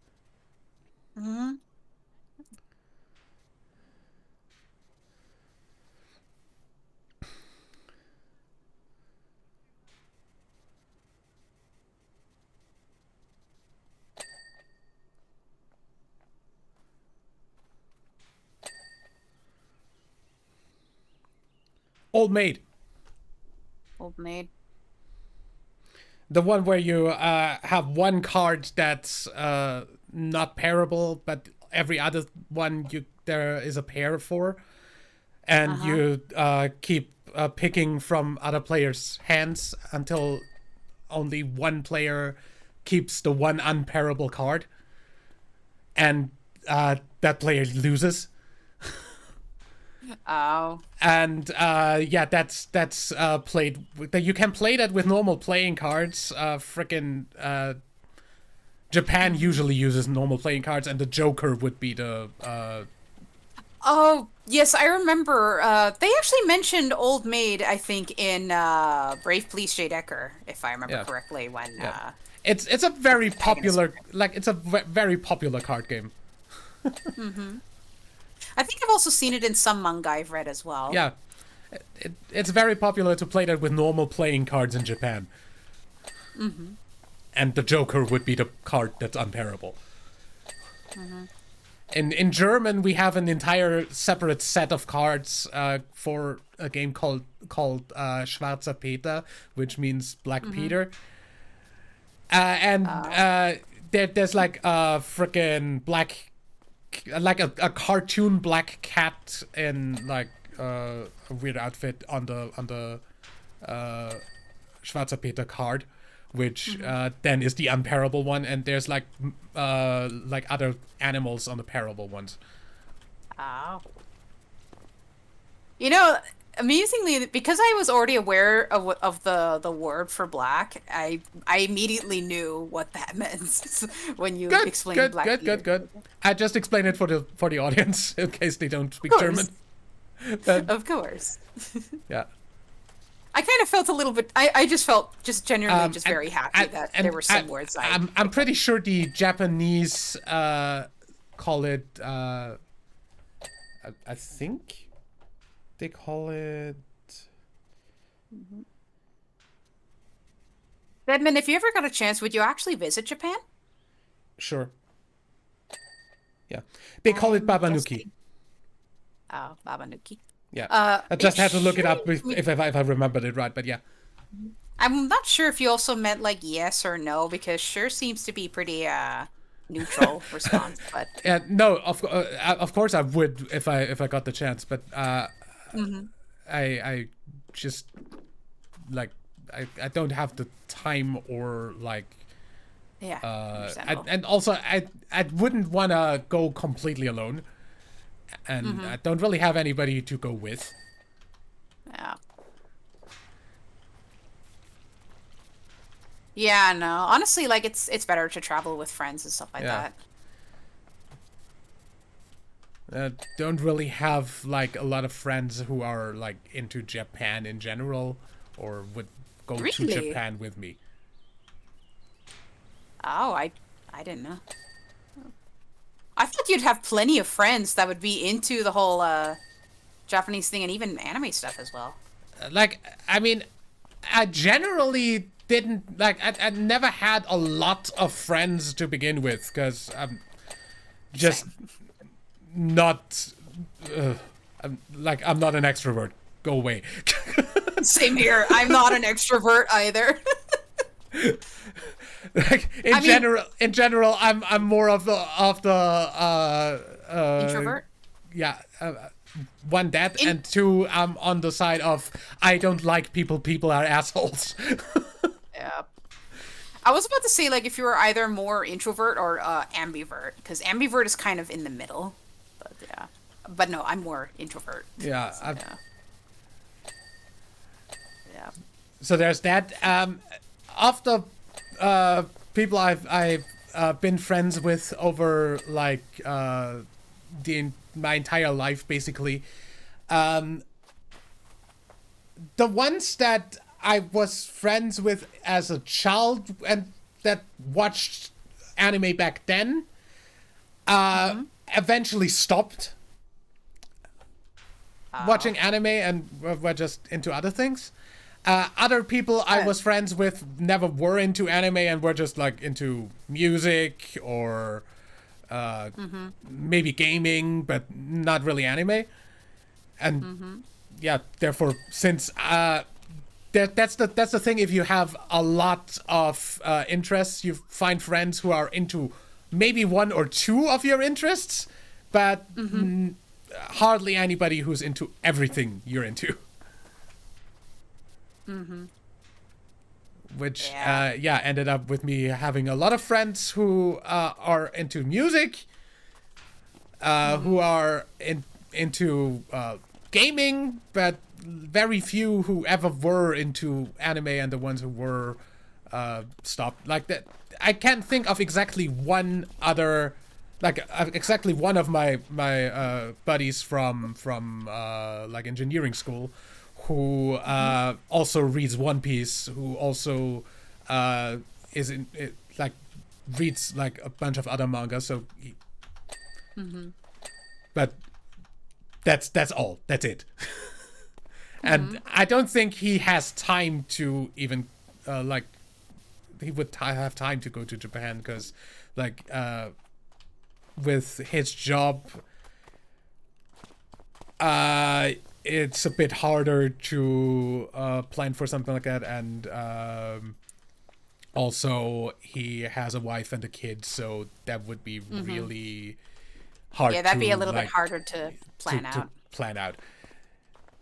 Old Maid. Old maid. The one where you have one card that's not pairable, but every other one there is a pair for, and you keep picking from other players' hands until only one player keeps the one unpairable card, and that player loses. Oh. And yeah, that's played. You can play that with normal playing cards. Japan usually uses normal playing cards, and the Joker would be the Oh, yes, I remember. They actually mentioned Old Maid, I think, in Brave Police Jade Ecker, if I remember Yeah, correctly, when yeah. It's a the very protagonist. popular, like, it's a very popular card game. I think I've also seen it in some manga I've read as well. Yeah, it's very popular to play that with normal playing cards in Japan. And the Joker would be the card that's unparable. In German, we have an entire separate set of cards for a game called Schwarzer Peter, which means Black Peter. There's like a freaking black, like a cartoon black cat in like a weird outfit on the Schwarzer Peter card, which then is the unparable one, and there's like other animals on the parable ones. Oh. You know, amusingly, because I was already aware of the word for black, I immediately knew what that meant when you explained Black Peter. Good. I just explained it for the audience in case they don't speak Of German. course. But, Of course. yeah. I kind of felt a little bit. I just felt just genuinely just very happy that there were some words. I'm pretty sure the Japanese call it. I think they call it. Edmund, if you ever got a chance, would you actually visit Japan? Sure. Yeah, they call it Babanuki. Oh, Babanuki. Yeah, I just had to look it up if I remembered it right, but yeah. I'm not sure if you also meant like yes or no, because sure seems to be pretty neutral response. But No, of course I would if I got the chance, but I just like I don't have the time or like and also I wouldn't want to go completely alone, and I don't really have anybody to go with. Yeah. Yeah, no. Honestly, like it's better to travel with friends and stuff like that. Don't really have like a lot of friends who are like into Japan in general or would go to Japan with me. Oh, I didn't know. I thought you'd have plenty of friends that would be into the whole Japanese thing and even anime stuff as well. Like, I mean, I generally didn't like. I never had a lot of friends to begin with because I'm just not. I'm not an extrovert. Go away. Same here. I'm not an extrovert either. Like in general, I'm more of the introvert. Yeah, one that, and two, I'm on the side of I don't like people. People are assholes. Yeah. I was about to say like if you were either more introvert or ambivert, because ambivert is kind of in the middle. But yeah. But no, I'm more introvert. Yeah. So, yeah. So there's that. Of the people I've been friends with over like my entire life, basically, the ones that I was friends with as a child and that watched anime back then, eventually stopped watching anime and were just into other things. Other people I was friends with never were into anime and were just like into music or maybe gaming, but not really anime. And yeah, therefore, since that's the thing. If you have a lot of interests, you find friends who are into maybe one or two of your interests, but hardly anybody who's into everything you're into. Which ended up with me having a lot of friends who are into music, who are into gaming, but very few who ever were into anime, and the ones who were stopped. Like that, I can't think of exactly one other like exactly one of my buddies from like engineering school, who also reads One Piece, who also is in it, like reads like a bunch of other manga. So, but that's all. That's it. And I don't think he has time to even like he would have time to go to Japan, because like with his job it's a bit harder to plan for something like that, and also he has a wife and a kid, so that would be really hard. Yeah, that'd to, be a little like, bit harder to plan out. plan out.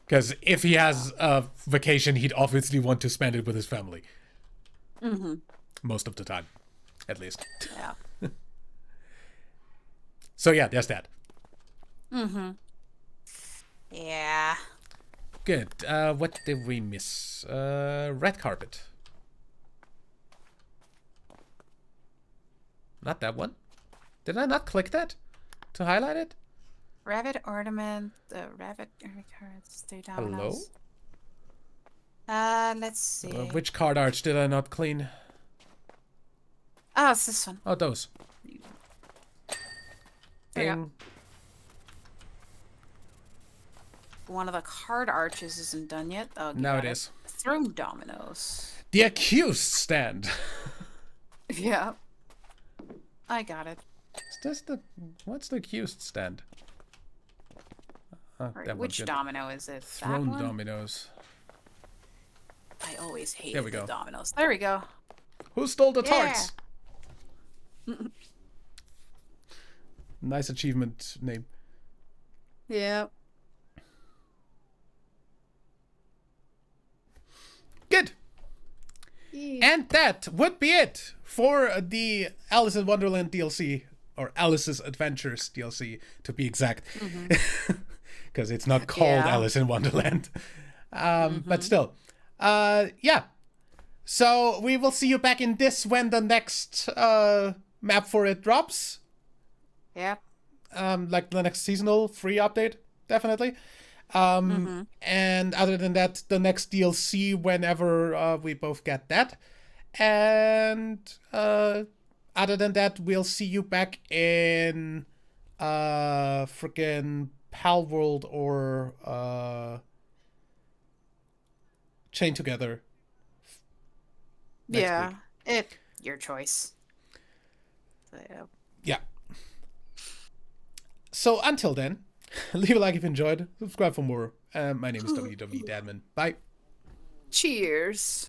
Because if he has a vacation, he'd obviously want to spend it with his family. Most of the time, at least. Yeah. So yeah, there's that. Yeah. Good. What did we miss? Red carpet. Not that one. Did I not click that to highlight it? Rabbit ornament, the rabbit cards, 3 dominoes. Hello? Let's see. Which card arts did I not clean? Oh, it's this one. Oh, those. There you go. Ding. One of the card arches isn't done yet. Oh, Now got it is. Throne dominoes. The accused stand. Yeah. I got it. Is this the... What's the accused stand? Right, That which one's good. domino is it? Throne that one? dominoes. I always hated There we the go. dominoes. There we go. Who stole the Yeah. tarts? Nice achievement name. Yeah. Good. And that would be it for the Alice in Wonderland DLC, or Alice's Adventures DLC, to be exact. Because it's not called Alice in Wonderland. But still. Yeah. So we will see you back in this when the next map for it drops. Yeah. Like the next seasonal free update, definitely. And other than that, the next DLC whenever we both get that. And other than that, we'll see you back in freaking Pal World or Chain Together. Yeah. Your choice. So, yeah. Yeah. So until then, leave a like if you enjoyed, subscribe for more. My name is WW Dadman. Bye. Cheers.